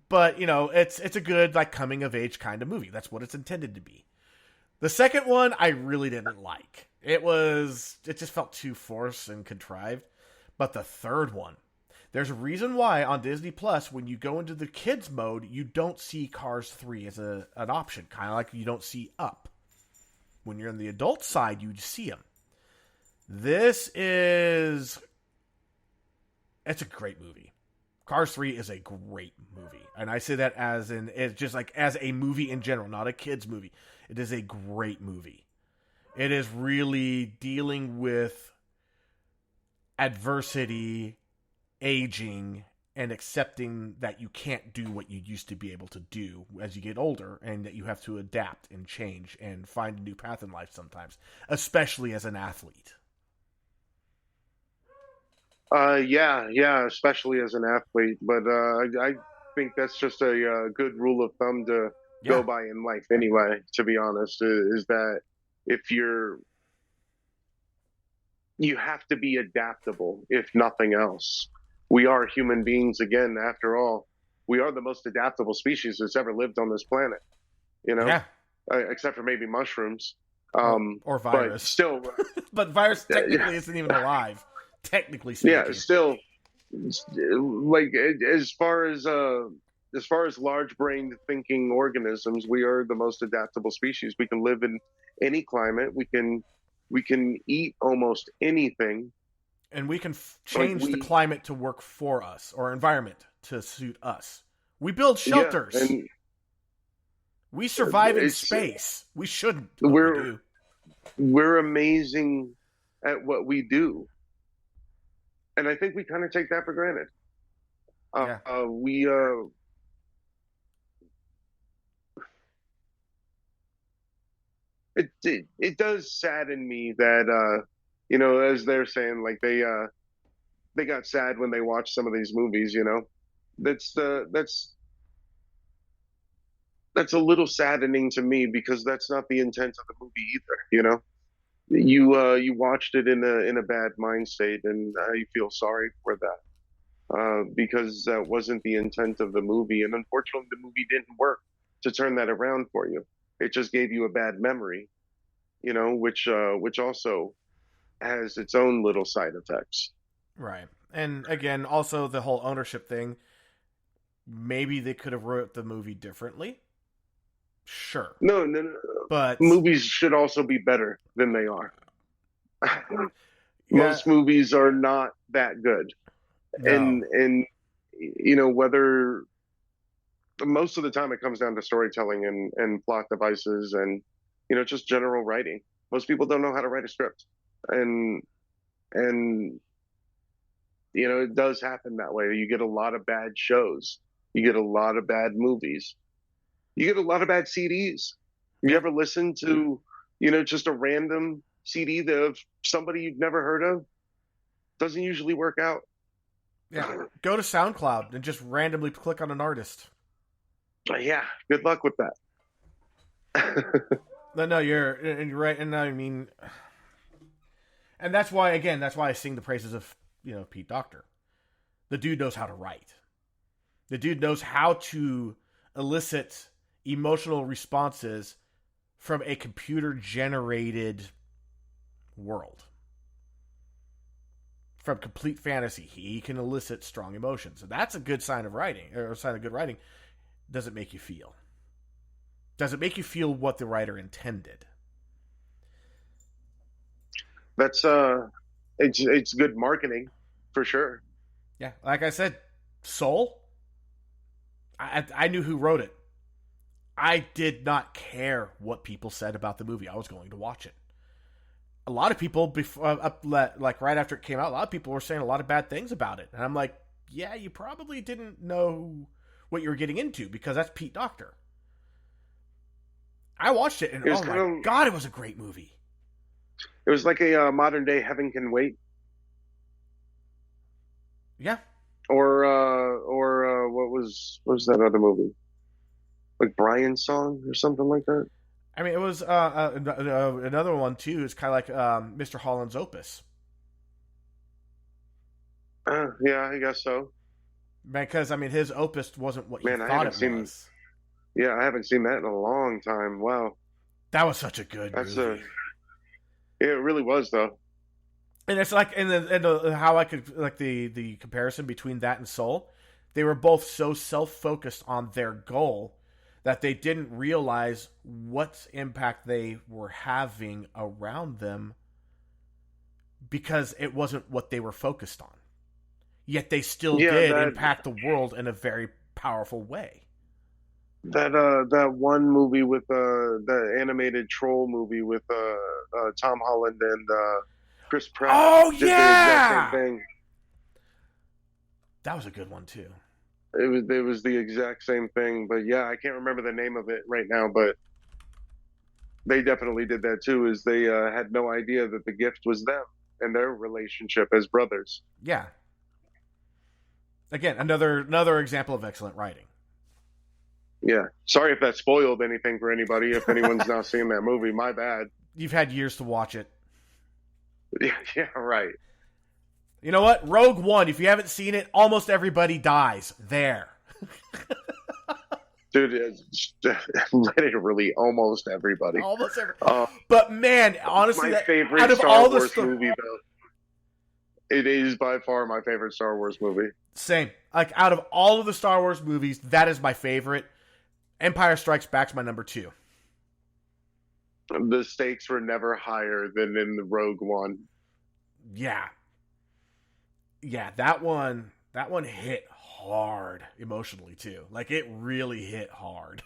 But, you know, it's a good, like, coming-of-age kind of movie. That's what it's intended to be. The second one, I really didn't like. It just felt too forced and contrived. But the third one, there's a reason why on Disney Plus, when you go into the kids mode, you don't see Cars 3 as an option. Kind of like you don't see Up. When you're on the adult side, you see them. It's a great movie. Cars 3 is a great movie. And I say that it's just like as a movie in general, not a kid's movie. It is a great movie. It is really dealing with adversity, aging, and accepting that you can't do what you used to be able to do as you get older, and that you have to adapt and change and find a new path in life sometimes, especially as an athlete. Yeah, especially as an athlete. But I think that's just a good rule of thumb to go by in life anyway, to be honest, is that if you have to be adaptable, if nothing else. We are human beings again, after all. We are the most adaptable species that's ever lived on this planet, you know? Yeah. Except for maybe mushrooms. Or virus. But still. But virus technically isn't even alive. Technically speaking. Yeah, still, like as far as large-brained thinking organisms, we are the most adaptable species. We can live in any climate. We can eat almost anything, and we can change the climate to work for us, or environment to suit us. We build shelters. Yeah, and we survive in space. We shouldn't. We're amazing at what we do. and I think we kind of take that for granted. Yeah. We it does sadden me that as they're saying, like they got sad when they watched some of these movies. That's a little saddening to me because that's not the intent of the movie either. You watched it in a bad mind state, and I feel sorry for that because that wasn't the intent of the movie, and unfortunately, the movie didn't work to turn that around for you. It just gave you a bad memory, which also has its own little side effects. Right. And again, also the whole ownership thing. Maybe they could have wrote the movie differently. Sure. No, no, no. But Movies should also be better than they are. yeah, Most movies are not that good, no. and whether most of the time it comes down to storytelling and plot devices and just general writing. Most people don't know how to write a script, and it does happen that way. You get a lot of bad shows, you get a lot of bad movies, you get a lot of bad CDs. You Yeah. ever listen to just a random CD of somebody you've never heard of? Doesn't usually work out. Yeah. Go to SoundCloud and just randomly click on an artist. Yeah, good luck with that. No, you're right, and I mean, and that's why I sing the praises of Pete Docter. The dude knows how to write. The dude knows how to elicit emotional responses from a computer generated world. From complete fantasy, he can elicit strong emotions. So that's a good sign of writing, or a sign of good writing. Does it make you feel? Does it make you feel what the writer intended? That's it's good marketing for sure. Yeah, like I said, Soul. I knew who wrote it. I did not care what people said about the movie. I was going to watch it. A lot of people, like right after it came out, a lot of people were saying a lot of bad things about it, and I'm like, yeah, you probably didn't know what you were getting into because that's Pete Docter. I watched it, and It was oh kind my of god, it was a great movie. it was like a modern day Heaven Can Wait, Yeah, or what was that other movie, like Brian's Song or something like that. I mean, it was another one too. It's kind of like Mr. Holland's Opus, Yeah, I guess so. because I mean, his Opus wasn't what he Man, thought it was. I haven't seen that in a long time. Wow, That was such a good that's a movie. yeah, it really was though. And it's like, how I could like the comparison between that and Soul. They were both so self focused on their goal that they didn't realize what impact they were having around them because it wasn't what they were focused on. Yet they still Yeah, did impact the world in a very powerful way. that one movie with the animated troll movie with Tom Holland and Chris Pratt Oh did the exact same yeah, thing. that was a good one too. It was the exact same thing, but yeah, I can't remember the name of it right now, but they definitely did that too. Is they had no idea that the gift was them and their relationship as brothers. Yeah, again, another example of excellent writing. Yeah, sorry if that spoiled anything for anybody. If anyone's not seen that movie, my bad. You've had years to watch it. Yeah, yeah, right. You know what? Rogue One, if you haven't seen it, almost everybody dies. There. Dude, it's literally almost everybody. Almost every. Uh, But man, honestly, my out favorite of Star all the Wars movie, though. It is by far my favorite Star Wars movie. same. Like out of all of the Star Wars movies, that is my favorite. Empire Strikes Back's my number 2. The stakes were never higher than in the Rogue One. Yeah. Yeah, that one hit hard emotionally too. Like it really hit hard.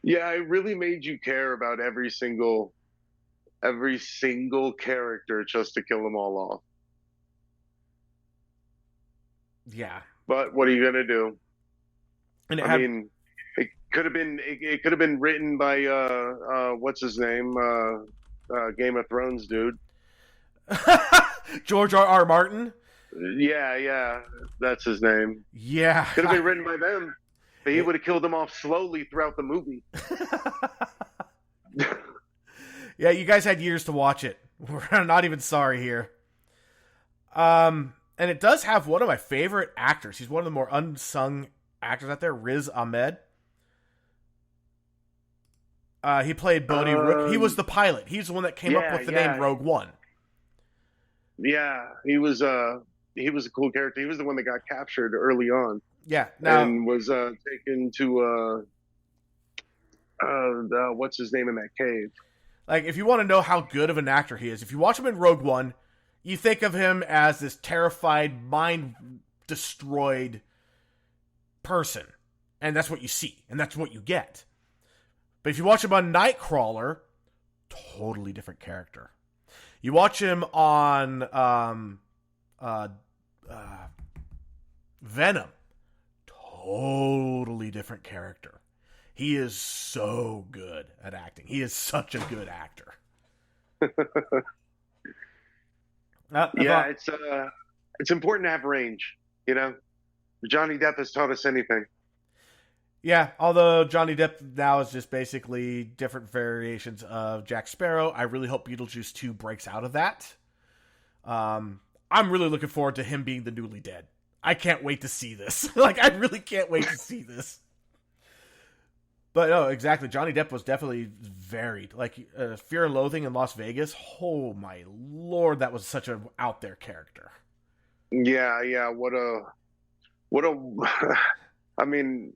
Yeah, it really made you care about every single character just to kill them all off. Yeah. But what are you gonna do? And it I had mean, it could have been written by what's his name, Game of Thrones dude. George R. Martin. Yeah, that's his name. Yeah. Could have been written by them, but he It- would have killed them off slowly throughout the movie. yeah, you guys had years to watch it. We're not even sorry here. And it does have one of my favorite actors. He's one of the more unsung actors out there, Riz Ahmed. He played Bodhi Rook. He was the pilot. He's the one that came up with the name Rogue One. Yeah, he was a cool character. He was the one that got captured early on. Yeah, and was taken to what's his name in that cave. Like, if you want to know how good of an actor he is, if you watch him in Rogue One, you think of him as this terrified, mind-destroyed person. And that's what you see. And that's what you get. But if you watch him on Nightcrawler, totally different character. You watch him on Venom, totally different character. He is so good at acting. He is such a good actor. It's important to have range, you know. Johnny Depp has taught us anything. Yeah, although Johnny Depp now is just basically different variations of Jack Sparrow. I really hope Beetlejuice 2 breaks out of that. I'm really looking forward to him being the newly dead. I can't wait to see this. Like, I really can't wait to see this. But no, exactly. Johnny Depp was definitely varied. Like, Fear and Loathing in Las Vegas. Oh my lord, that was such an out there character. Yeah. What a. I mean,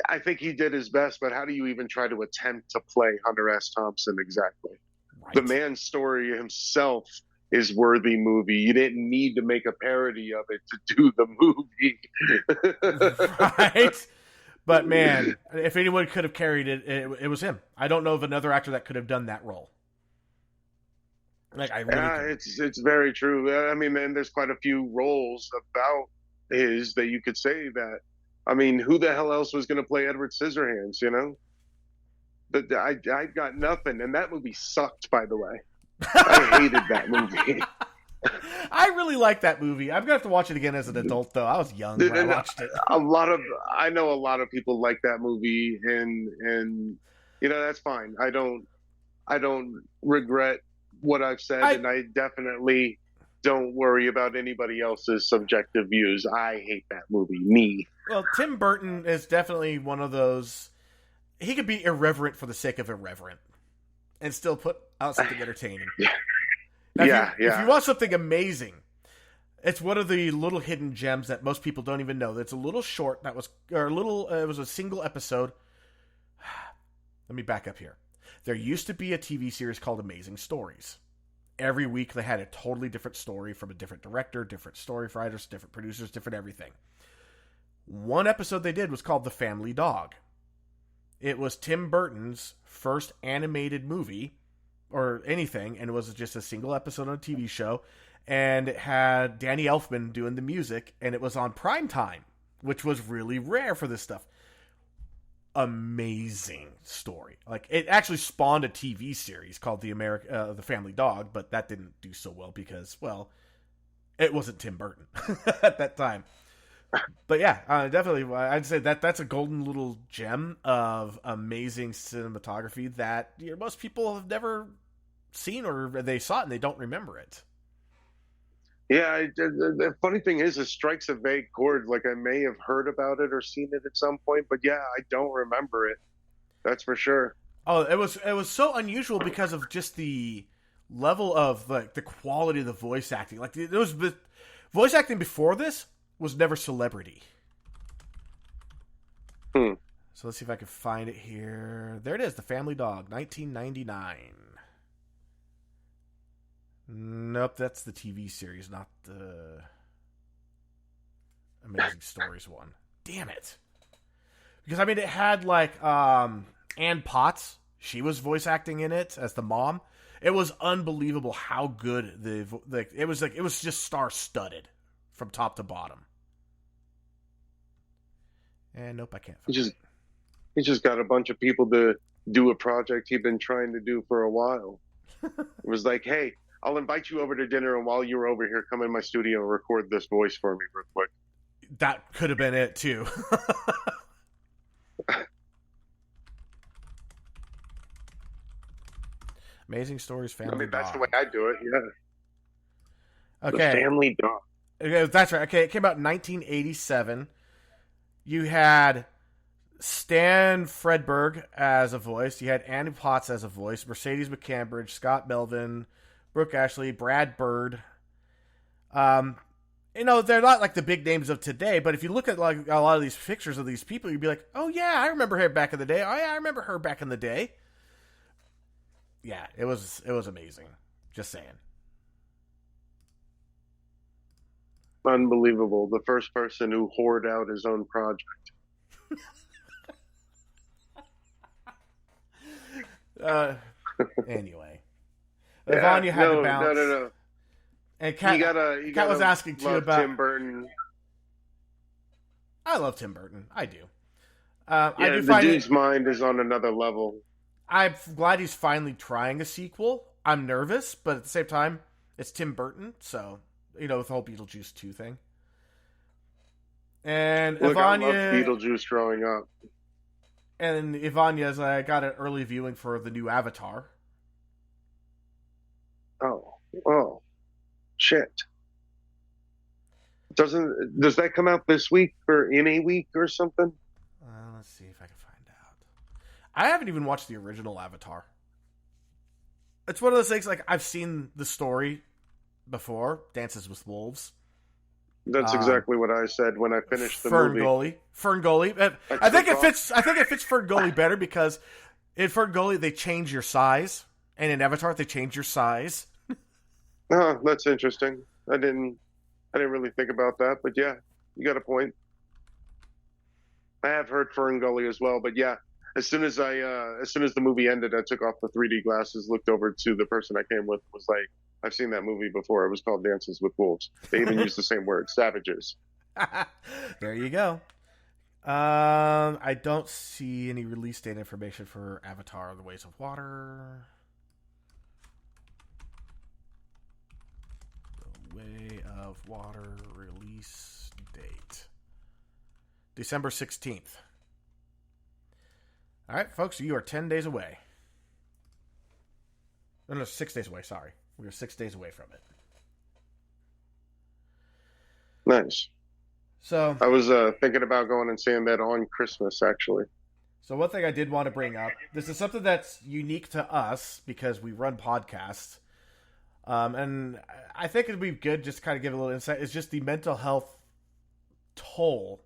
I think he did his best, but how do you even try to attempt to play Hunter S. Thompson exactly? Right. The man's story himself is worthy movie. You didn't need to make a parody of it to do the movie. Right. But man, if anyone could have carried it, it was him. I don't know of another actor that could have done that role. Like, I really it's very true. I mean, man, there's quite a few roles about his that you could say that. I mean, who the hell else was going to play Edward Scissorhands? You know, but I got nothing, and that movie sucked. By the way, I hated that movie. I really like that movie. I'm gonna have to watch it again as an adult, though. I was young when I watched it. I know a lot of people like that movie, and you know, that's fine. I don't regret what I've said, and I definitely don't worry about anybody else's subjective views. I hate that movie. Me. Well, Tim Burton is definitely one of those. He could be irreverent for the sake of irreverent, and still put out something entertaining. Now, if you want something amazing, it's one of the little hidden gems that most people don't even know. It's a little short that was, or a little. It was a single episode. Let me back up here. There used to be a TV series called Amazing Stories. Every week they had a totally different story from a different director, different story writers, different producers, different everything. One episode they did was called The Family Dog. It was Tim Burton's first animated movie or anything, and it was just a single episode on a TV show, and it had Danny Elfman doing the music, and it was on prime time, which was really rare for this stuff. Amazing story. Like, it actually spawned a TV series called The Family Dog, but that didn't do so well because, well, it wasn't Tim Burton at that time. But yeah, definitely, I'd say that's a golden little gem of amazing cinematography that, you know, most people have never seen, or they saw it and they don't remember it. Yeah, the funny thing is, it strikes a vague chord. Like, I may have heard about it or seen it at some point, but yeah, I don't remember it. That's for sure. Oh, it was so unusual because of just the level of, like, the quality of the voice acting. Like, there was voice acting before this was never celebrity. So let's see if I can find it here. There it is, The Family Dog, 1999. Nope, that's the TV series, not the Amazing Stories one. Damn it. Because, I mean, it had, like, Ann Potts. She was voice acting in it as the mom. It was unbelievable how good it was just star-studded from top to bottom. And nope, I can't He find just it. he just got a bunch of people to do a project he'd been trying to do for a while. It was like, hey, I'll invite you over to dinner, and while you're over here, come in my studio and record this voice for me real quick. That could have been it too. Amazing Stories, I Family mean, that's the way Dog. I do it. Yeah, the Okay. Family Dog. Okay, that's right. Okay, it came out in 1987. You had Stan Fredberg as a voice. You had Annie Potts as a voice. Mercedes McCambridge, Scott Melvin, Brooke Ashley, Brad Bird. Um, they're not like the big names of today, but if you look at like a lot of these pictures of these people, you'd be like, "Oh yeah, I remember her back in the day. Oh yeah, I remember her back in the day." Yeah, it was amazing. Just saying. Unbelievable. The first person who whored out his own project. Anyway, Yeah, Yvonne, you had to no, no, bounce, no, no. and You Kat was gotta asking too love about. Tim Burton. I love Tim Burton. I do. I Yeah, do the find it. dude's mind is on another level. I'm glad he's finally trying a sequel. I'm nervous, but at the same time, it's Tim Burton, so with the whole Beetlejuice 2 thing. And Look, I loved Ivania Beetlejuice growing up. and Ivania's got an early viewing for the new Avatar. Oh, oh, shit. Does that come out this week or in a week or something? Let's see if I can find out. I haven't even watched the original Avatar. It's one of those things like I've seen the story before, Dances with Wolves. That's exactly what I said when I finished the movie. Ferngully. I think it fits. I think it fits Ferngully better because in Ferngully they change your size, and in Avatar they change your size. Oh, that's interesting. I didn't really think about that, but yeah, you got a point. I have heard Fern Gully as well, but yeah, as soon as the movie ended, I took off the 3D glasses, looked over to the person I came with, was like, I've seen that movie before. It was called Dances with Wolves. They even used the same word, savages. There you go. I don't see any release date information for Avatar: The Ways of Water. The Way of Water release date. December 16th. All right, folks, you are 10 days away. No, 6 days away, sorry. We are 6 days away from it. Nice. So I was thinking about going and seeing that on Christmas, actually. So one thing I did want to bring up, this is something that's unique to us because we run podcasts. And I think it'd be good just to kind of give a little insight. It's just the mental health toll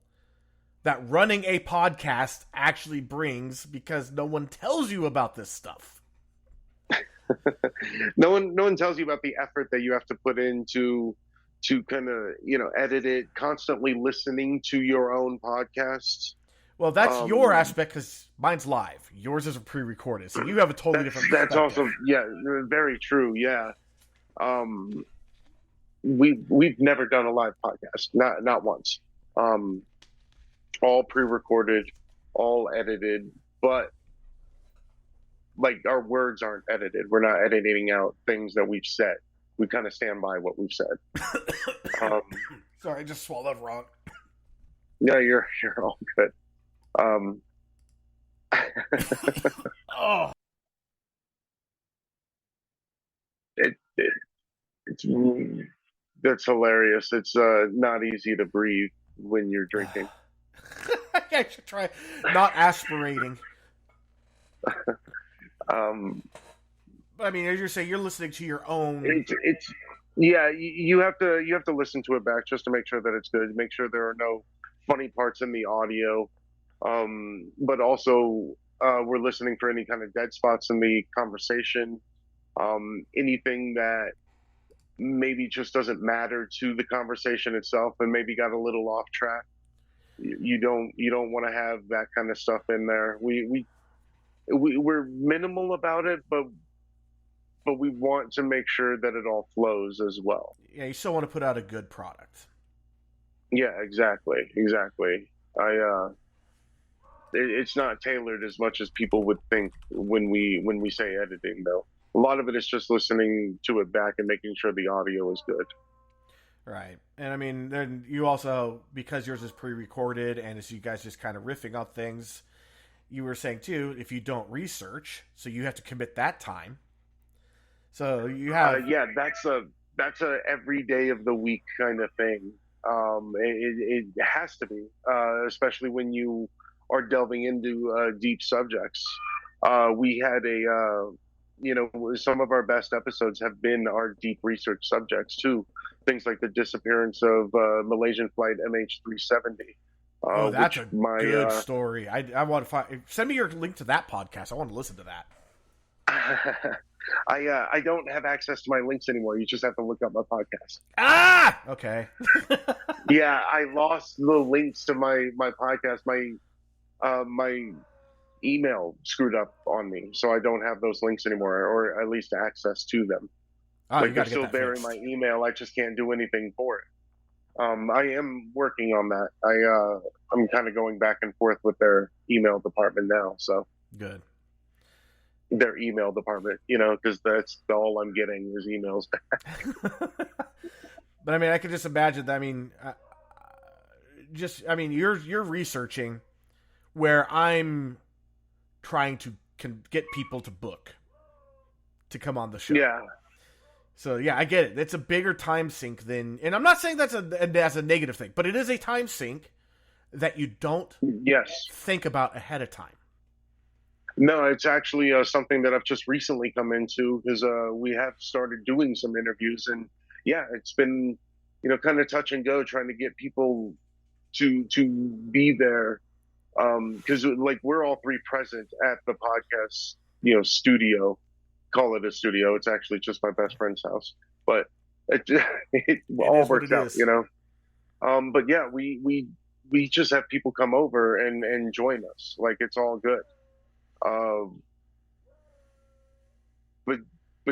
that running a podcast actually brings because no one tells you about this stuff. No one tells you about the effort that you have to put into to kind of edit it, constantly listening to your own podcasts. Well, that's your aspect because mine's live. Yours is pre-recorded, so you have a totally different perspective. That's also very true. Yeah, we've never done a live podcast, not once. All pre-recorded, all edited, but like our words aren't edited. We're not editing out things that we've said. We kind of stand by what we've said. Sorry, I just swallowed wrong. No, you're all good. Oh, It's that's hilarious. It's not easy to breathe when you're drinking. I should try not aspirating. But I mean, as you're saying, you're listening to your own. It's yeah. You have to listen to it back just to make sure that it's good. Make sure there are no funny parts in the audio. But also we're listening for any kind of dead spots in the conversation. Anything that maybe just doesn't matter to the conversation itself and maybe got a little off track. You don't want to have that kind of stuff in there. We're minimal about it, but we want to make sure that it all flows as well. Yeah, you still want to put out a good product. Yeah, exactly. It's not tailored as much as people would think when we say editing, though. A lot of it is just listening to it back and making sure the audio is good. Right. And I mean, then you also, because yours is pre-recorded and as you guys just kind of riffing on things, you were saying too, if you don't research, so you have to commit that time. So you have, Yeah, that's a every day of the week kind of thing. It has to be, especially when you are delving into deep subjects. We had some of our best episodes have been our deep research subjects too. Things like the disappearance of Malaysian flight MH370, oh, that's which a my good story. I want to find, send me your link to that podcast. I want to listen to that. I don't have access to my links anymore. You just have to look up my podcast. Ah, okay. Yeah, I lost the links to my podcast. My email screwed up on me, so I don't have those links anymore, or at least access to them. Oh, Like you they're got to get still that there in fixed. my email. I just can't do anything for it. I am working on that. I'm kind of going back and forth with their email department now. So Good. their email department, because that's all I'm getting is emails. But I mean, I could just imagine that. I mean, you're researching where I'm trying to get people to book to come on the show. Yeah, So yeah, I get it. It's a bigger time sink than, and I'm not saying that's a negative thing, but it is a time sink that you don't yes. think about ahead of time. No, it's actually something that I've just recently come into because we have started doing some interviews, and yeah, it's been kind of touch and go trying to get people to be there because like we're all three present at the podcast studio. Call it a studio. It's actually just my best friend's house, but it all works out, But yeah, we just have people come over and join us. Like it's all good. Um, but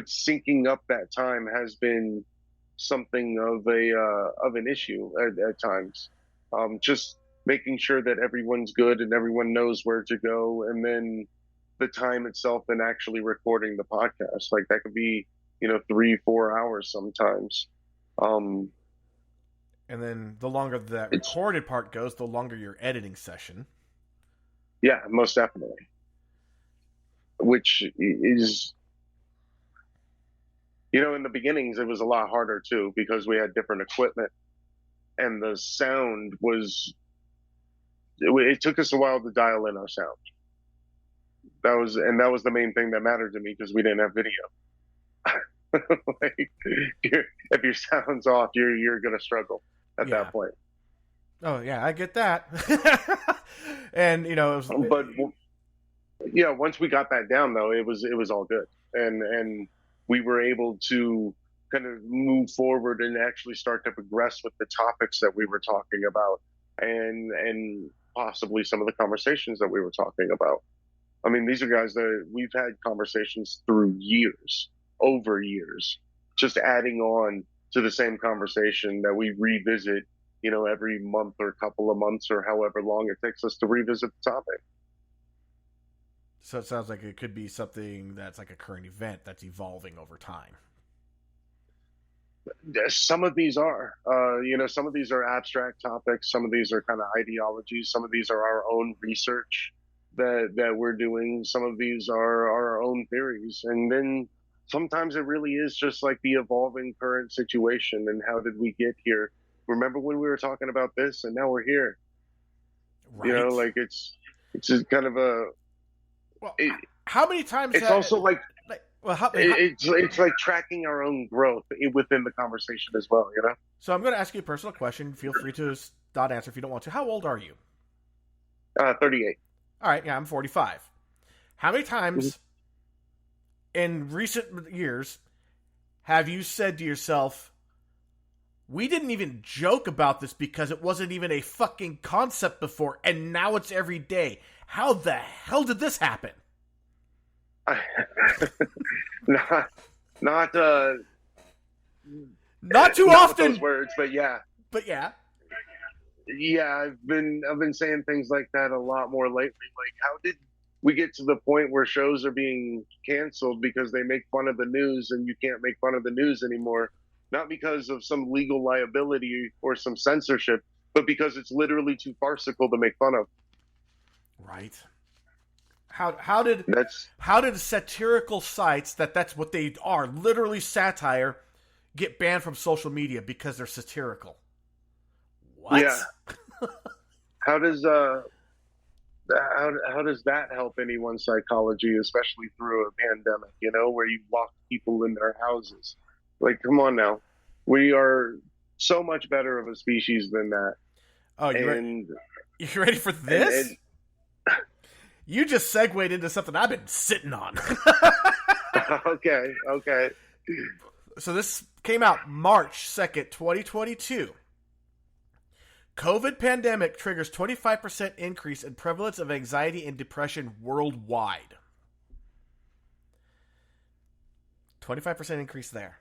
syncing up that time has been something of an issue at times. Just making sure that everyone's good and everyone knows where to go, and then the time itself and actually recording the podcast. Like that could be 3-4 hours sometimes. Um, And then the longer that recorded part goes, the longer your editing session. Yeah, most definitely. Which is, in the beginnings, it was a lot harder too because we had different equipment and the sound was, it took us a while to dial in our sound. That was the main thing that mattered to me because we didn't have video. Like, if your sound's off, you're gonna struggle at that point. Oh yeah, I get that. And but yeah, once we got that down though, it was all good, and we were able to kind of move forward and actually start to progress with the topics that we were talking about, and possibly some of the conversations that we were talking about. I mean, these are guys that we've had conversations through years, over years, just adding on to the same conversation that we revisit, every month or couple of months or however long it takes us to revisit the topic. So it sounds like it could be something that's like a current event that's evolving over time. Some of these are, some of these are abstract topics. Some of these are kind of ideologies. Some of these are our own research that we're doing. Some of these are our own theories, and then sometimes it really is just like the evolving current situation and how did we get here. Remember when we were talking about this and now we're here. Right. Like it's just kind of a, well, how many times it's also like it's like tracking our own growth within the conversation as well. So I'm going to ask you a personal question. Feel free to not answer if you don't want to. How old are you? 38. All right, yeah, I'm 45. How many times in recent years have you said to yourself, we didn't even joke about this because it wasn't even a fucking concept before, and now it's every day. How the hell did this happen? Not too often. Those words, but yeah. But yeah. Yeah, I've been saying things like that a lot more lately. Like, how did we get to the point where shows are being canceled because they make fun of the news and you can't make fun of the news anymore? Not because of some legal liability or some censorship, but because it's literally too farcical to make fun of. Right. How did That's satirical sites that's what they are, literally satire, get banned from social media because they're satirical? What? yeah. How does how does that help anyone's psychology, especially through a pandemic, where you lock people in their houses? Like, come on now. We are so much better of a species than that. Oh, And you ready for and this? You just segued into something I've been sitting on. okay, okay. So this came out March 2nd, 2022. COVID pandemic triggers 25% increase in prevalence of anxiety and depression worldwide. 25% increase there.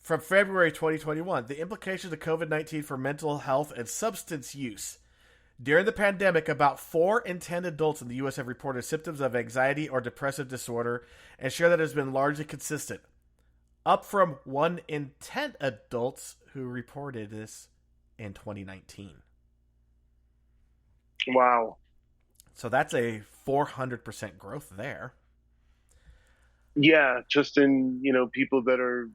From February 2021, the implications of COVID-19 for mental health and substance use. During the pandemic, about 4 in 10 adults in the U.S. have reported symptoms of anxiety or depressive disorder and share that it has been largely consistent, up from 1 in 10 adults who reported this in 2019. Wow. So that's a 400% growth there. Yeah, just in, people that are,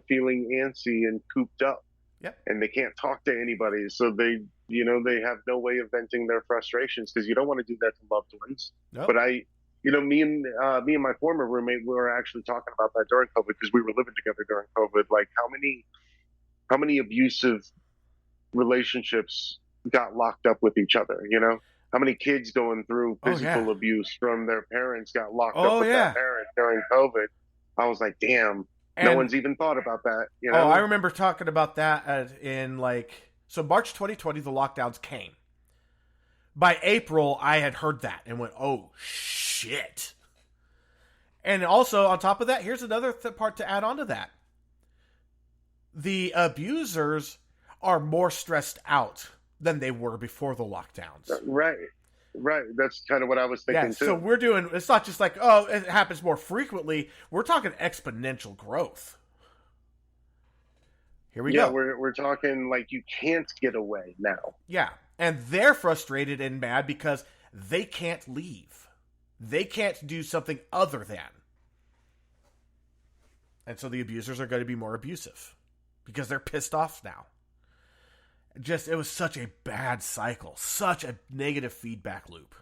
feeling antsy and cooped up. Yep. And they can't talk to anybody. So they have no way of venting their frustrations because you don't want to do that to loved ones. Nope. But me and my former roommate, we were actually talking about that during COVID because we were living together during COVID. Like, how many abusive relationships got locked up with each other? How many kids going through physical abuse from their parents got locked up with their parents during COVID? I was like, damn. No one's even thought about that. Oh, I remember talking about that in so March 2020, the lockdowns came. By April, I had heard that and went, oh, shit. And also, on top of that, here's another part to add on to that. The abusers are more stressed out than they were before the lockdowns. Right. That's kind of what I was thinking, too. So we're doing, it's not just like, oh, it happens more frequently. We're talking exponential growth. Here we go. Yeah, we're talking like you can't get away now. Yeah. And they're frustrated and mad because they can't leave. They can't do something other than. And so the abusers are going to be more abusive because they're pissed off now. It was such a bad cycle, such a negative feedback loop.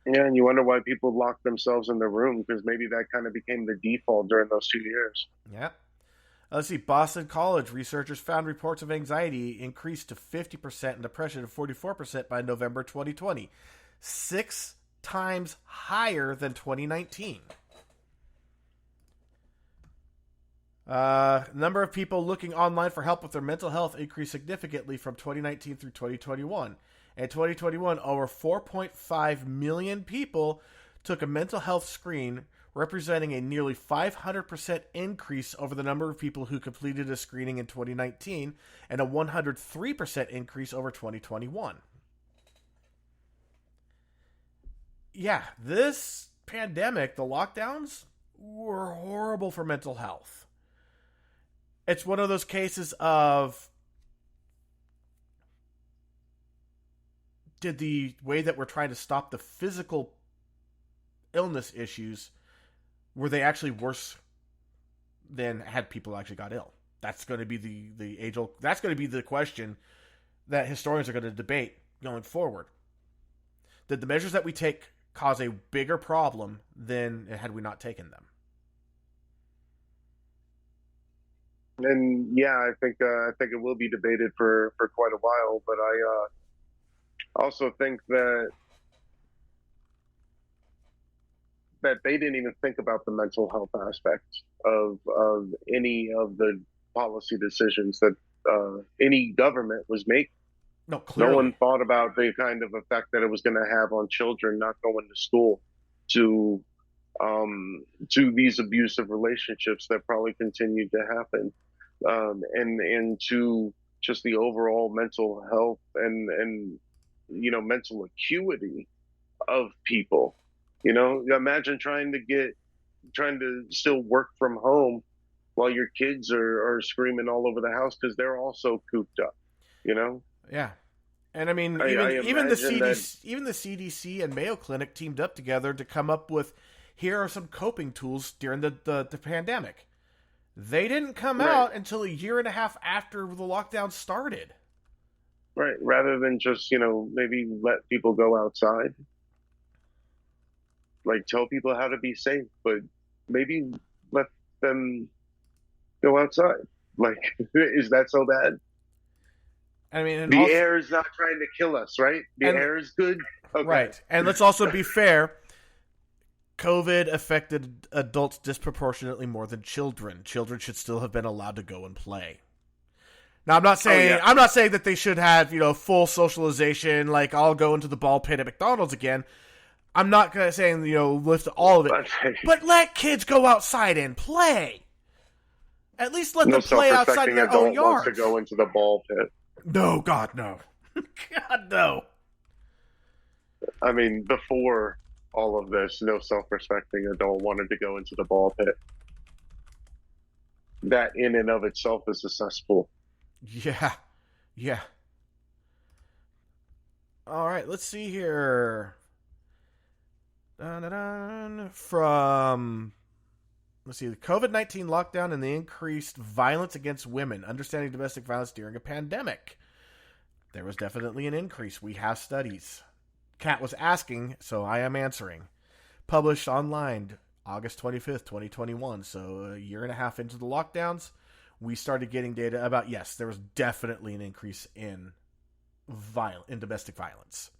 Yeah, and you wonder why people lock themselves in the room because maybe that kind of became the default during those 2 years. Yeah. Let's see. Boston College researchers found reports of anxiety increased to 50% and depression to 44% by November 2020, 6 times higher than 2019. Number of people looking online for help with their mental health increased significantly from 2019 through 2021. In 2021, over 4.5 million people took a mental health screen, representing a nearly 500% increase over the number of people who completed a screening in 2019 and a 103% increase over 2021. Yeah, this pandemic, the lockdowns, were horrible for mental health. It's one of those cases of, did the way that we're trying to stop the physical illness issues, were they actually worse than had people actually got ill? That's going to be the age old. That's going to be the question that historians are going to debate going forward. Did the measures that we take cause a bigger problem than had we not taken them? And yeah, I think it will be debated for quite a while. But I also think that they didn't even think about the mental health aspect of any of the policy decisions that any government was making. No, clearly. No one thought about the kind of effect that it was going to have on children not going to school, to these abusive relationships that probably continued to happen, and to just the overall mental health and mental acuity of people. Imagine trying to still work from home while your kids are screaming all over the house because they're also cooped up. You know, Yeah. And I mean, I even the imagine that. CDC and Mayo Clinic teamed up together to come up with here are some coping tools during the pandemic. They didn't come Right, out until a year and a half after the lockdown started. right. Rather than just maybe let people go outside, like tell people how to be safe, but maybe let them go outside. Like, is that so bad? I mean, and The also, air is not trying to kill us, right? The and air is good. Okay. right, and let's also be fair. COVID affected adults disproportionately more than children. Children should still have been allowed to go and play. Now, Oh yeah. I'm not saying that they should have full socialization. Like I'll go into the ball pit at McDonald's again. I'm not gonna saying lift all of it, But hey, but let kids go outside and play. At least let no them play outside in self-respecting their own adult wants to yards. go into the ball pit. No, God, no. God, no. I mean, before all of this, no self-respecting adult wanted to go into the ball pit. That in and of itself is a cesspool. Yeah. Yeah. All right, let's see here. Dun, dun, dun. From let's see, the COVID-19 lockdown and the increased violence against women, understanding domestic violence during a pandemic. There was definitely an increase. We have studies. Kat was asking, so I am answering. Published online August 25th, 2021. So a year and a half into the lockdowns, we started getting data about, yes, there was definitely an increase in domestic violence.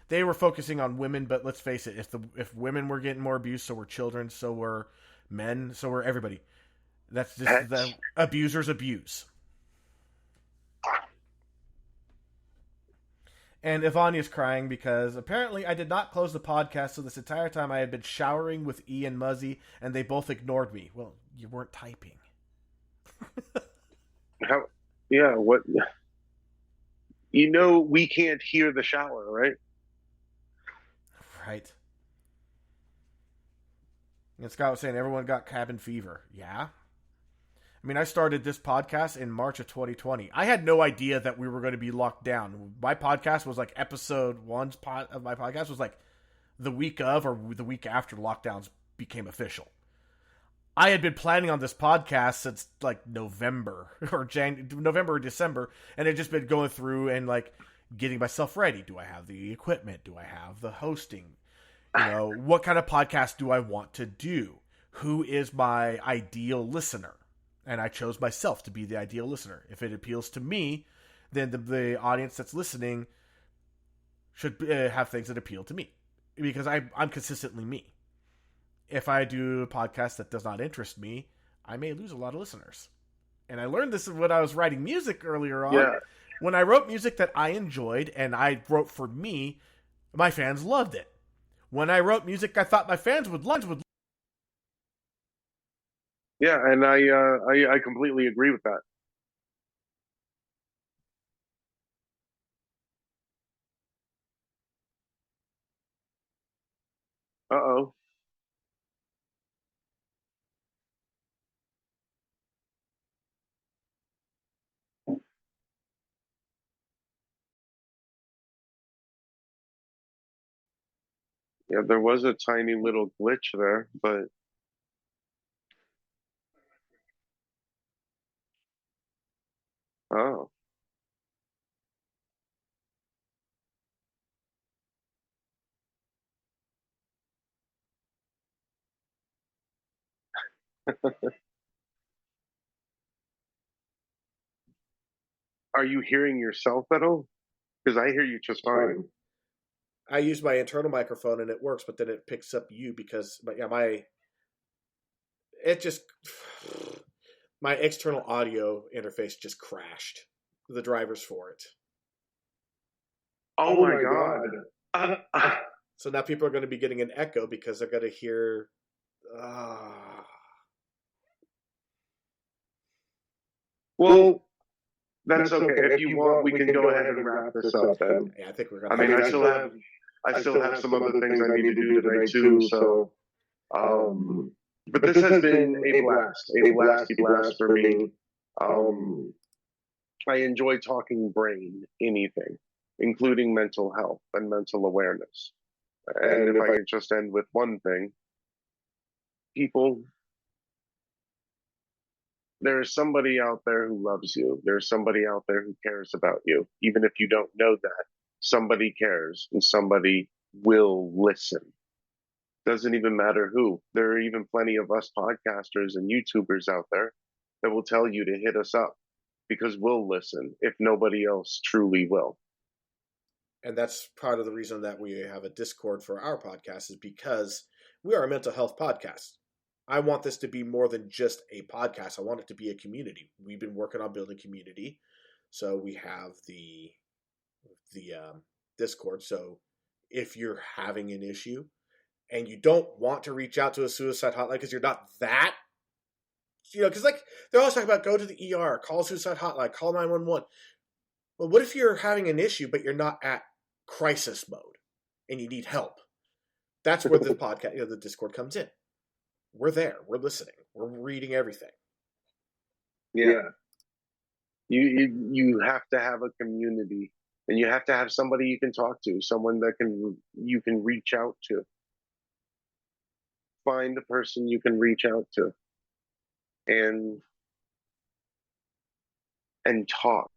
They were focusing on women, but let's face it, if women were getting more abuse, so were children, so were men, so were everybody. That's just the abusers abuse. And Ivania's crying because apparently I did not close the podcast, so this entire time I had been showering with E and Muzzy, and they both ignored me. Well, you weren't typing. How? Yeah. What? We can't hear the shower, right? Right. And Scott was saying everyone got cabin fever. Yeah. I mean, I started this podcast in March of 2020. I had no idea that we were going to be locked down. My podcast was like episode one's of my podcast was like the week of or the week after lockdowns became official. I had been planning on this podcast since like November or December, and had just been going through and like getting myself ready. Do I have the equipment? Do I have the hosting? What kind of podcast do I want to do? Who is my ideal listener? And I chose myself to be the ideal listener. If it appeals to me, then the audience that's listening should have things that appeal to me. Because I'm consistently me. If I do a podcast that does not interest me, I may lose a lot of listeners. And I learned this when I was writing music earlier on. Yeah. When I wrote music that I enjoyed and I wrote for me, my fans loved it. When I wrote music I thought my fans would love. Yeah, and I completely agree with that. Uh-oh. Yeah, there was a tiny little glitch there, but oh. Are you hearing yourself at all? Because I hear you just fine. I use my internal microphone and it works, but then it picks up you because it just my external audio interface just crashed. The drivers for it. Oh my God. So now people are going to be getting an echo because they're going to hear. Well, That's okay. If you want, we can go ahead and wrap this up then. Yeah, I think we're I gonna. mean, I still have some other things I need to do tonight too. So, but this has been a blast for me. I enjoy talking brain, anything, including mental health and mental awareness. And if I could just end with one thing, people, there is somebody out there who loves you. There's somebody out there who cares about you. Even if you don't know that, somebody cares and somebody will listen. Doesn't even matter who. There are even plenty of us podcasters and YouTubers out there that will tell you to hit us up because we'll listen if nobody else truly will. And that's part of the reason that we have a Discord for our podcast is because we are a mental health podcast. I want this to be more than just a podcast. I want it to be a community. We've been working on building community. So we have the Discord. So if you're having an issue and you don't want to reach out to a suicide hotline because you're not that, because like they're always talking about go to the ER, call a suicide hotline, call 911. Well, what if you're having an issue but you're not at crisis mode and you need help? That's where the podcast, the Discord comes in. We're there. We're listening. We're reading everything. Yeah. You have to have a community, and you have to have somebody you can talk to, someone that you can reach out to. Find the person you can reach out to, and talk.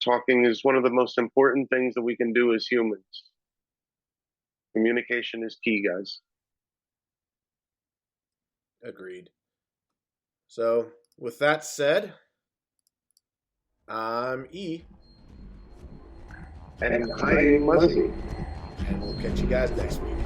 Talking is one of the most important things that we can do as humans. Communication is key, guys. Agreed. So, with that said, I'm E. And I am Muzzy. And we'll catch you guys next week.